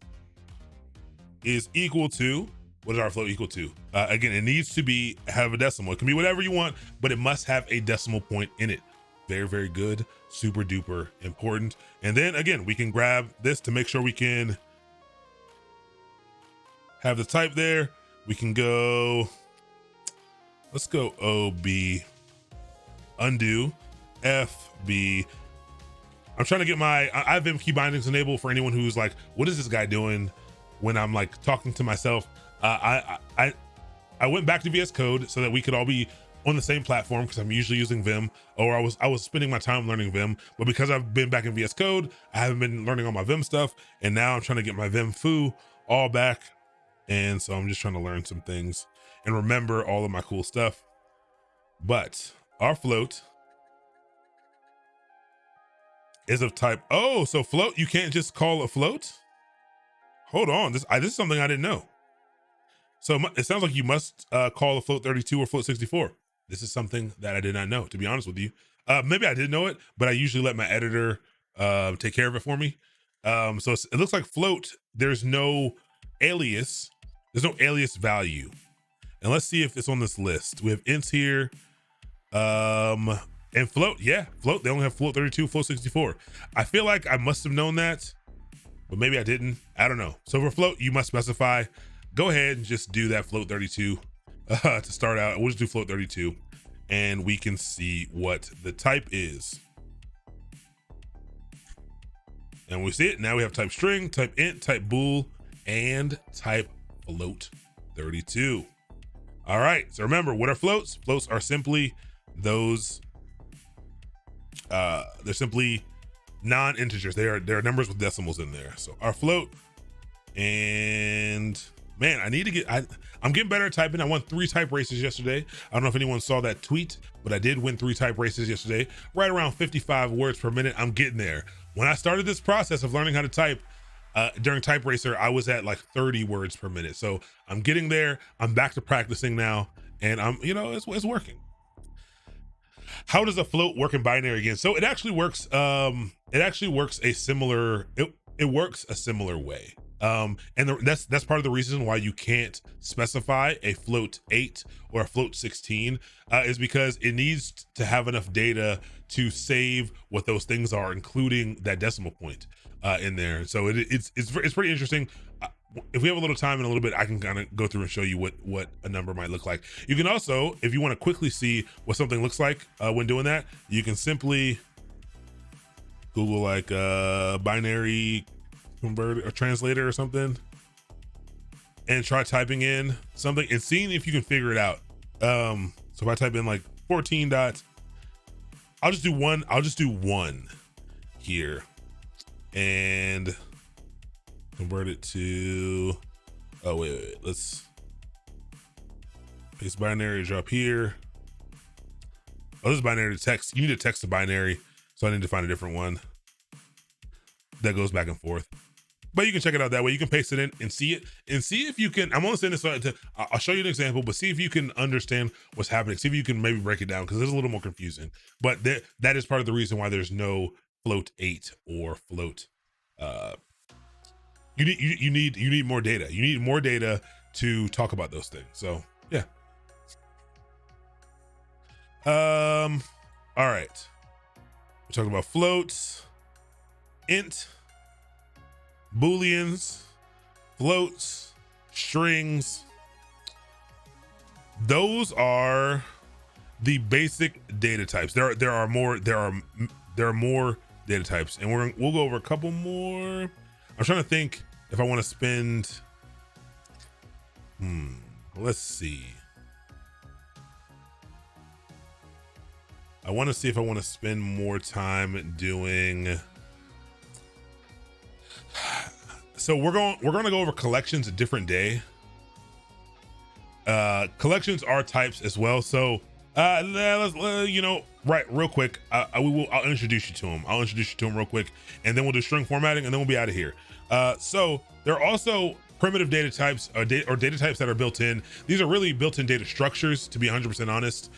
is equal to, what is our float equal to? Again, it needs to have a decimal. It can be whatever you want, but it must have a decimal point in it. Very, very good, super duper important. And then again, we can grab this to make sure we can have the type there. We can go, let's go OB, undo, FB. I'm trying to get I have Vim key bindings enabled for anyone who's like, what is this guy doing when I'm like talking to myself? I went back to VS Code so that we could all be on the same platform, because I'm usually using Vim, or I was spending my time learning Vim, but because I've been back in VS Code, I haven't been learning all my Vim stuff, and now I'm trying to get my Vim foo all back. And so I'm just trying to learn some things and remember all of my cool stuff. But our float is of type, oh, so float, you can't just call a float? Hold on, this is something I didn't know. So it sounds like you must call a float 32 or float 64. This is something that I did not know, to be honest with you. Maybe I did know it, but I usually let my editor take care of it for me. So it looks like float, there's no alias value. And let's see if it's on this list. We have ints here. And float, yeah, float, they only have float 32, float 64. I feel like I must have known that, but maybe I didn't. I don't know. So for float, you must specify. Go ahead and just do that float 32 to start out. We'll just do float 32 and we can see what the type is. And we see it. Now we have type string, type int, type bool, and type float 32. All right, so remember, what are floats? Floats are simply those, they're simply non-integers. They are numbers with decimals in there. So our float, and man, I'm getting better at typing. I won 3 type races yesterday. I don't know if anyone saw that tweet, but I did win 3 type races yesterday, right around 55 words per minute. I'm getting there. When I started this process of learning how to type, during Type Racer, I was at like 30 words per minute. So I'm getting there. I'm back to practicing now, and it's working. How does a float work in binary again? So it actually works. It works a similar way. That's part of the reason why you can't specify a float 8 or a float 16 is because it needs to have enough data to save what those things are, including that decimal point in there. So it's pretty interesting. If we have a little time in a little bit, I can kind of go through and show you what a number might look like. You can also, if you want to quickly see what something looks like when doing that, you can simply Google like binary converter or translator or something and try typing in something and seeing if you can figure it out. So if I type in like 14 dots, I'll just do one here and convert it to, oh wait, let's paste binary, drop here. Oh, this is binary to text. You need to text to binary, so I need to find a different one that goes back and forth. But you can check it out that way. You can paste it in and see it, and see if you can. I'm only saying this I'll show you an example, but see if you can understand what's happening. See if you can maybe break it down, because it's a little more confusing. But that is part of the reason why there's no float 8 or float. You need more data. You need more data to talk about those things. So yeah. All right. We're talking about floats, int, booleans, floats, strings. Those are the basic data types. There are more data types, and we'll go over a couple more. I'm trying to think if I want to spend, let's see. I want to see if I want to spend more time doing. So we're going to go over collections a different day. Collections are types as well. So let's right, real quick, I'll introduce you to him. I'll introduce you to him real quick, and then we'll do string formatting, and then we'll be out of here. So there are also primitive data types or data types that are built in. These are really built-in data structures, to be 100% honest.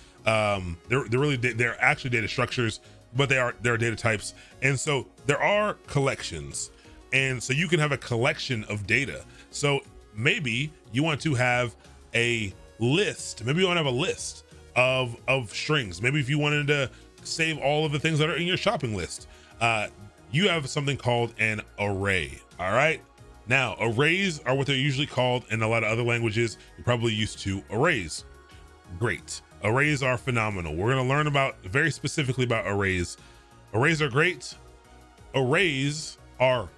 They're actually data structures, but they're data types. And so there are collections, and so you can have a collection of data. So maybe you want to have a list. Maybe you want to have a list of strings. Maybe if you wanted to save all of the things that are in your shopping list, you have something called an array. All right. Now, arrays are what they're usually called in a lot of other languages. You're probably used to arrays. Great. Arrays are phenomenal. We're going to learn very specifically about arrays. Arrays are great. Arrays are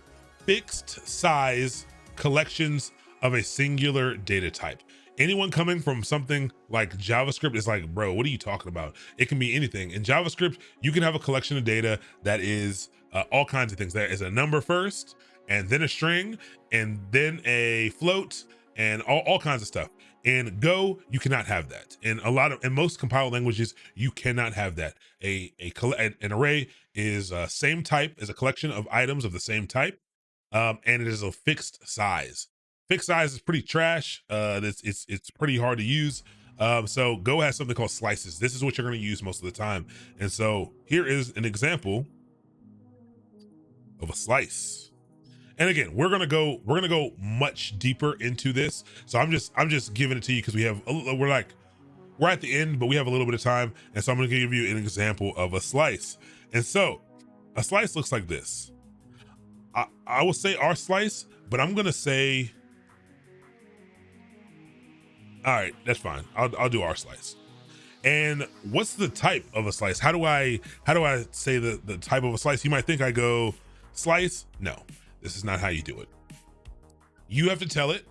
fixed size collections of a singular data type. Anyone coming from something like JavaScript is like, bro, what are you talking about? It can be anything. In JavaScript, you can have a collection of data that is all kinds of things. There is a number first, and then a string, and then a float, and all kinds of stuff. In Go, you cannot have that. In most compiled languages, you cannot have that. An array is same type, is a collection of items of the same type, and it is a fixed size. Fixed size is pretty trash. It's pretty hard to use. So Go has something called slices. This is what you're going to use most of the time. And so here is an example of a slice. And again, we're gonna go much deeper into this. So I'm just giving it to you because we're at the end, but we have a little bit of time. And so I'm gonna give you an example of a slice. And so a slice looks like this. I will say our slice, but I'm gonna say, all right, that's fine. I'll do our slice. And what's the type of a slice? How do I say the type of a slice? You might think I go slice. No, this is not how you do it. You have to tell it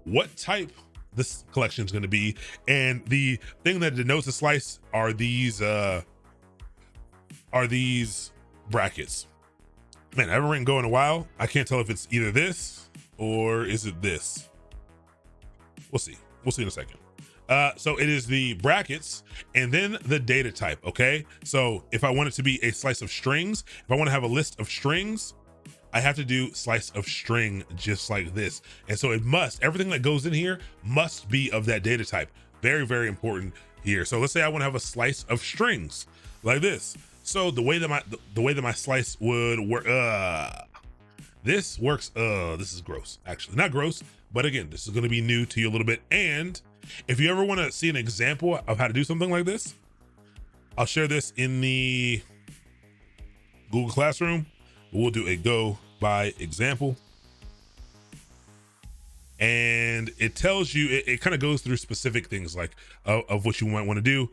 what type this collection is going to be, and the thing that denotes a slice are these brackets. Man, I haven't written Go in a while. I can't tell if it's either this or is it this. We'll see in a second. So it is the brackets and then the data type. Okay, so if I want it to be a slice of strings, if I want to have a list of strings, I have to do slice of string just like this. And so everything that goes in here must be of that data type. Very, very important here. So let's say I want to have a slice of strings like this. So the way that my slice would work, this works. This is gross, actually. Not gross, but again, this is going to be new to you a little bit. And if you ever want to see an example of how to do something like this, I'll share this in the Google Classroom. We'll do a Go by example. And it tells you, it kind of goes through specific things like of what you might want to do.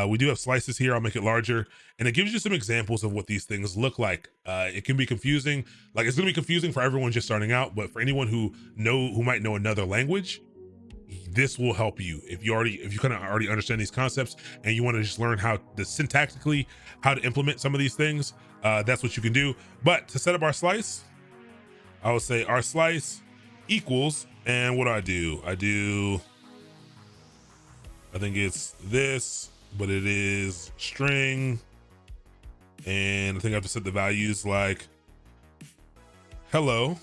We do have slices here. I'll make it larger. And it gives you some examples of what these things look like. It can be confusing. Like, it's going to be confusing for everyone just starting out, but for anyone who might know another language, this will help you. If you kind of already understand these concepts and you want to just learn syntactically how to implement some of these things, that's what you can do. But to set up our slice, I would say our slice equals, and what do? I think it's this, but it is string. And I think I have to set the values like hello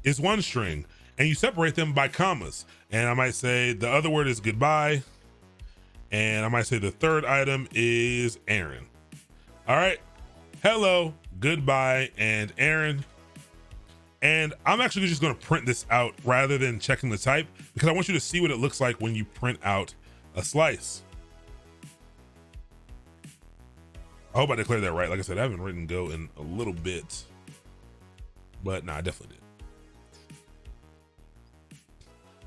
is one string, and you separate them by commas. And I might say the other word is goodbye. And I might say the third item is Aaron. All right. Hello, goodbye, and Aaron. And I'm actually just going to print this out rather than checking the type, because I want you to see what it looks like when you print out a slice. I hope I declared that right. Like I said, I haven't written Go in a little bit, but I definitely did.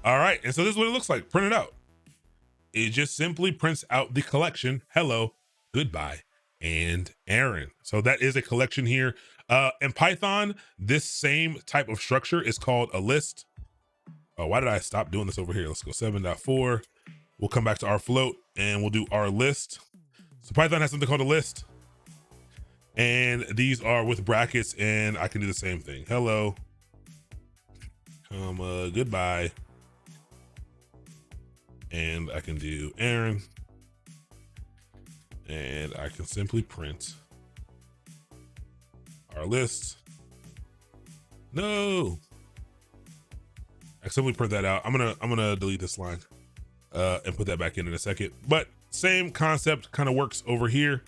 All right, and so this is what it looks like. Print it out. It just simply prints out the collection, hello, goodbye, and Aaron. So that is a collection here. In Python, this same type of structure is called a list. Oh, why did I stop doing this over here? Let's go 7.4. We'll come back to our float and we'll do our list. So Python has something called a list. And these are with brackets, and I can do the same thing. Hello, comma, goodbye. And I can do Aaron. and I can simply print our list. No, I simply print that out. I'm gonna delete this line and put that back in a second. But same concept kind of works over here.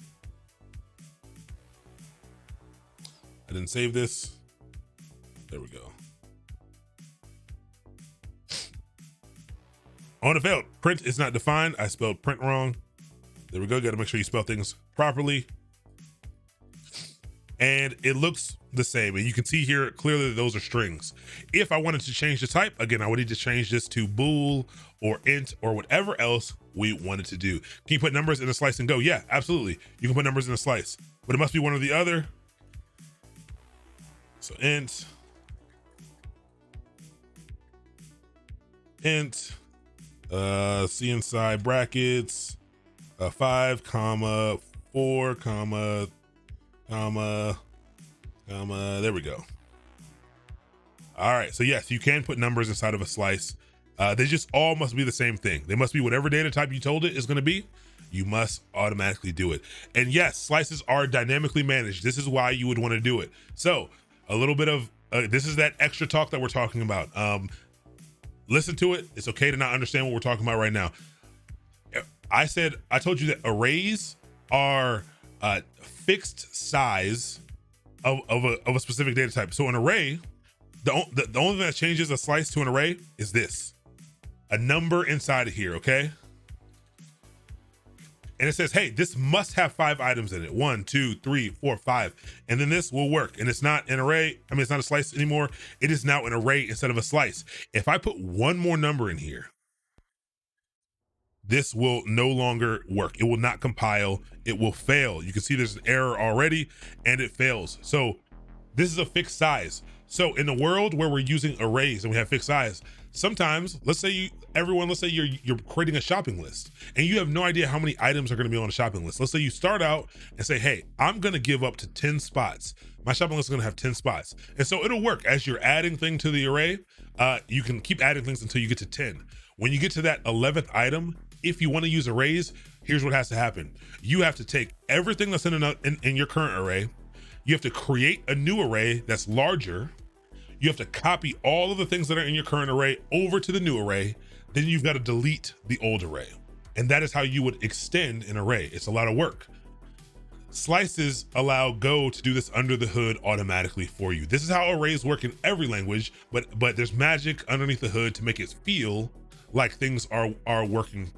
I didn't save this. There we go. On the failed, print is not defined. I spelled print wrong. There we go. Got to make sure you spell things properly. And it looks the same. And you can see here clearly that those are strings. If I wanted to change the type, again, I would need to change this to bool or int or whatever else we wanted to do. Can you put numbers in a slice and go? Yeah, absolutely. You can put numbers in a slice, but it must be one or the other. So int, C inside brackets, 5, comma, 4, comma, there we go. All right, so yes, you can put numbers inside of a slice. They just all must be the same thing. They must be whatever data type you told it is gonna be, you must automatically do it. And yes, slices are dynamically managed. This is why you would wanna do it. So a little bit of, this is that extra talk that we're talking about. Listen to it. It's okay to not understand what we're talking about right now. I told you that arrays are fixed size of a specific data type. So an array, the only thing that changes a slice to an array is this, a number inside of here, okay? And it says, hey, this must have 5 items in it. 1, 2, 3, 4, 5. And then this will work. And it's not an array. I mean, it's not a slice anymore. It is now an array instead of a slice. If I put one more number in here, this will no longer work. It will not compile. It will fail. You can see there's an error already and it fails. So this is a fixed size. So in the world where we're using arrays and we have fixed size, sometimes, let's say you're creating a shopping list and you have no idea how many items are going to be on a shopping list. Let's say you start out and say, hey, I'm going to give up to 10 spots. My shopping list is going to have 10 spots. And so it'll work as you're adding things to the array. You can keep adding things until you get to 10. When you get to that 11th item, if you want to use arrays, here's what has to happen. You have to take everything that's in your current array. You have to create a new array that's larger. You have to copy all of the things that are in your current array over to the new array. Then you've got to delete the old array. And that is how you would extend an array. It's a lot of work. Slices allow Go to do this under the hood automatically for you. This is how arrays work in every language, but there's magic underneath the hood to make it feel like things are working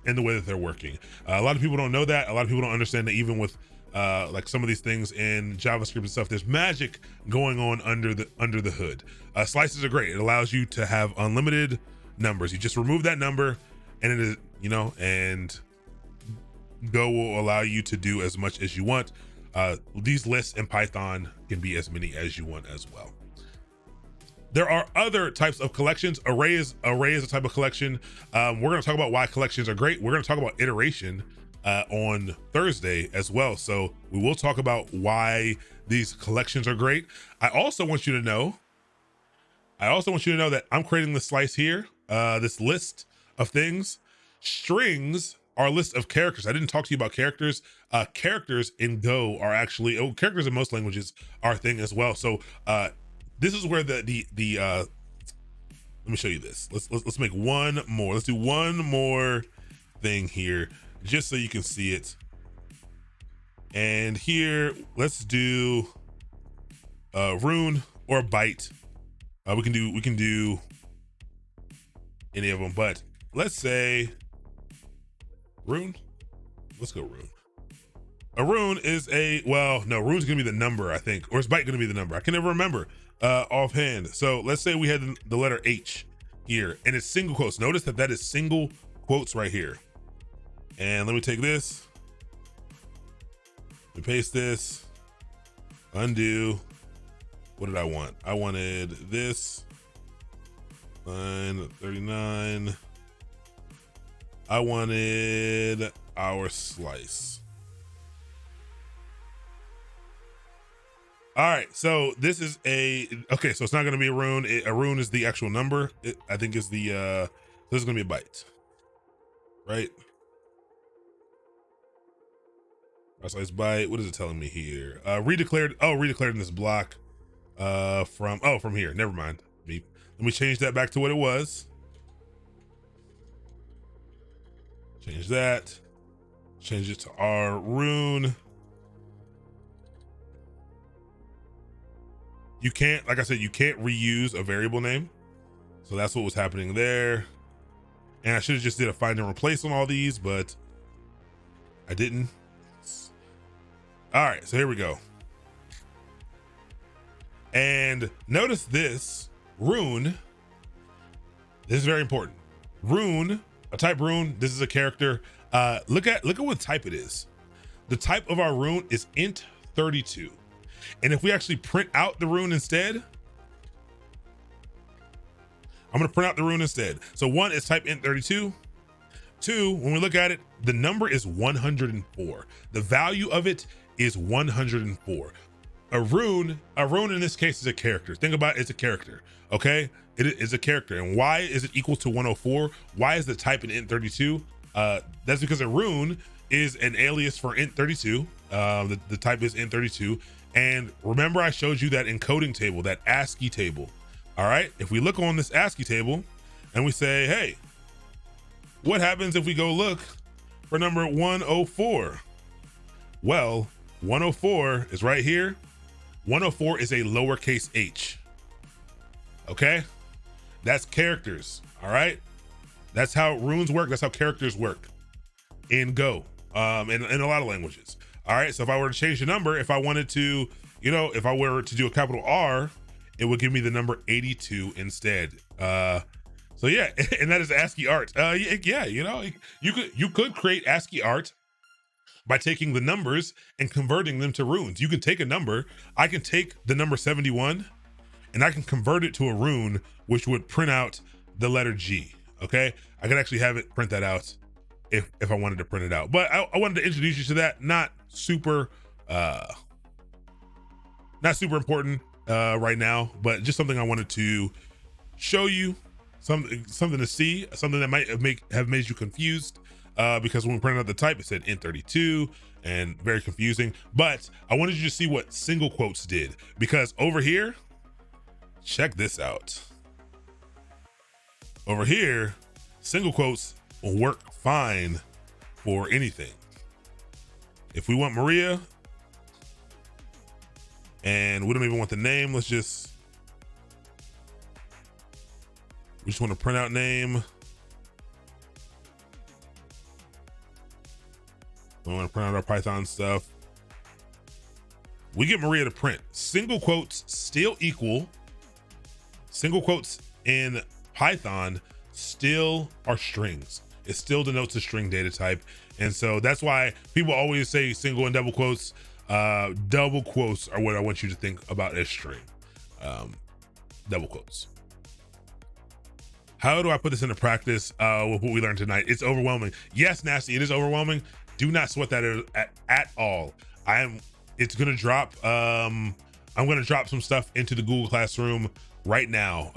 in the way that they're working. A lot of people don't know that. A lot of people don't understand that even with like some of these things in JavaScript and stuff, there's magic going on under the hood. Slices are great. It allows you to have unlimited numbers. You just remove that number and it is, and Go will allow you to do as much as you want. These lists in Python can be as many as you want as well. There are other types of collections. Array is a type of collection. We're going to talk about why collections are great. We're going to talk about iteration on Thursday as well. So we will talk about why these collections are great. I also want you to know that I'm creating this slice here, this list of things. Strings are a list of characters. I didn't talk to you about characters. Characters in Go are actually, characters in most languages are a thing as well. So this is where the let me show you this. Let's make one more. Let's do one more thing here just so you can see it. And here, let's do rune or byte. We can do any of them, but let's say rune. Let's go rune. A rune is rune's gonna be the number, I think, or is byte gonna be the number? I can never remember offhand. So let's say we had the letter H here and it's single quotes. Notice that is single quotes right here. And let me take this, let me paste this, undo. What did I want? I wanted this, line 39. I wanted our slice. All right, so this is okay, so it's not gonna be a rune. A rune is the actual number. I think is this is gonna be a byte, right? Slice byte. What is it telling me here? Redeclared. Oh, redeclared in this block. From here. Never mind. Let me change that back to what it was. Change that. Change it to our rune. You can't, like I said, you can't reuse a variable name. So that's what was happening there. And I should have just did a find and replace on all these, but I didn't. All right, so here we go. And notice this rune. This is very important. Rune, a type rune. This is a character. Look at what type it is. The type of our rune is int 32. And if we actually print out the rune instead, I'm gonna print out the rune instead. So one is type int 32. Two, when we look at it, the number is 104. The value of it is 104. A rune in this case is a character. Think about it, it's a character, okay? It is a character. And why is it equal to 104? Why is the type in int 32? That's because a rune is an alias for int 32. The type is int 32. And remember I showed you that encoding table, that ASCII table. All right, if we look on this ASCII table and we say, hey, what happens if we go look for number 104? Well, 104 is right here. 104 is a lowercase h. Okay, that's characters. All right, that's how runes work. That's how characters work in Go, in a lot of languages. All right, so if I were to change the number, if I wanted to, if I were to do a capital R, it would give me the number 82 instead. So yeah, and that is ASCII art. Yeah, you could create ASCII art by taking the numbers and converting them to runes. You can take a number. I can take the number 71 and I can convert it to a rune, which would print out the letter G. Okay, I could actually have it print that out if I wanted to print it out. But I wanted to introduce you to that. Not super important right now, but just something I wanted to show you, something to see, something that might have made you confused, because when we printed out the type, it said int 32 and very confusing. But I wanted you to see what single quotes did, because over here, check this out. Over here, single quotes will work fine for anything. If we want Maria, and we don't even want the name, we just want to print out name. We want to print out our Python stuff. We get Maria to print. Single quotes still equal. Single quotes in Python still are strings. It still denotes a string data type. And so that's why people always say single and double quotes. Double quotes are what I want you to think about as string. Double quotes. How do I put this into practice with what we learned tonight? It's overwhelming. Yes, Nasty, it is overwhelming. Do not sweat that at all. It's gonna drop. I'm gonna drop some stuff into the Google Classroom right now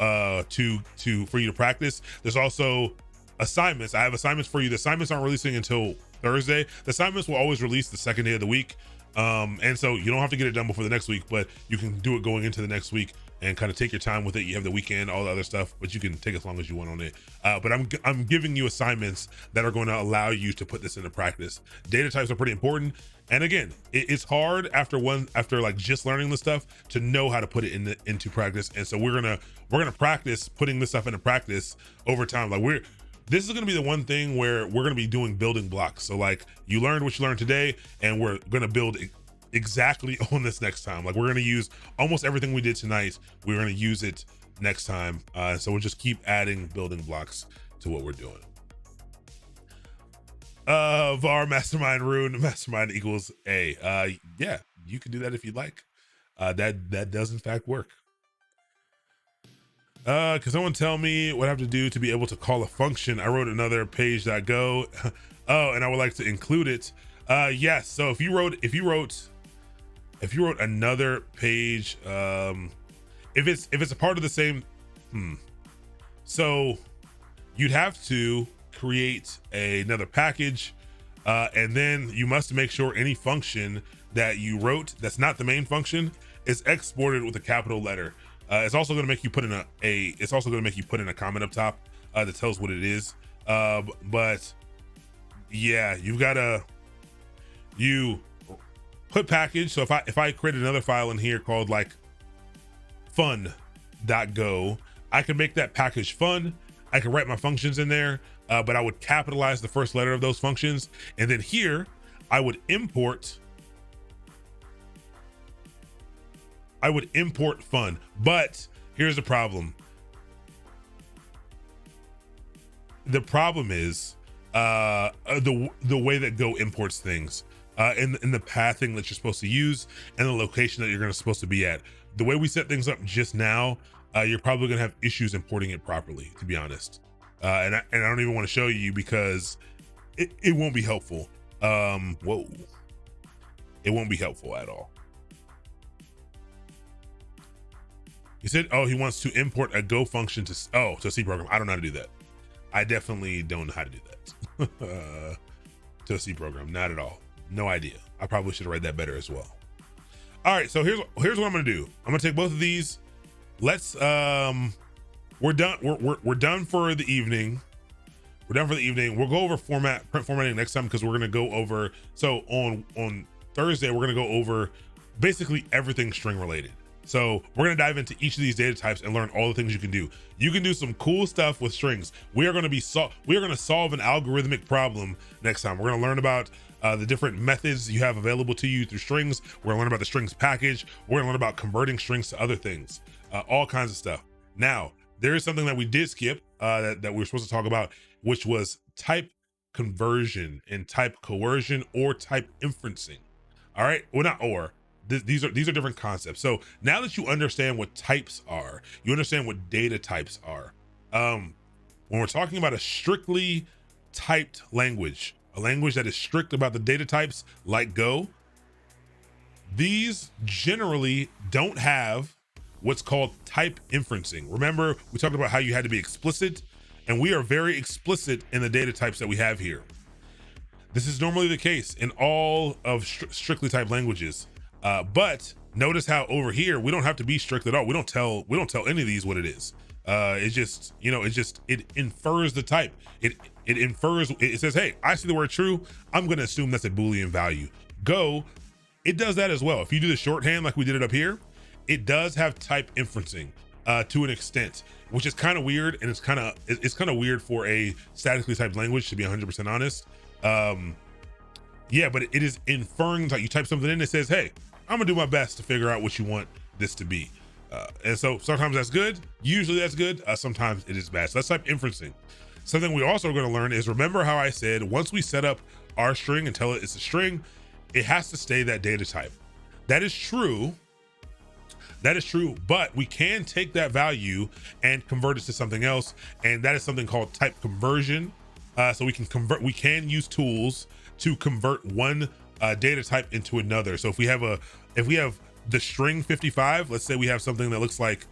for you to practice. There's also assignments. I have assignments for you. The assignments aren't releasing until Thursday. The assignments will always release the second day of the week. And so you don't have to get it done before the next week, but you can do it going into the next week and kind of take your time with it. You have the weekend, all the other stuff, but you can take as long as you want on it. But I'm giving you assignments that are going to allow you to put this into practice. Data types are pretty important. And again, it's hard after like just learning this stuff to know how to put it into practice. And so we're gonna practice putting this stuff into practice over time. Like this is gonna be the one thing where we're gonna be doing building blocks. So like you learned what you learned today, and we're gonna build exactly on this next time. Like we're gonna use almost everything we did tonight. We're gonna use it next time. So we'll just keep adding building blocks to what we're doing. Var mastermind rune, mastermind equals A. Yeah, you can do that if you'd like. That does in fact work. Can someone tell me what I have to do to be able to call a function? I wrote another page.go. Oh, and I would like to include it. Yes. So if you wrote another page, if it's a part of the same, so you'd have to create another package. And then you must make sure any function that you wrote that's not the main function is exported with a capital letter. It's also going to make you put in it's also going to make you put in a comment up top that tells what it is. But yeah, you put package. So if I create another file in here called like fun.go, I can make that package fun. I can write my functions in there, but I would capitalize the first letter of those functions. And then here I would import fun. But here's the problem. The problem is the way that Go imports things, in the pathing that you're supposed to use and the location that you're supposed to be at. The way we set things up just now, you're probably gonna have issues importing it properly, to be honest. And I don't even want to show you because it won't be helpful. Whoa, it won't be helpful at all. He said, oh, he wants to import a Go function to a C program. I don't know how to do that. I definitely don't know how to do that. To a C program, not at all. No idea. I probably should have read that better as well. All right, so here's what I'm gonna do. I'm gonna take both of these. Let's we're done. We're done for the evening. We're done for the evening. We'll go over print formatting next time because we're gonna go over. So on Thursday we're gonna go over basically everything string related. So we're gonna dive into each of these data types and learn all the things you can do. You can do some cool stuff with strings. We are gonna solve an algorithmic problem next time. We're gonna learn about the different methods you have available to you through strings. We're gonna learn about the strings package. We're gonna learn about converting strings to other things, all kinds of stuff. Now, there is something that we did skip that we were supposed to talk about, which was type conversion and type coercion or type inferencing. All right, well, not or. These are different concepts. So now that you understand what types are, you understand what data types are. When we're talking about a strictly typed language, a language that is strict about the data types like Go, these generally don't have what's called type inferencing. Remember, we talked about how you had to be explicit, and we are very explicit in the data types that we have here. This is normally the case in all of strictly typed languages. But notice how over here, we don't have to be strict at all. We don't tell any of these what it is. It infers the type. It infers, it says, hey, I see the word true. I'm going to assume that's a Boolean value. Go, it does that as well. If you do the shorthand, like we did it up here, it does have type inferencing to an extent, which is kind of weird. And it's kind of weird for a statically typed language, to be 100% honest. Yeah, but it is inferring, like you type something in, it says, hey, I'm gonna do my best to figure out what you want this to be. And so sometimes that's good. Usually that's good. Sometimes it is bad. So that's type inferencing. Something we also are gonna learn is, remember how I said, once we set up our string and tell it it's a string, it has to stay that data type. That is true. That is true, but we can take that value and convert it to something else. And that is something called type conversion. So we can use tools to convert one data type into another. So if we have the string 55, let's say we have something that looks like,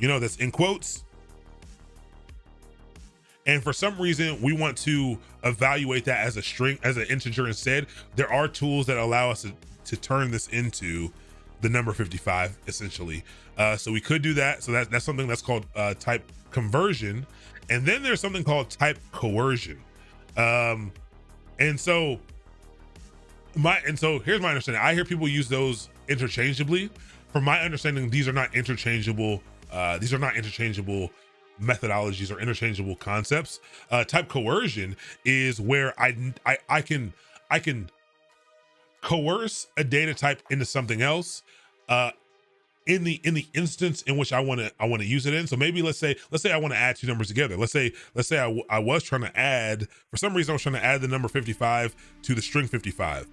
that's in quotes, and for some reason we want to evaluate that as a string, as an integer instead, there are tools that allow us to turn this into the number 55 essentially. So we could do that. So that's something that's called type conversion. And then there's something called type coercion. And so here's my understanding. I hear people use those interchangeably. From my understanding, these are not interchangeable. These are not interchangeable methodologies or interchangeable concepts. Type coercion is where I can coerce a data type into something else in the instance in which I want to use it in. So maybe let's say I want to add two numbers together. Let's say I was trying to add, for some reason I was trying to add the number 55 to the string 55.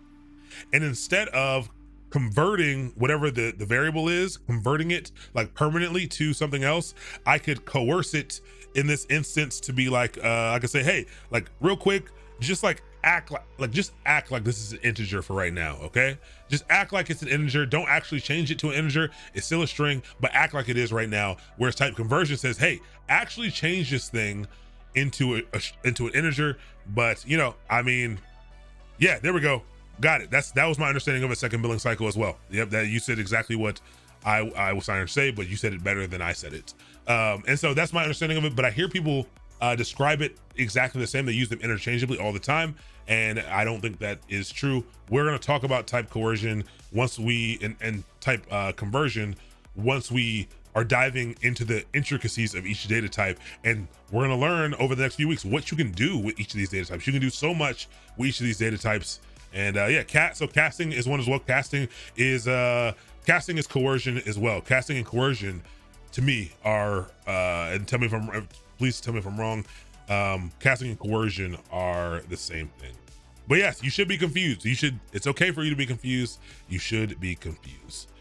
And instead of converting whatever the variable is, converting it like permanently to something else, I could coerce it in this instance to be like, I could say, hey, like real quick, just like act like this is an integer for right now. Okay, just act like it's an integer. Don't actually change it to an integer. It's still a string, but act like it is right now. Whereas type conversion says, hey, actually change this thing into an integer. But I mean, Yeah, there we go. Got it. That was my understanding of a second billing cycle as well. Yep, that you said exactly what I was trying to say, but you said it better than I said it. And so that's my understanding of it. But I hear people describe it exactly the same. They use them interchangeably all the time, and I don't think that is true. We're going to talk about type coercion once we and type conversion once we are diving into the intricacies of each data type, and we're going to learn over the next few weeks what you can do with each of these data types. You can do so much with each of these data types. And so casting is one as well. Casting is coercion as well. Casting and coercion to me are and please tell me if I'm wrong. Casting and coercion are the same thing. But yes, you should be confused. It's okay for you to be confused. You should be confused.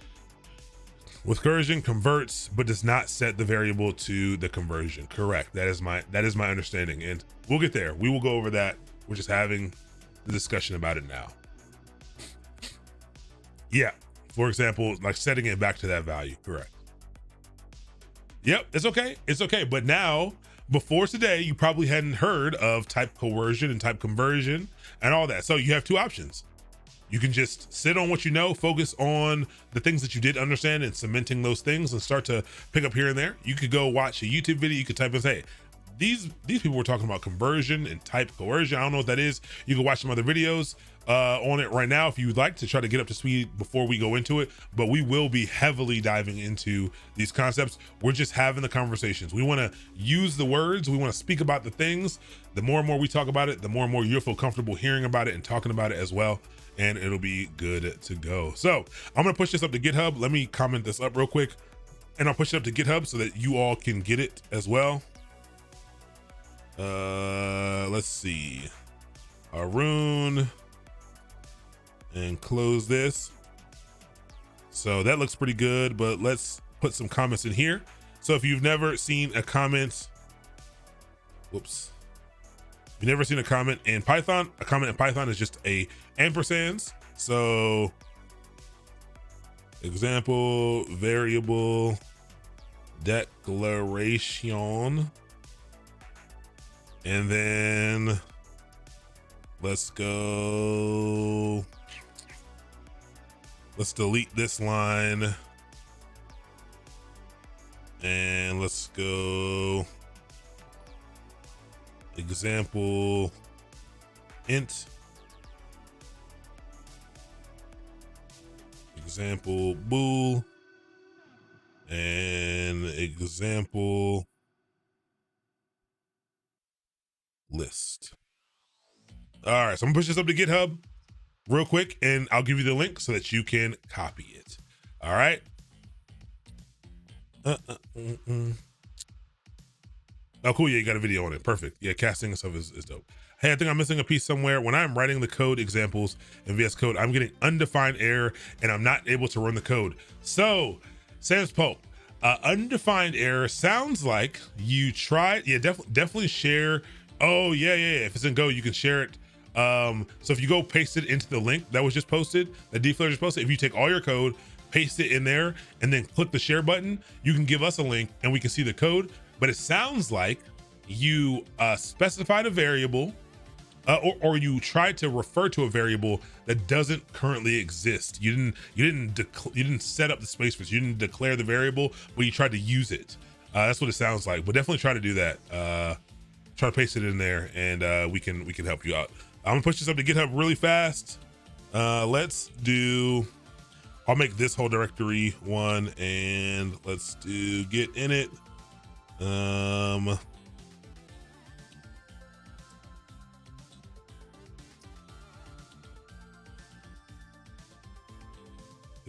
With coercion, converts but does not set the variable to the conversion. Correct. That is my understanding, and we'll get there. We will go over that. We're just having the discussion about it now. Yeah. For example, like setting it back to that value. Correct. Yep. It's okay. It's okay. But now, before today, you probably hadn't heard of type coercion and type conversion and all that. So you have two options. You can just sit on what you know, focus on the things that you did understand and cementing those things and start to pick up here and there. You could go watch a YouTube video. You could type in, hey, these people were talking about conversion and type coercion. I don't know what that is. You can watch some other videos on it right now if you would like to try to get up to speed before we go into it. But we will be heavily diving into these concepts. We're just having the conversations. We want to use the words. We want to speak about the things. The more and more we talk about it, the more and more you'll feel comfortable hearing about it and talking about it as well. And it'll be good to go. So I'm going to push this up to GitHub. Let me comment this up real quick, and I'll push it up to GitHub so that you all can get it as well. Let's see. Arun, and close this. So that looks pretty good, but let's put some comments in here. So if you've never seen a comment, whoops. If you've never seen a comment in Python is just a ampersand. So example, variable, declaration, and then let's delete this line, and let's go example int, example bool, and example list. All right, so I'm gonna push this up to GitHub real quick, and I'll give you the link so that you can copy it. All right. Oh, cool. Yeah, you got a video on it. Perfect. Yeah, casting and stuff is dope. Hey, I think I'm missing a piece somewhere. When I'm writing the code examples in VS Code, I'm getting undefined error and I'm not able to run the code. So, Sans Pope, undefined error sounds like you tried. Yeah, definitely share. Oh, yeah. If it's in Go, you can share it. So if you go paste it into the link that was just posted, that dflair just posted, if you take all your code, paste it in there, and then click the share button, you can give us a link and we can see the code. But it sounds like you specified a variable or you tried to refer to a variable that doesn't currently exist. You didn't set up the space for it. You didn't declare the variable, but you tried to use it. That's what it sounds like. But definitely try to do that. Try to paste it in there, and we can help you out. I'm gonna push this up to GitHub really fast. I'll make this whole directory one, and let's do git init. Did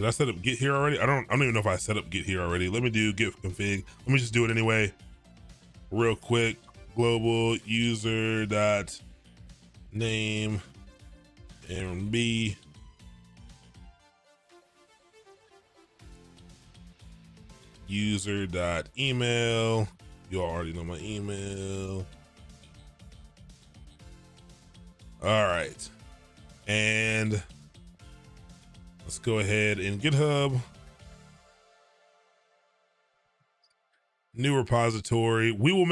I set up git here already? I don't even know if I set up git here already. Let me do git config. Let me just do it anyway, real quick. Global user dot name and b user dot email. You all already know my email. All right, and let's go ahead in GitHub. New repository. We'll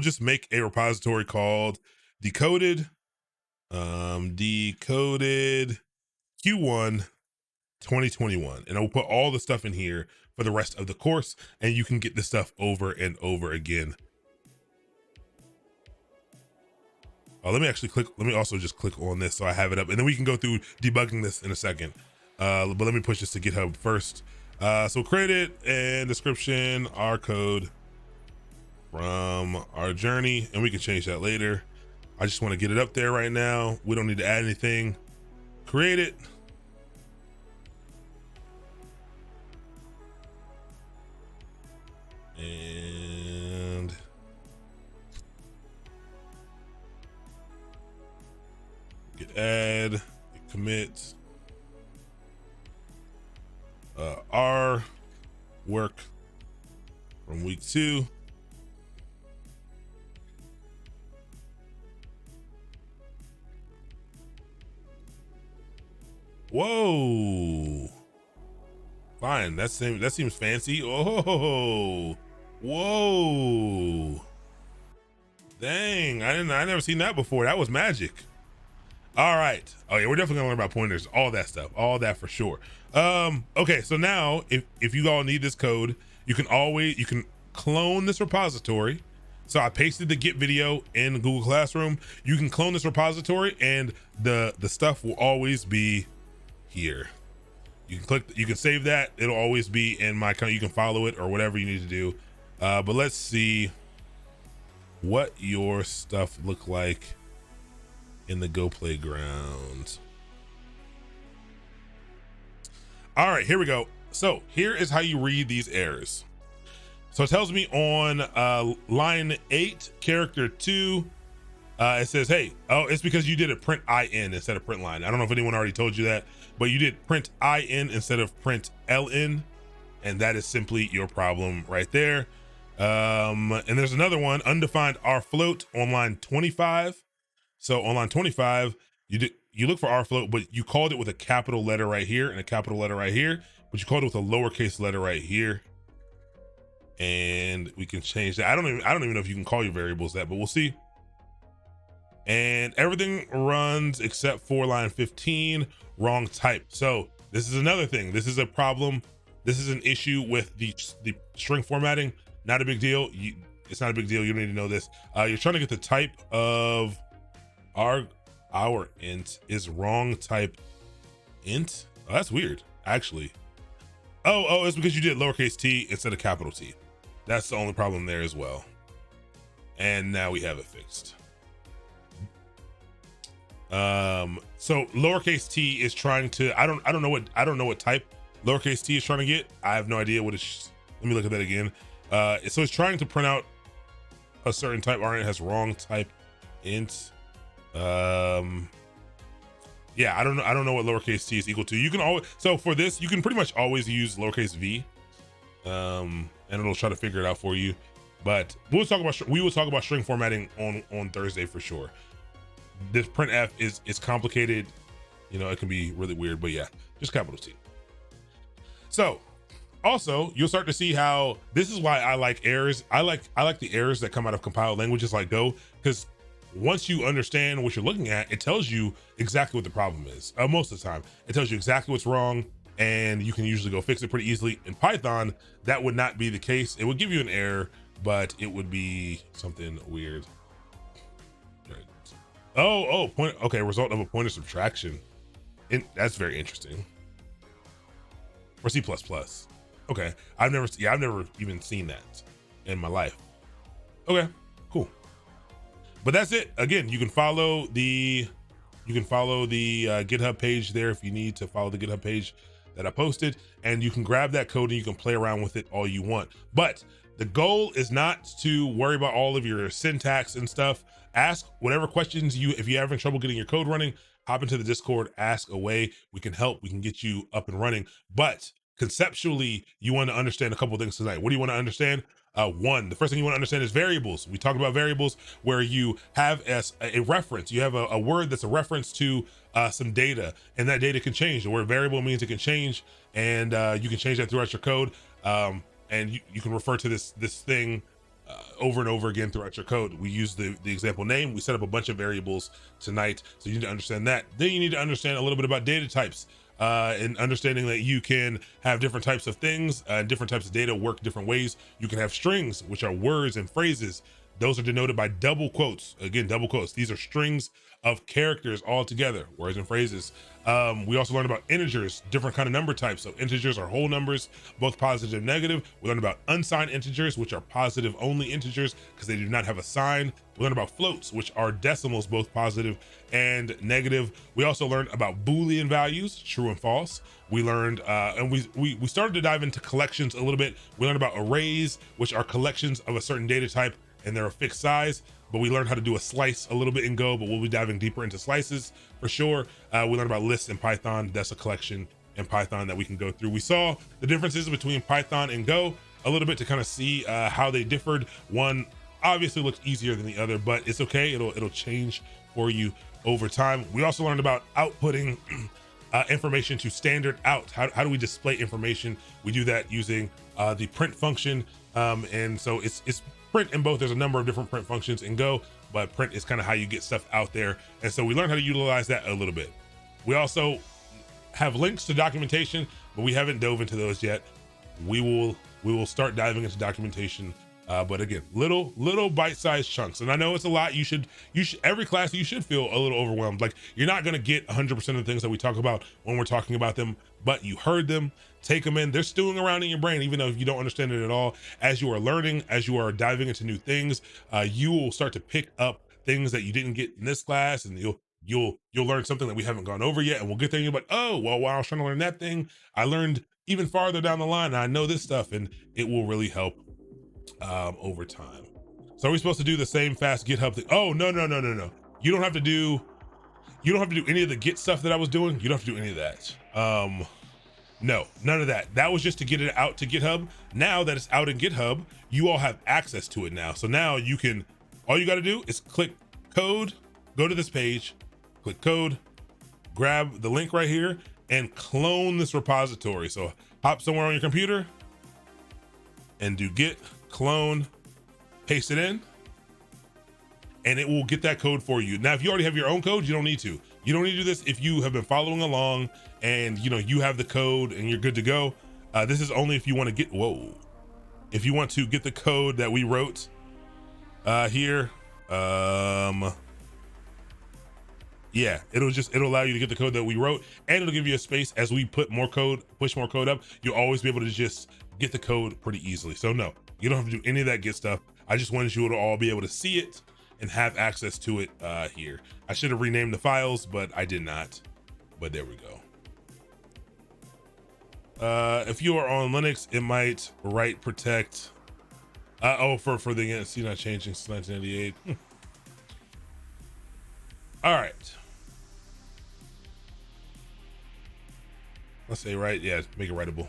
just make a repository called deCoded. deCoded Q1 2021, and I'll put all the stuff in here for the rest of the course, and you can get this stuff over and over again. Let me also just click on this so I have it up, and then we can go through debugging this in a second. But let me push this to GitHub first. So create it and description, our code from our journey, and we can change that later. I just want to get it up there right now. We don't need to add anything. Create it. And git add, git commit, our work from week 2. Whoa. Fine, that seems fancy. Oh, whoa. Dang, I never seen that before. That was magic. All right. Oh yeah, we're definitely gonna learn about pointers, all that stuff, all that for sure. Okay, so now if you all need this code, you can clone this repository. So I pasted the Git video in Google Classroom. You can clone this repository, and the stuff will always be here. You can save that. It'll always be in my account. You can follow it or whatever you need to do. But let's see what your stuff look like in the Go Playground. All right, here we go. So here is how you read these errors. So it tells me on line 8, character 2, it says, hey, oh, it's because you did a print in instead of print line. I don't know if anyone already told you that, but you did print in instead of print ln, and that is simply your problem right there. And there's another one, undefined r float on line 25. So on line 25, you look for r float, but you called it with a capital letter right here and a capital letter right here, but you called it with a lowercase letter right here. And we can change that. I don't even know if you can call your variables that, but we'll see. And everything runs except for line 15, wrong type. So this is another thing. This is a problem. This is an issue with the string formatting. Not a big deal. It's not a big deal. You don't need to know this. You're trying to get the type of our int is wrong type int. Oh, that's weird, actually. Oh, it's because you did lowercase t instead of capital T. That's the only problem there as well. And now we have it fixed. So lowercase t is trying to, I don't know what type lowercase t is trying to get. I have no idea what it's, let me look at that again. So it's trying to print out a certain type. Our int has wrong type int. Yeah, I don't know what lowercase t is equal to. You can always, so for this, you can pretty much always use lowercase v, and it'll try to figure it out for you. But we will talk about string formatting on Thursday for sure. This printf is complicated. You know, it can be really weird, but yeah, just capital T. So also, you'll start to see how this is why I like errors. I like the errors that come out of compiled languages like Go, because once you understand what you're looking at, it tells you exactly what the problem is. Most of the time, it tells you exactly what's wrong, and you can usually go fix it pretty easily. In Python, that would not be the case. It would give you an error, but it would be something weird. Oh, point. Okay, result of a pointer subtraction. That's very interesting. Or C++. Okay, I've never even seen that in my life. Okay, cool. But that's it. Again, you can follow the GitHub page there if you need to follow the GitHub page that I posted, and you can grab that code and you can play around with it all you want. But the goal is not to worry about all of your syntax and stuff. Ask whatever questions if you're having trouble getting your code running, hop into the Discord, ask away. We can help, we can get you up and running. But conceptually, you want to understand a couple of things tonight. What do you want to understand? One, the first thing you want to understand is variables. We talked about variables where you have a reference. You have a word that's a reference to some data, and that data can change. The word variable means it can change, and you can change that throughout your code. And you can refer to this thing over and over again throughout your code. We use the example name. We set up a bunch of variables tonight, so you need to understand that. Then you need to understand a little bit about data types, and understanding that you can have different types of things, different types of data work different ways. You can have strings, which are words and phrases. Those are denoted by double quotes. Again, double quotes. These are strings of characters all together, words and phrases. We also learned about integers, different kind of number types. So integers are whole numbers, both positive and negative. We learned about unsigned integers, which are positive only integers because they do not have a sign. We learned about floats, which are decimals, both positive and negative. We also learned about Boolean values, true and false. We learned, and we started to dive into collections a little bit. We learned about arrays, which are collections of a certain data type, and they're a fixed size. But we learned how to do a slice a little bit in Go, but we'll be diving deeper into slices for sure. We learned about lists in Python. That's a collection in Python that we can go through. We saw the differences between Python and Go a little bit to kind of see how they differed. One obviously looks easier than the other, but it's okay. It'll change for you over time. We also learned about outputting information to standard out. How do we display information? We do that using the print function. And so it's print in both. There's a number of different print functions in Go, but print is kind of how you get stuff out there. And so we learned how to utilize that a little bit. We also have links to documentation, but we haven't dove into those yet. We will start diving into documentation. But again, little bite-sized chunks. And I know it's a lot. You should every class you should feel a little overwhelmed. Like you're not going to get 100% of the things that we talk about when we're talking about them, but you heard them, take them in. They're stewing around in your brain, even though you don't understand it at all. As you are learning, as you are diving into new things, you will start to pick up things that you didn't get in this class, and you'll learn something that we haven't gone over yet. And we'll get there and you're like, oh, well, while I was trying to learn that thing, I learned even farther down the line, and I know this stuff, and it will really help over time. So are we supposed to do the same fast GitHub thing? Oh, no. You don't have to do any of the Git stuff that I was doing. You don't have to do any of that. No, none of that. That was just to get it out to GitHub. Now that it's out in GitHub, you all have access to it now. So now you can, all you got to do is click code, go to this page, click code, grab the link right here and clone this repository. So hop somewhere on your computer and do git clone, paste it in, and it will get that code for you. Now, if you already have your own code, you don't need to. You don't need to do this if you have been following along and you have the code and you're good to go. This is only if you want to get, if you want to get the code that we wrote here. Yeah, it'll allow you to get the code that we wrote, and it'll give you a space as we push more code up. You'll always be able to just get the code pretty easily. So no, you don't have to do any of that Git stuff. I just wanted you to all be able to see it and have access to it here. I should have renamed the files, but I did not. But there we go. If you are on Linux, it might write protect. For the NC not changing since 1998. All right. Let's say right. Yeah, make it writable.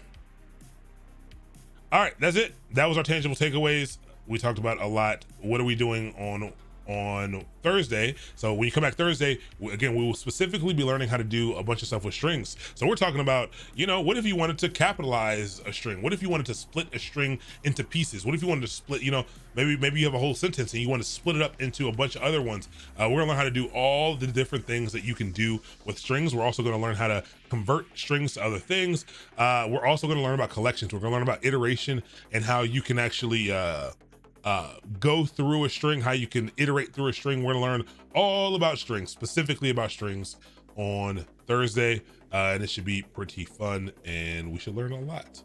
All right, that's it. That was our tangible takeaways. We talked about a lot. What are we doing on Thursday? So when you come back Thursday, again, we will specifically be learning how to do a bunch of stuff with strings. So we're talking about, what if you wanted to capitalize a string? What if you wanted to split a string into pieces? What if you wanted to split, maybe you have a whole sentence and you want to split it up into a bunch of other ones. We're gonna learn how to do all the different things that you can do with strings. We're also gonna learn how to convert strings to other things. We're also gonna learn about collections. We're gonna learn about iteration and how you can actually go through a string, how you can iterate through a string. We're gonna learn all about strings, specifically about strings on Thursday, and it should be pretty fun and we should learn a lot.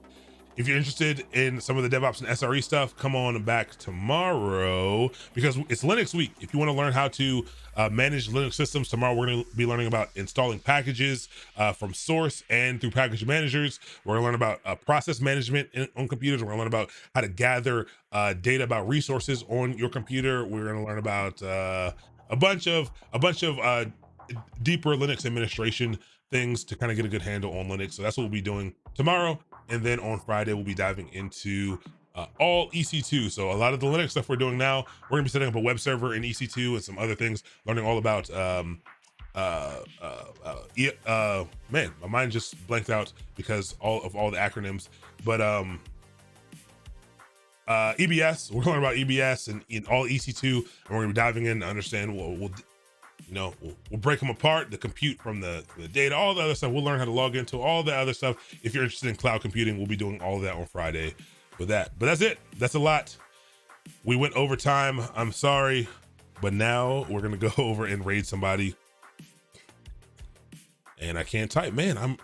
If you're interested in some of the DevOps and SRE stuff, come on back tomorrow because it's Linux week. If you want to learn how to manage Linux systems, tomorrow we're going to be learning about installing packages from source and through package managers. We're going to learn about process management on computers. We're going to learn about how to gather data about resources on your computer. We're going to learn about a bunch of deeper Linux administration things to kind of get a good handle on Linux. So that's what we'll be doing tomorrow. And then on Friday, we'll be diving into all EC2. So a lot of the Linux stuff we're doing now, we're gonna be setting up a web server in EC2 and some other things, learning all about, man, my mind just blanked out because all the acronyms, but EBS. We're learning about EBS and in all EC2, and we're gonna be diving in to understand we'll break them apart, the compute from the data, all the other stuff. We'll learn how to log into all the other stuff. If you're interested in cloud computing, we'll be doing all of that on Friday with that. But that's it. That's a lot. We went over time. I'm sorry, but now we're gonna go over and raid somebody. And I can't type, man.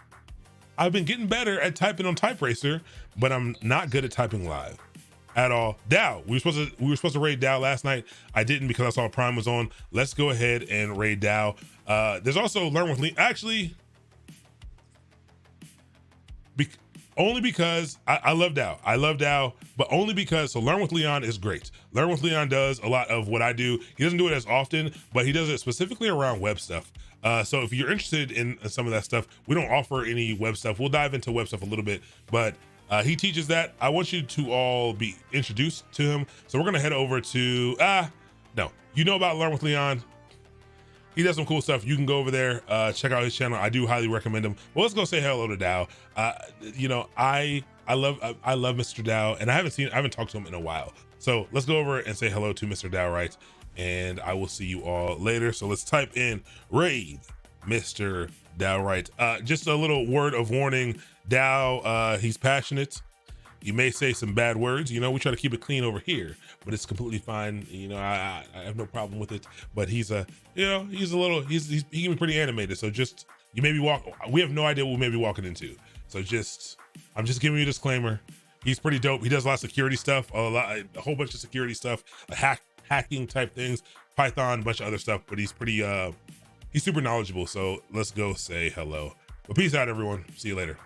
I've been getting better at typing on Type Racer, but I'm not good at typing live at all. Dow, we were supposed to raid Dow last night. I didn't because I saw Prime was on. Let's go ahead and raid Dow. There's also Learn with Lean. Actually, only because I love Dow. I love Dow, but only because, so Learn with Leon is great. Learn with Leon does a lot of what I do. He doesn't do it as often, but he does it specifically around web stuff. So if you're interested in some of that stuff, we don't offer any web stuff. We'll dive into web stuff a little bit, but he teaches that. I want you to all be introduced to him. So we're gonna head over to, no, you know about Learn with Leon. He does some cool stuff. You can go over there, check out his channel. I do highly recommend him. Well, let's go say hello to Dow. I love Mr. Dow, and I haven't talked to him in a while. So let's go over and say hello to Mr. Dow, right? And I will see you all later. So let's type in raid Mr. Dow, right? Just a little word of warning. Dow, he's passionate. You may say some bad words. We try to keep it clean over here, but it's completely fine. I have no problem with it. But he can be pretty animated. So just, we have no idea what we may be walking into. So I'm just giving you a disclaimer. He's pretty dope. He does a lot of security stuff, a whole bunch of security stuff, hacking type things, Python, a bunch of other stuff. But he's pretty, he's super knowledgeable. So let's go say hello. But peace out, everyone. See you later.